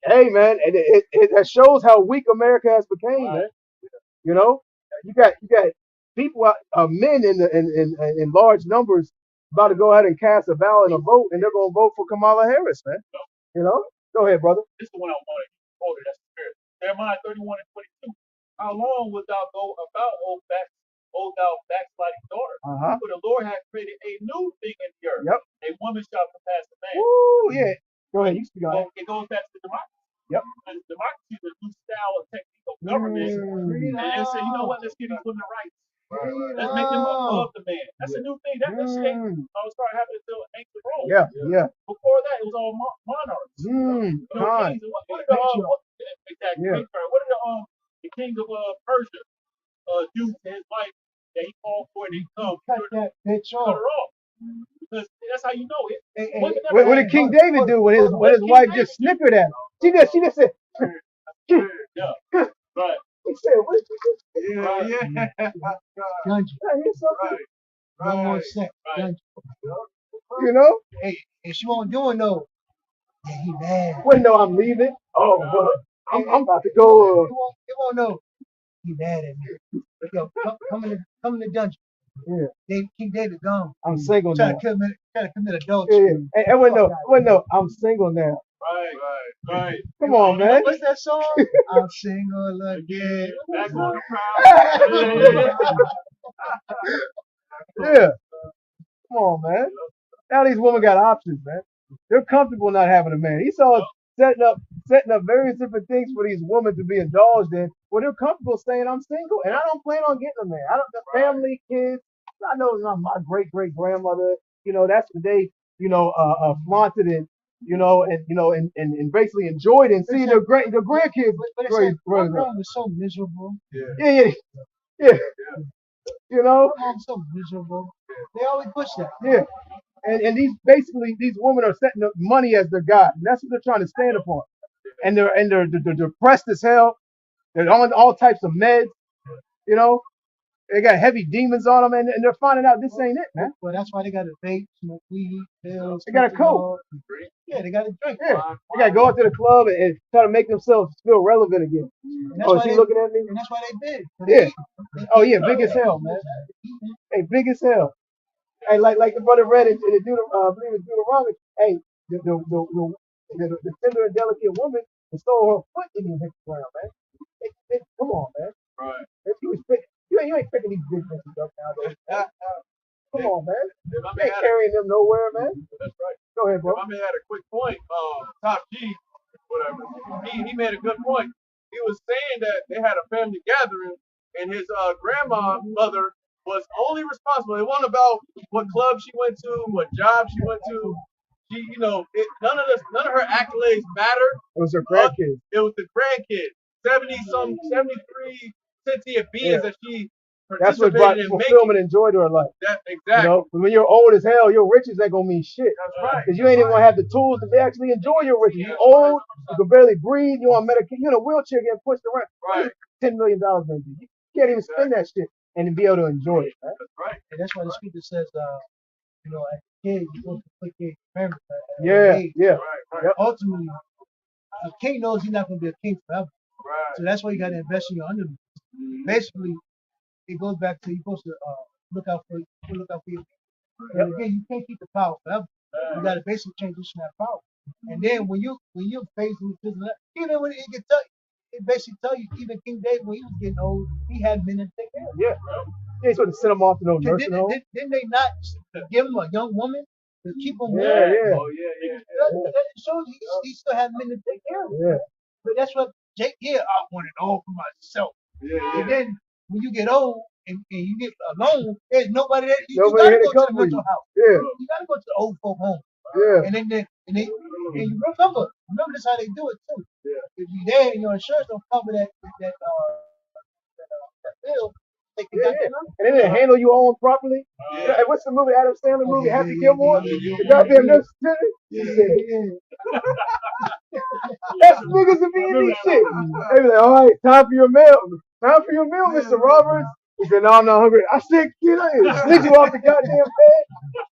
hey, man, and it shows how weak America has become, man. You know, you got people, men in large numbers about to go ahead and cast a ballot and a vote, and they're going to vote for Kamala Harris, man. You know, go ahead, brother. This is the one I wanted. Quoted. That's the spirit. Jeremiah 31 and 22. How long wilt thou go about, O thou backsliding daughter? For the Lord hath created a new thing in the earth. Yep. A woman shall surpass a man. Ooh, yeah. Go ahead. You speak on It goes back to democracy. Yep. And democracy is a new style of technique of government. And say, you know what? Let's give these women rights. Let's make them above the man. That's a new thing. That shit ain't started happening until ancient Rome. Yeah, yeah. Before that, it was all monarchs. Kings. What did the king of Persia do to his wife that he called for and he come? Cut that bitch Cut off. her off. Because that's how you know it. What did King David do when his wife just snickered at him? She just said, yeah. Right. He said, what did you do? Yeah. Dungeon. No more sex. Dungeon. You know? Hey, and she won't do it no. Yeah, he mad. Wait, no, I'm leaving. Oh, but I'm about to go. He won't know. He mad at me. Yo, come in the dungeon. Yeah. King David gone. I'm single now. Trying to commit adultery. Yeah. Hey, wait, no, I'm single now. Right. Come on, man. What's that song? I'm single again. Back on the crowd. Yeah. Come on, man. Now these women got options, man. They're comfortable not having a man. Esau's setting up various different things for these women to be indulged in. Well, they're comfortable saying I'm single and I don't plan on getting a man. I don't the family, kids. I know my great grandmother. That's the day. Flaunted it. And basically enjoyed it and seeing their grandkids. But it's my mom was so miserable. Yeah. My mom's so miserable. They always push that. Yeah. And these women are setting up money as their god. And that's what they're trying to stand upon. And they're depressed as hell. They're on all types of meds. They got heavy demons on them, and they're finding out this ain't it, man. Well, that's why they got to vape, smoke weed, pills. They got to coke. Yeah, they got to drink. Yeah, they got to go out to the club and try to make themselves feel relevant again. Oh, is she looking at me? And that's why they big. Yeah. Oh yeah, big as hell, man. Hey, big as hell. Hey, like the brother read in the Deuteronomy. Hey, the tender and delicate woman and stole her foot and you hit the ground, man. Come on, man. Right. You ain't picking these big bitches up nowadays. Come on, man. You ain't carrying them nowhere, man. That's right. Go ahead, bro. My man had a quick point. Top G, whatever. He made a good point. He was saying that they had a family gathering, and his grandmother was only responsible. It wasn't about what club she went to, what job she went to. She, none of her accolades mattered. It was her grandkids. It was the grandkids. 73 sentient beings that she that's what brought fulfillment and joy to her life. Exactly. When you're old as hell, your riches ain't gonna mean shit. That's right. Because you ain't even gonna have the tools to actually enjoy your riches. You're old, you can barely breathe, you're on medication, you're in a wheelchair getting pushed around. Right. $10 million, baby. You can't even spend that shit and be able to enjoy it. Right? That's right. And that's why the scripture says, as a kid, you're supposed to put your parents. Yeah. Right. Ultimately, a king knows he's not gonna be a king forever. Right. So that's why you gotta invest in your underlings. Basically, it goes back to you're supposed to look out for your people. And again, you can't keep the power forever. You gotta basically transition that power. And then when you're faced with this, even when it gets tough, it basically tell you, even King David, when he was getting old, he had men to take care of him. Yeah. They supposed to send him off to no nursing home. Didn't they not give him a young woman to keep him warm? Yeah. Oh yeah. That shows he still had men to take care of him. Yeah. But that's what Jake here. I want it all for myself. Yeah. And then when you get old and you get alone, there's nobody that you Nobody gotta here to go to the comfort you. mental house. Yeah. You gotta go to the old folk home. Yeah. And then you remember this how they do it too. Yeah. If you're there and your insurance don't cover that bill, Yeah, yeah. And they didn't handle you on properly. Yeah. Hey, what's the movie? Adam Sandler movie, Happy Gilmore? The goddamn nurse attendant? That's niggas to be in these shit. They be like, all right, time for your meal. Time for your meal, Mr. Roberts. He said, no, I'm not hungry. I said, get up and slid you off the goddamn bed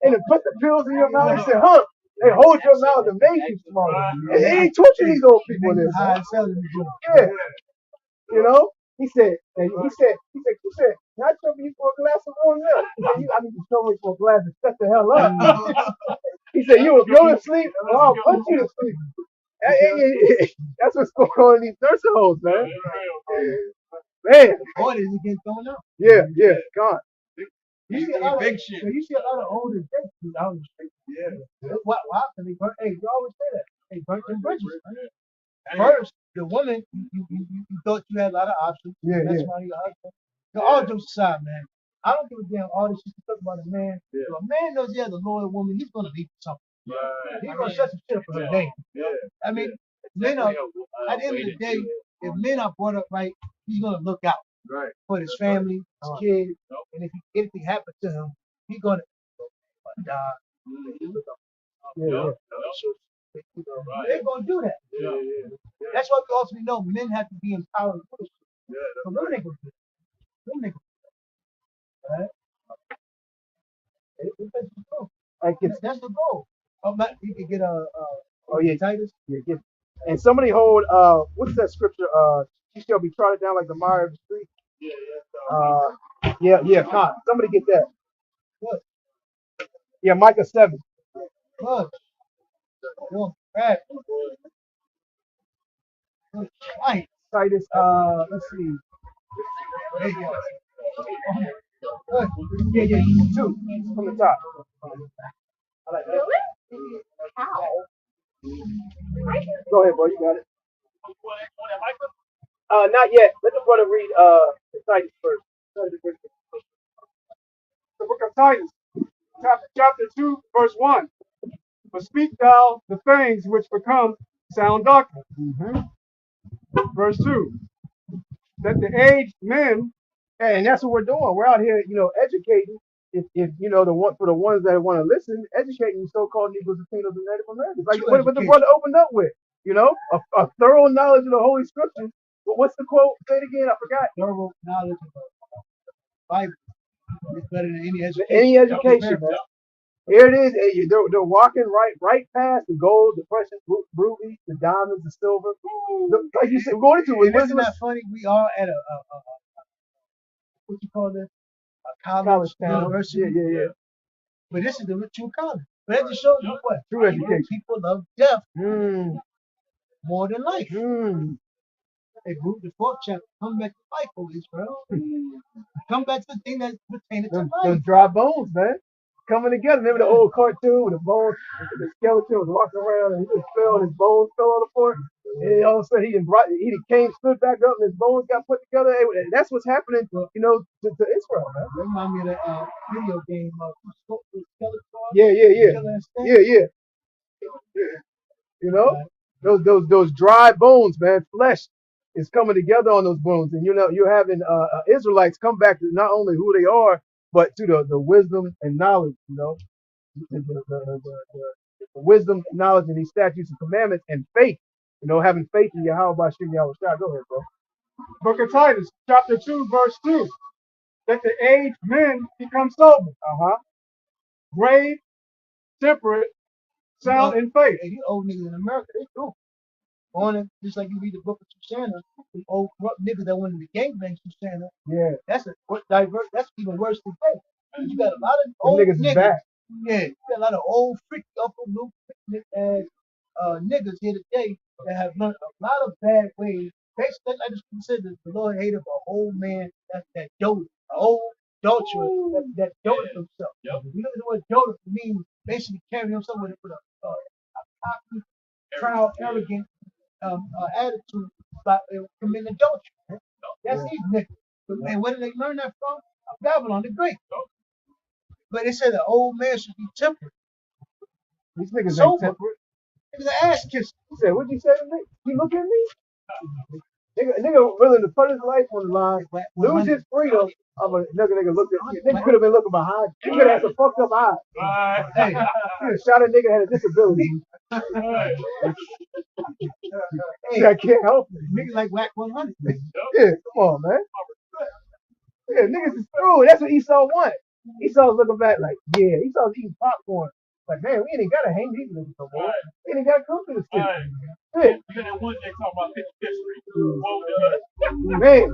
and then put the pills in your mouth. He said, huh? They hold your mouth and make you smaller. And they ain't torturing these old people in this. Yeah. You know? He said, can I trouble you for a glass of warm milk? He said, I need to trouble you for a glass and shut the hell up. He said, you go to sleep or I'll put you to sleep. That's what's going on in these nursing homes, man. Man. Orders get thrown out. Yeah, God. You see a lot of older dates out in the street. Yeah. Why they burn? Hey, you always say that. They burnt them bridges. Right? First, the woman, you thought you had a lot of options. Yeah, that's why your husband. So all jokes aside, man. I don't give a damn all this shit you talk about a man. Yeah. If a man knows he has a loyal woman, he's gonna leave for something. Right. He's gonna shut some shit up for her name. Yeah. I mean, men are at the end of the day, if men are brought up right, he's gonna look out for his family, his kids, and if anything happens to him, he's gonna die. Yeah. They're gonna do that. That's why we ultimately know men have to be empowered. So women ain't gonna do it. Women ain't gonna do it. That's the goal. You can get Titus. Yeah, and somebody hold what's that scripture? She shall be trodden down like the mire of the street. Con. Somebody get that. What? Yeah, Micah 7. What? Right. Titus, let's see. Yeah, 2 from the top. I like that. How? Go ahead, bro. You got it. Not yet. Let the brother read Titus first. The book of Titus, chapter 2, verse 1. But speak thou the things which become sound doctrine. Verse 2. That the aged men, and that's what we're doing. We're out here, educating. If for the ones that want to listen, educating so-called Negroes, Latinos, and Native Americans. Like what the brother opened up with, a thorough knowledge of the Holy Scriptures. But what's the quote? Say it again. I forgot. Thorough knowledge of the Bible is better than any education. Any education, man. Here it is. They're walking right past the gold, the precious rubies, the diamonds, the silver. Like you said, we're going into it. Isn't that funny? We are at a what you call this? A college university. Yeah. But this is the true college. But that just shows you what? True education. People love death more than life. They moved the fourth chapter. Come back to life, O Israel. Come back to the thing that's pertaining to life. Those dry bones, man. Coming together. Remember the old cartoon with the bones, the skeleton was walking around and he just fell and his bones fell on the floor. And all of a sudden he stood back up and his bones got put together. That's what's happening, to Israel, man. That reminds me of that video game Yeah. Those dry bones, man. Flesh is coming together on those bones, and you're having Israelites come back to not only who they are, but to the wisdom and knowledge, the wisdom, knowledge, and these statutes and commandments, and faith. Having faith in Yahweh Bashim Yahweh Shah. Go ahead, bro. Book of Titus, chapter 2, verse 2. That the aged men become sober, brave, temperate, sound in faith. Hey, these old niggas in America, they do. Just like you read the book of Susanna, the old corrupt niggas that went in the gangbang Susanna. Yeah. That's even worse than that. You got a lot of old niggas. Back. Yeah, you got a lot of old freaky Uncle Luke niggas here today that have learned a lot of bad ways. Basically, I just said that the Lord hated an old man that doted, an old adulterer that doted himself. Yep. You know what doted means? Basically carrying himself with a cocky, proud, arrogant attitude about committing adultery. That's these niggas. And where did they learn that from? Babylon the Great. But they said the old man should be temperate. These niggas ain't temperate. It was an ass kiss. He said, what'd you say to me? You look at me? Nigga willing to put his life on the line, lose his freedom of a nigga looked at you. Nigga could have been looking behind. You could have had some fucked up eyes. Hey, you shot a nigga had a disability. Hey, I can't help it. Niggas like Whack 100. Yeah, come on, man. Yeah, niggas is through. That's what Esau want. Esau's looking back like, yeah, Esau's eating popcorn. Like, man, we ain't even gotta hang these niggas no more. We ain't even gotta come to the city. Yeah. You know, one day talking about history. Man.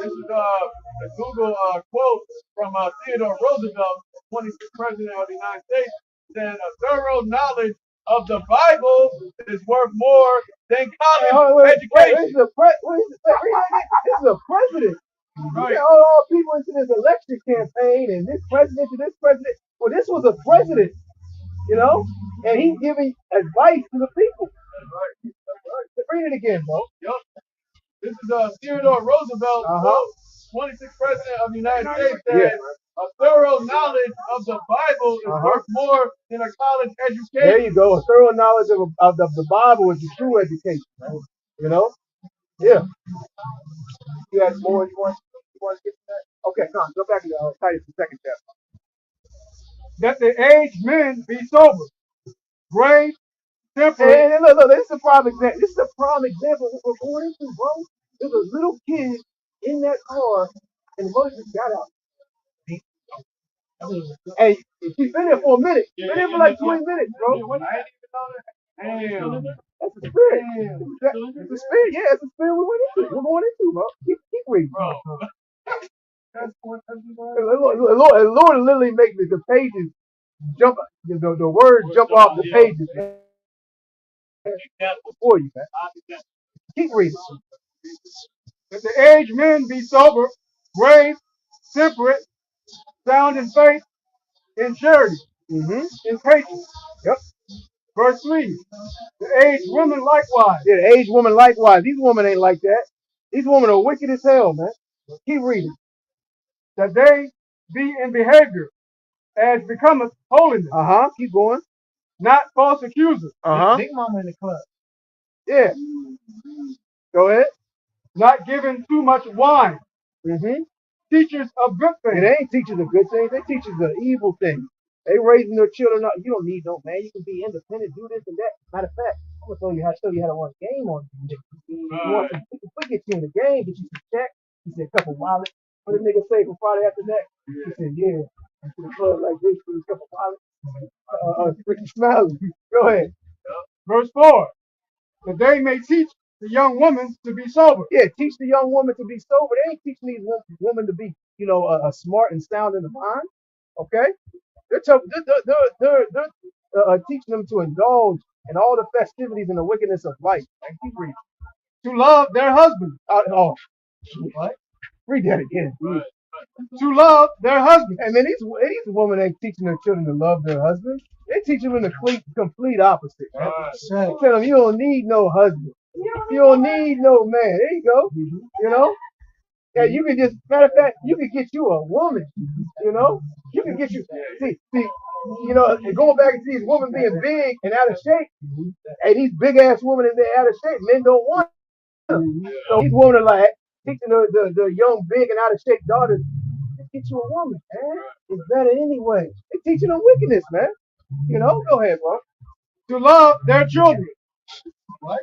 This is a Google quote from Theodore Roosevelt, 26th president of the United States, saying a thorough knowledge of the Bible is worth more than college education. This is a president. Right. You all people into this election campaign and this president to this president. Well, this was a president, you know, and he's giving advice to the people. Read it again, bro. Yep. This is Theodore Roosevelt, 26th president of the United States, said a thorough knowledge of the Bible is worth more than a college education. There you go. A thorough knowledge of the Bible is the true education. Right? You know? Yeah. You had more you want to get to that? Okay, come on, go back to Titus, the second chapter. That the aged men be sober, grave, temperate. And look, this is a prime example. This is a prime example of what we're going into, bro. There's a little kid in that car, and Moses got out. Hey, she's been there for a minute. Been there for like 20 minutes, bro. Damn. That's the spirit. It's the spirit. Yeah, it's the spirit we went into. We're going into, bro. Keep reading, bro. Lord literally make the pages jump, the words jump off the pages for you, man. Keep reading. That the aged men be sober, grave, temperate, sound in faith, in charity, in patience. Yep. Verse 3. The aged women likewise. Yeah, the aged woman likewise. These women ain't like that. These women are wicked as hell, man. Keep reading. That they be in behavior as becometh holiness. Keep going. Not false accusers. Big mama in the club. Yeah. Go ahead. Not giving too much wine. Teachers of good things. They ain't teachers of good things. They teachers of evil things. They raising their children up. You don't need no man. You can be independent, do this and that. Matter of fact, I'm gonna show you how to run a game on you. You want some, we get you in the game, get you some check. He said, a couple wallets. What the nigga say for Friday after that? He said, yeah. To the club like this, for a couple wallets. Ricky Smiley. Go ahead. Verse 4. That they may teach the young woman to be sober. Yeah, teach the young woman to be sober. They ain't teaching these women to be, smart and sound in the mind. Okay? They're teaching them to indulge in all the festivities and the wickedness of life. And keep reading. To love their husband. What? Read that again. To love their husband. And then these women ain't teaching their children to love their husband. They teach them in the complete opposite. Right? They tell them you don't need no husband. You don't need no man. There you go. You know? Yeah, you can just, matter of fact, you can get you a woman. You know? You can get you, see, going back and see these women being big and out of shape. Hey, these big ass women, if they're out of shape, men don't want them. So these women are like teaching the young, big and out of shape daughters, get you a woman, man. It's better anyway. They're teaching them wickedness, man. You know? Go ahead, bro. To love their children. What?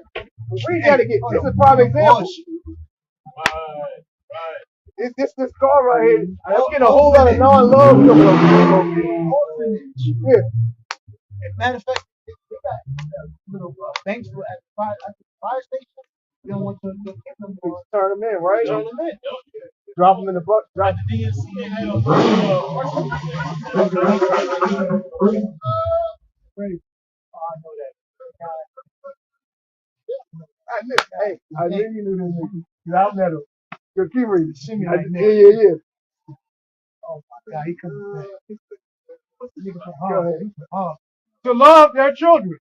Read that again. This is a prime example. Right. This car right here, I'm getting a whole lot of non-love coming up. Yeah. Matter of fact, they got little banks at the fire station. You don't want to get them. Turn them in, right? Turn them in. Drop them in the bucket. Drop the DNC. I know that. I knew you knew this nigga. You out met him. Yo, keep reading. Yeah. Oh my God, he comes back. To love their children.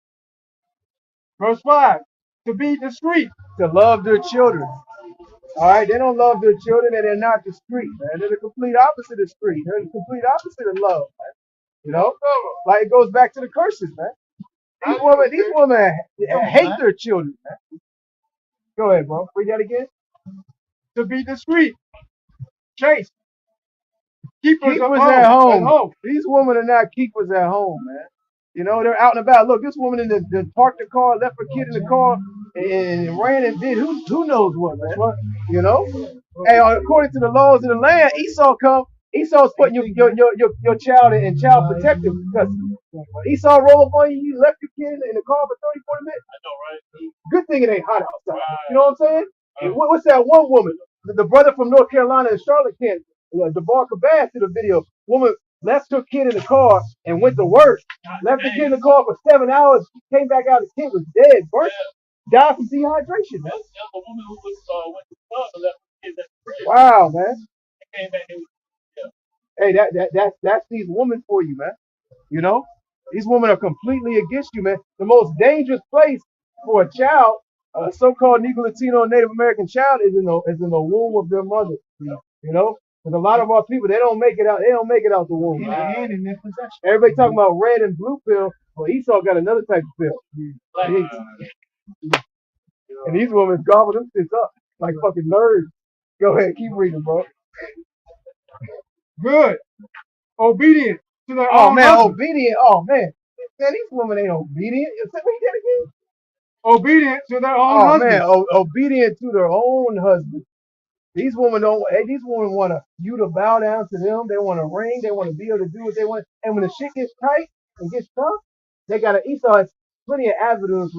Verse 5. To be discreet. To love their children. All right, they don't love their children and they're not discreet, man. They're the complete opposite of discreet. They're the complete opposite of love, man. You know, like it goes back to the curses, man. These women hate their children, man. Go ahead, bro. Read that again. To be discreet, chaste, keepers Keepers of at home. home. These women are not keepers at home, man. You know, they're out and about. Look, this woman in the parked the car, left her kid in the car, and ran and did who knows what, man. You know? Hey, according to the laws of the land, Esau come. Esau's putting your child in child protective custody. When Esau roll up on you, you left your kid in the car for 30, 40 minutes. I know, right? Good thing it ain't hot outside. You know what I'm saying? And what's that one woman? The brother from North Carolina and Charlotte, Kansas, DeBar Cabaz did a video. Woman left her kid in the car and went to work. Left the kid in the car for 7 hours. Came back out. The kid was dead. Burnt. Died from dehydration, man. That's the woman who was went to the club and left the kids at the crib. Wow, man. They came back and Hey, that's these women for you, man. You know, these women are completely against you, man. The most dangerous place for a child, a so-called Negro, Latino, Native American child, is in the womb of their mother. You know, because a lot of our people they don't make it out. They don't make it out the womb. And in their possession. Everybody talking about red and blue pill. Well, Esau got another type of pill. And these women gobble them shits up like fucking nerds. Go ahead, keep reading, bro. Good. Obedient to their Oh own man, husband. obedient. Oh man, these women ain't obedient. Read that again. Obedient to their own Oh husband. man, obedient to their own husband. These women don't. These women want you to bow down to them. They want a ring. They want to be able to do what they want. And when the shit gets tight and gets tough, they got Esau has plenty of avenues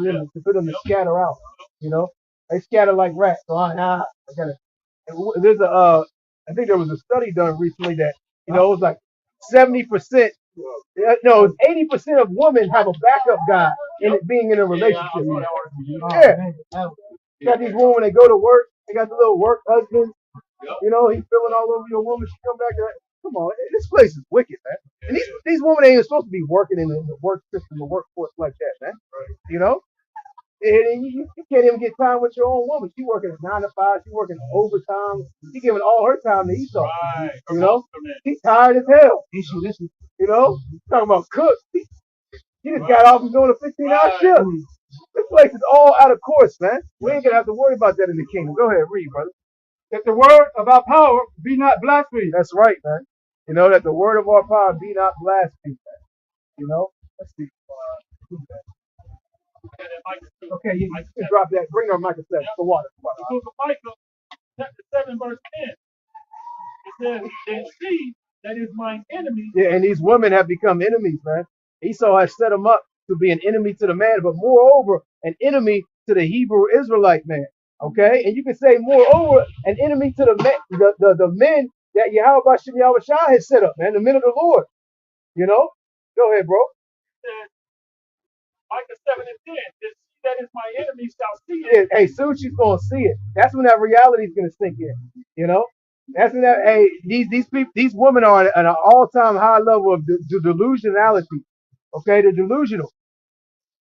for them to scatter out. You know, they scatter like rats. So I gotta. There's I think there was a study done recently that it was like 70%. No, it's 80% of women have a backup guy in it being in a relationship. Yeah. Got these women that go to work. They got the little work husband. You know, he's feeling all over your woman. She come back to that. Come on, this place is wicked, man. And these women ain't even supposed to be working in the work system, the workforce like that, man. You know, and you can't even get time with your own woman. She working at 9 to 5. She working overtime. She giving all her time to Esau. You know, she's tired as hell. You know, talking about cook. She just got off and doing a 15-hour shift. This place is all out of course, man. We ain't gonna have to worry about that in the kingdom. Go ahead, read, brother. That the word of our power be not blasphemed. That's right, man. You know that the word of our power be not blasphemed. You know. Let's see. Okay, you can drop that. Bring our Micah 7 for water. the book of Micah, chapter 7, verse 10. It says, "And she that is mine enemy." Yeah, and these women have become enemies, man. Esau has set them up to be an enemy to the man, but moreover, an enemy to the Hebrew Israelite man. Okay, and you can say moreover, an enemy to the men that Yahweh Shem Yahweh Shah has set up, man, the men of the Lord. You know, go ahead, bro. It says, Micah 7 and 10. "And she that is my enemy shall see it." Yeah, hey, soon she's gonna see it. That's when that reality is gonna sink in. You know, that's when that. Hey, these people, these women are at an all-time high level of delusionality. Okay, they're delusional.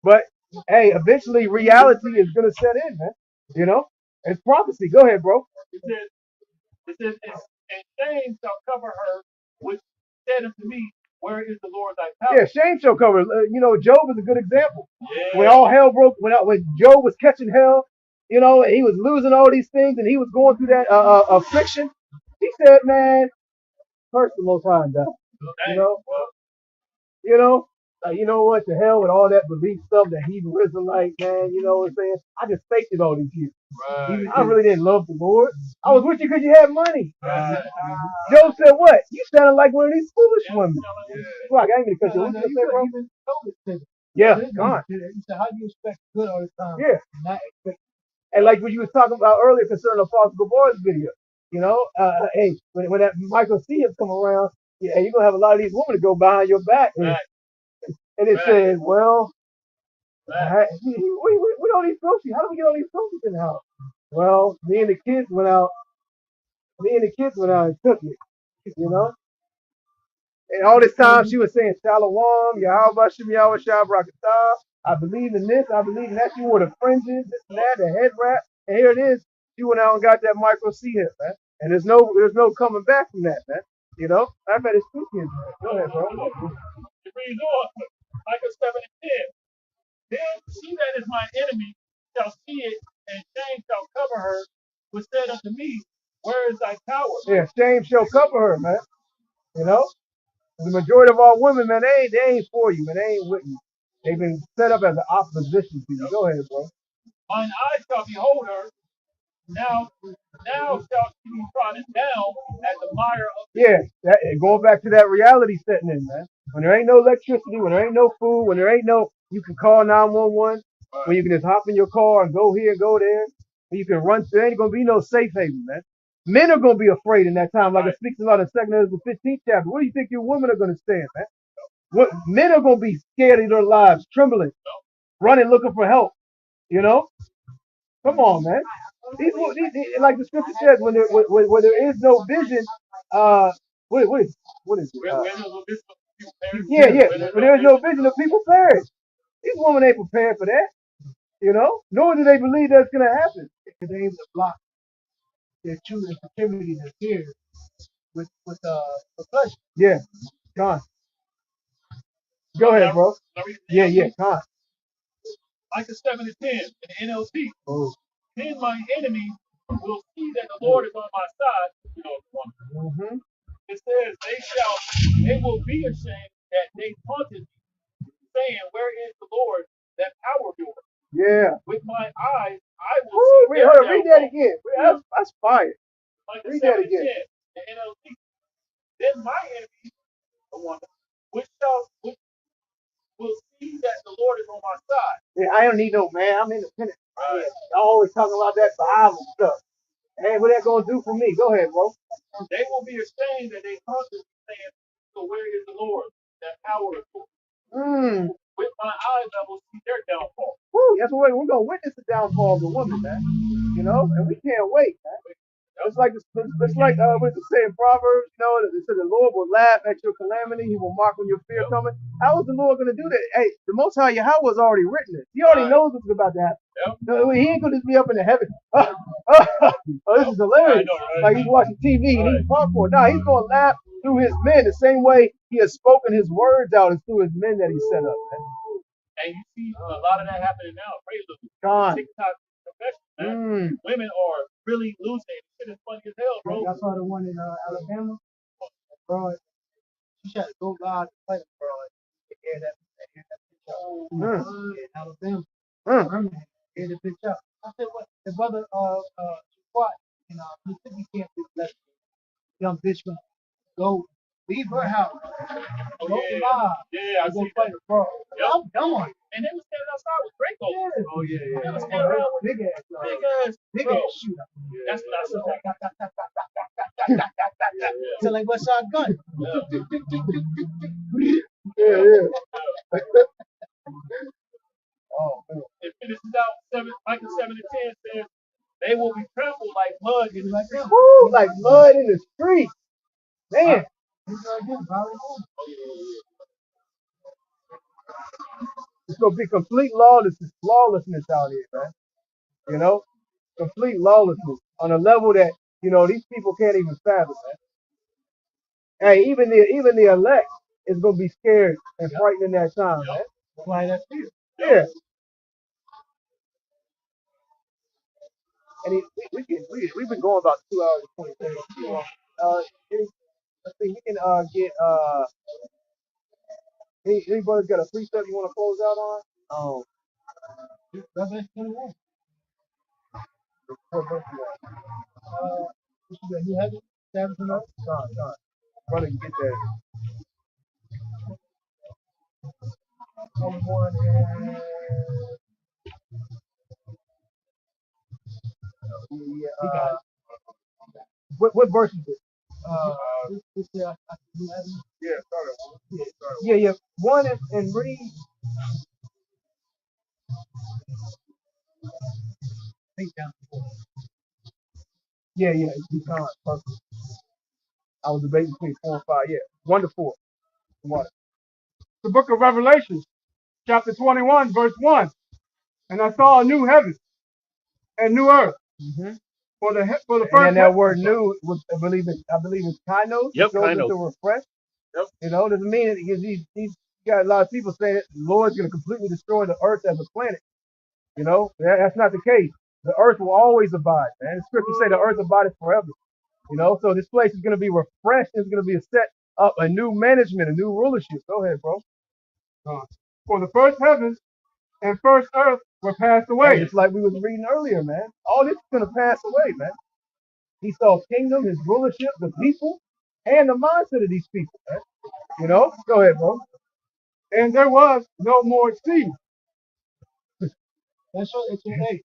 But hey, eventually reality is gonna set in, man. You know, it's prophecy. Go ahead, bro. It says, "And shame shall cover her, which said unto me, Where is the Lord thy power?" Yeah, shame shall cover. You know, Job is a good example. Yeah. When all hell broke, when Job was catching hell, you know, and he was losing all these things, and he was going through that affliction. He said, "Man, curse the Most High and die." You know, you know what? To hell with all that belief stuff that Hebrew Israelite, man. You know what I'm saying? I just faked it all these years. Right. I really didn't love the Lord. I was with you because you had money. Right. Job said, "What? You sounded like one of these foolish women." Fuck, I ain't gonna cut you. What you say, bro? Yeah, God. He said, how do you expect good all the time? Yeah. And not expect. And like what you was talking about earlier concerning Apostle Gabar's video, you know, hey, when that Michael C. come around, yeah, you're gonna have a lot of these women to go behind your back, and it says, well, we don't need groceries. How do we get all these groceries in the house? Well, me and the kids went out and took it, you know. And all this time she was saying Shalom, Yahweh Shem Yahweh Shah Barakatah. I believe in this, I believe in that. You wore the fringes, this and that, the head wrap, and here it is. She went out and got that micro C hip, man. And there's no coming back from that, man. You know, I bet it's speaking. Go ahead, bro. It reads on, Micah 7 and 10. Then she that is my enemy shall see it, and shame shall cover her, which said unto me, where is thy power? Yeah, shame shall cover her, man. You know? The majority of our women, man, they ain't for you, man. They ain't with you. They've been set up as an opposition to you. Go ahead, bro. Mine eyes shall behold her. Now shall she be trodden down at the mire of Yeah, going back to that reality setting in, man. When there ain't no electricity, when there ain't no food, when there ain't no, you can call 911, when you can just hop in your car and go here and go there, and you can run. There ain't gonna be no safe haven, man. Men are gonna be afraid in that time, like it speaks about in 2nd Ezra 15th chapter. What do you think your women are gonna stand, man? What men are gonna be scared of their lives, trembling, running, looking for help. You know? Come on, man. Like the scripture says, when there is no vision, what is it? Yeah. When there is no vision, the people perish. These women ain't prepared for that. You know? Nor do they believe that's gonna happen. They're able to block their true insecurity and fear with pleasure. Yeah, Con. Go ahead, bro. Yeah, Con. Micah 7 and 10 in the NLT. Oh. Then my enemy will see that the Lord is on my side. Mm-hmm. It says, they will be ashamed that they taunted me, saying, where is the Lord that power doeth? Yeah. With my eyes, I will see. Read that again. That's fire. Micah Read 7 that again. 10, the NLT. Then my enemy, the one which will see that the Lord is on my side. Yeah, I don't need no man. I'm independent. Right. I always talking about that Bible stuff. Hey, what that gonna do for me? Go ahead, bro. They will be ashamed that they constantly saying, so where is the Lord that power is for? With my eyes, I will see their downfall. Woo, that's what we're gonna witness the downfall of the woman, man. You know, and we can't wait, man. It's like what does it say in Proverbs? You know, it said the Lord will laugh at your calamity. He will mock when your fear coming. How is the Lord going to do that? Hey, the Most High Yahweh has already written it. He already knows what's about to happen. No, he ain't going to just be up in the heaven. This is hilarious. Like he's watching TV and eating popcorn. No, he's going to laugh through his men the same way he has spoken his words out is through his men that he set up, man. And you see a lot of that happening now. Praise the God. TikTok profession, man. Women are really losing. Shit is funny as hell, bro. I saw the one in Alabama. Bro, she tried to go live to fight bro. Air that picture. In Alabama. Birmingham. Air the bitch up. I said, what? The brother squat in Mississippi can't do that. Young bitch gonna go leave her house. Go live. Yeah, I go see fight that. bro. Yep. I'm done. And they was standing outside with Draco. Yeah. Oh yeah. They was standing around with big ass shooter. That's what I saw. Sound like West Side Gun. Yeah. Oh, man. It finishes out Micah 7 and 10 says, they will be trampled like mud in the street. Woo, like mud in the street. Man. It's gonna be complete lawlessness out here, man. You know? Complete lawlessness on a level that, you know, these people can't even fathom, man. Hey, even the elect is gonna be scared and frightened in that time, man. Why that's fear. Yeah. And we've been going about 2 hours and 20 minutes. Let's see, we can get anybody's got a precept you want to close out on? Oh. Revelation 21. What verse you at? This is a new heaven, seven and earth. Con. Brother, you get that. 21 and what verse is it? This is a new heaven. Yeah, start it. Yeah. One and read. Down to 4. Yeah, you can't. Perfect. I was debating between 4 and 5. Yeah, 1 to 4. What? The book of Revelation, chapter 21, verse 1. And I saw a new heaven and new earth. Mm-hmm. for the And first then that word new was I believe it's kainos. Yep, It goes kind of. into refresh. Yep. You know, doesn't mean it because these you got a lot of people saying that the Lord's gonna completely destroy the earth as a planet. You know, that's not the case. The earth will always abide, man. The scriptures say the earth abideth forever. You know, so this place is going to be refreshed. It's going to be a set up a new management, a new rulership. Go ahead, bro. for the first heavens and first earth were passed And away. just like we was reading earlier, man. All this is going to pass away, man. He saw kingdom, his rulership, the people, and the mindset of these people, man. You know? Go ahead, bro. And there was no more sea. That's what it's today.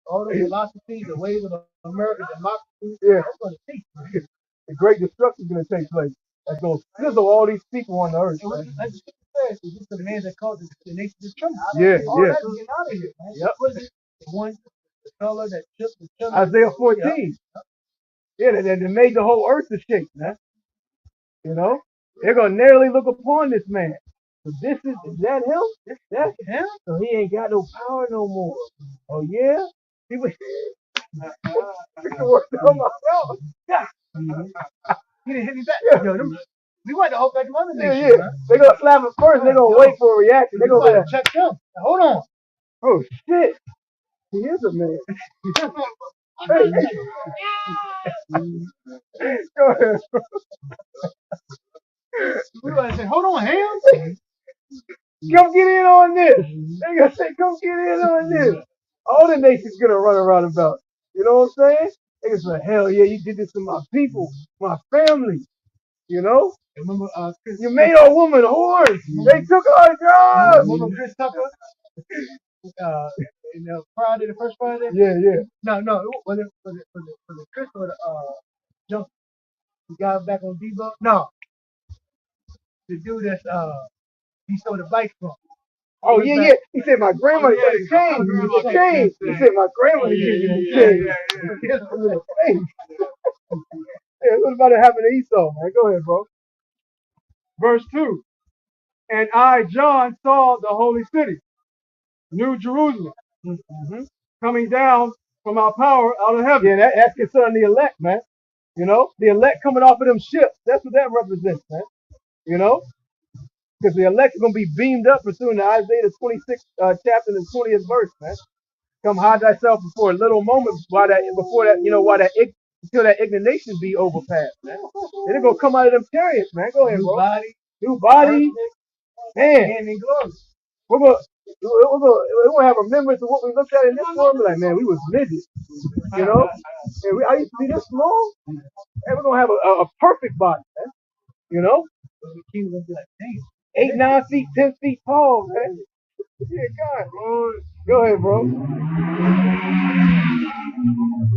All the philosophy, the ways of American democracy, Yeah. that's going to cease. The great destruction is going to take place. That's going to sizzle all these people on the earth, And what man. like the scripture says, it's just the man that caused the nation to tremble. Yeah, All yeah. that to get out of here, man. Yep. What is it? The one, the color that shook the children. Isaiah 14. Yeah, they made the whole earth to shake, man. You know? They're going to narrowly look upon this man. So is that him? That's him? So he ain't got no power no more. Oh, yeah? He was, worked on my mouth. Yeah. He didn't hit me back. Yeah. Yo, we want to hope like the other Yeah, nations, yeah. man. They're going to slap him first. They're going to wait for a reaction. They're We going to got to check them. Now, hold on. oh, shit. He is a man. Go ahead. We got to say, hold on, hands. Come get in on this. They gonna say, come get in on this. All the nations gonna run around about. You know what I'm saying? They gonna say, hell yeah, you did this to my people, my family. You know? Remember, You made our woman whores. They took our jobs. remember Chris Tucker? In Friday, the first Friday? Yeah, yeah. No, was it for the Chris or the jump? The guy back on D-Buck? No, the dude that's he stole the bike from. Oh yeah, yeah. He said my grandmother got a chain. The chain. He said my grandmother gave me the chain. Yeah, what's about to happen to Esau, man? Go ahead, bro. Verse 2. And I, John, saw the holy city, New Jerusalem, coming down from our power out of heaven. Yeah, that's concerning the elect, man. You know, the elect coming off of them ships. That's what that represents, man. You know, because the elect are going to be beamed up pursuing the Isaiah the 26th chapter and the 20th verse, man. Come hide thyself before a little moment while that until that indignation be overpassed, man. Then they're going to come out of them chariots, man. Go ahead, bro. New body. Man. And in glory. We're gonna have remembrance of what we looked at in this world. Be like, man, we was midgets, you know. And I used to be this small, and we're gonna have a perfect body, man. You know, The king will be like, damn. 8, 9 feet, 10 feet tall, man. Yeah, God. Go ahead, bro.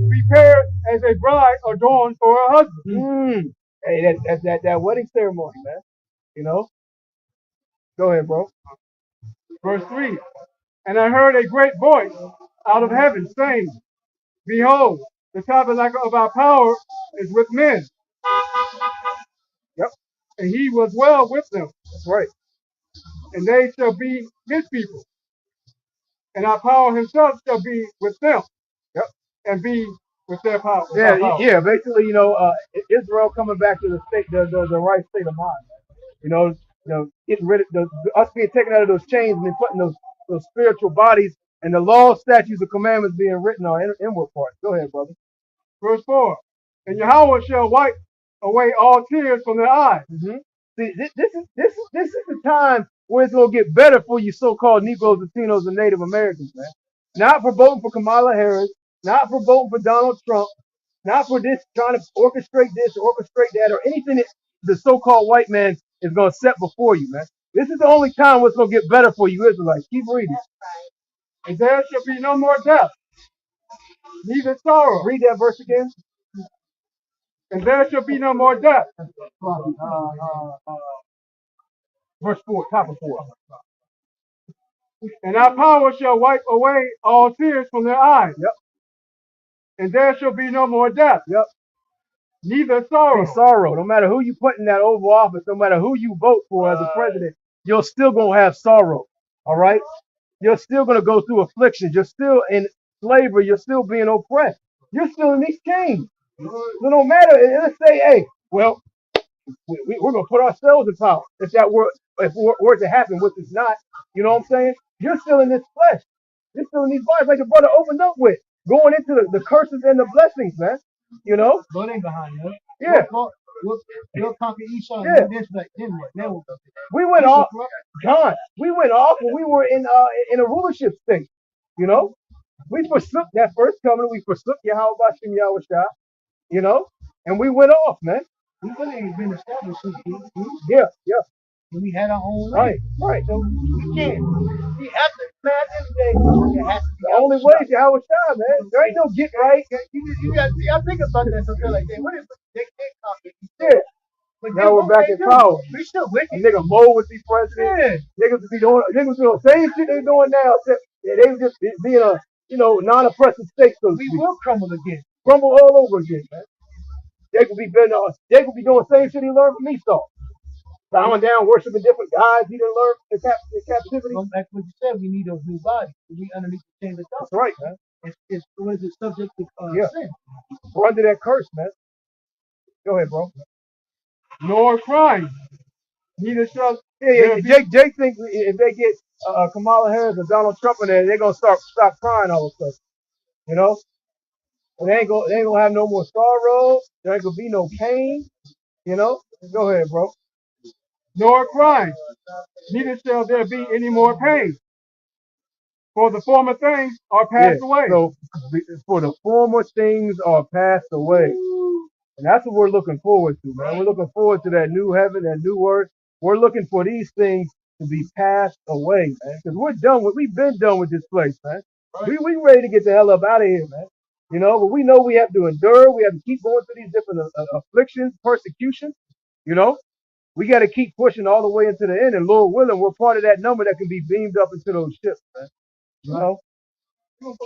Prepared as a bride adorned for her husband. Hey, that wedding ceremony, man. You know. Go ahead, bro. Verse 3. And I heard a great voice out of heaven saying, behold, the tabernacle of our power is with men. Yep. And he was well with them. That's right. And they shall be his people. And our power himself shall be with them. Yep. And be with their power. With Yeah, power. yeah. Basically, you know, Israel coming back to the state, the right state of mind. Man. You know, getting rid of us being taken out of those chains and then putting those spiritual bodies and the law, statutes, and commandments being written on inward parts. Go ahead, brother. Verse 4. And Yahweh shall wipe away all tears from their eyes. Mm-hmm. See, this is the time where it's gonna get better for you, so-called Negroes, Latinos, and Native Americans, man. Not for voting for Kamala Harris, not for voting for Donald Trump, not for this trying to orchestrate this or orchestrate that or anything that the so-called white man is gonna set before you, man. This is the only time where it's gonna get better for you, Israelites. Keep reading. And there shall be no more death, neither sorrow. Read that verse again. And there shall be no more death. Verse 4, top of 4. And our power shall wipe away all tears from their eyes. Yep. And there shall be no more death. Yep. Neither sorrow. Sorrow. No matter who you put in that Oval Office, no matter who you vote for as a president, you're still gonna have sorrow. All right. You're still gonna go through afflictions. You're still in slavery, you're still being oppressed. You're still in these chains. So no matter, let's say, hey, well, we're gonna put ourselves in power. If that were if were to happen, which is not, you know what I'm saying? You're still in this flesh. You're still in these bodies, like the brother opened up with, going into the curses and the blessings, man. You know? But ain't behind us. Yeah. We'll conquer Esau. Yeah. And then what? Then we'll go. We went off, John. We went off when we were in a rulership state. You know, we forsook that first covenant. We forsook Yahweh Bashim Yahweh Shah. You know, and we went off, man. We really ain't been established since Yeah, yeah. we had our own Right, land. right. So we can't. We have to, man, at the end of the day, it has to be The only way is Yahweh Shah, man. There ain't no get right. You got to see, I think about that sometimes like that. What is they conquer? Yeah. But Now we're back in power. We still wicked. A nigga Mo was the president. Yeah. Niggas doing the same shit they doing now. Except they was just being a non-oppressive state. So we will crumble again. Crumble all over again, man. They could be doing the same shit he learned from Esau. Bowing down, worshiping different gods he didn't learn in captivity. Like what you said, we need those new bodies. We underneath the chains of God. That's right, man. It's what is it, subject to sin. We're under that curse, man. Go ahead, bro. Nor crime. Neither shall Jake thinks if they get Kamala Harris or Donald Trump in there, they're gonna stop crying all of a sudden. You know? They ain't gonna have no more sorrow. There ain't gonna be no pain. You know? Go ahead, bro. nor crime. Neither shall there be any more pain. For the former things are passed away. So for the former things are passed away. And that's what we're looking forward to, man. We're looking forward to that new heaven, that new earth. We're looking for these things to be passed away, man. Because we've been done with this place, man. Right. We ready to get the hell up out of here, man. You know, but we know we have to endure. We have to keep going through these different afflictions, persecution. You know, we got to keep pushing all the way into the end. And Lord willing, we're part of that number that can be beamed up into those ships, man. You know?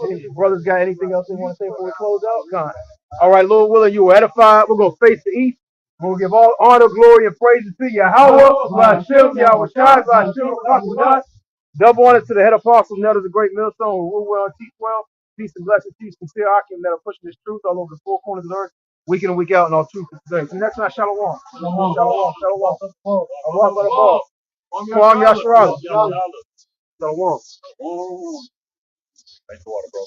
Any brothers got anything else they want to say before we close out? Con. All right, Lord willing, you were edified. We're going to face the east. We're going to give all honor, glory, and praises to Yahweh, Hashem, Yahweh Shai, Hashem, double honor to the head apostles, now to the great millstone, who rule well and teach well. Peace and blessings, peace, sincere Akim that are pushing this truth all over the four corners of the earth, week in and week out, and all truth is today. See, that's not Shalom. Shalom. Shalom. Shalom. Kwam Yasharala. Shalom. Thanks for water, bro.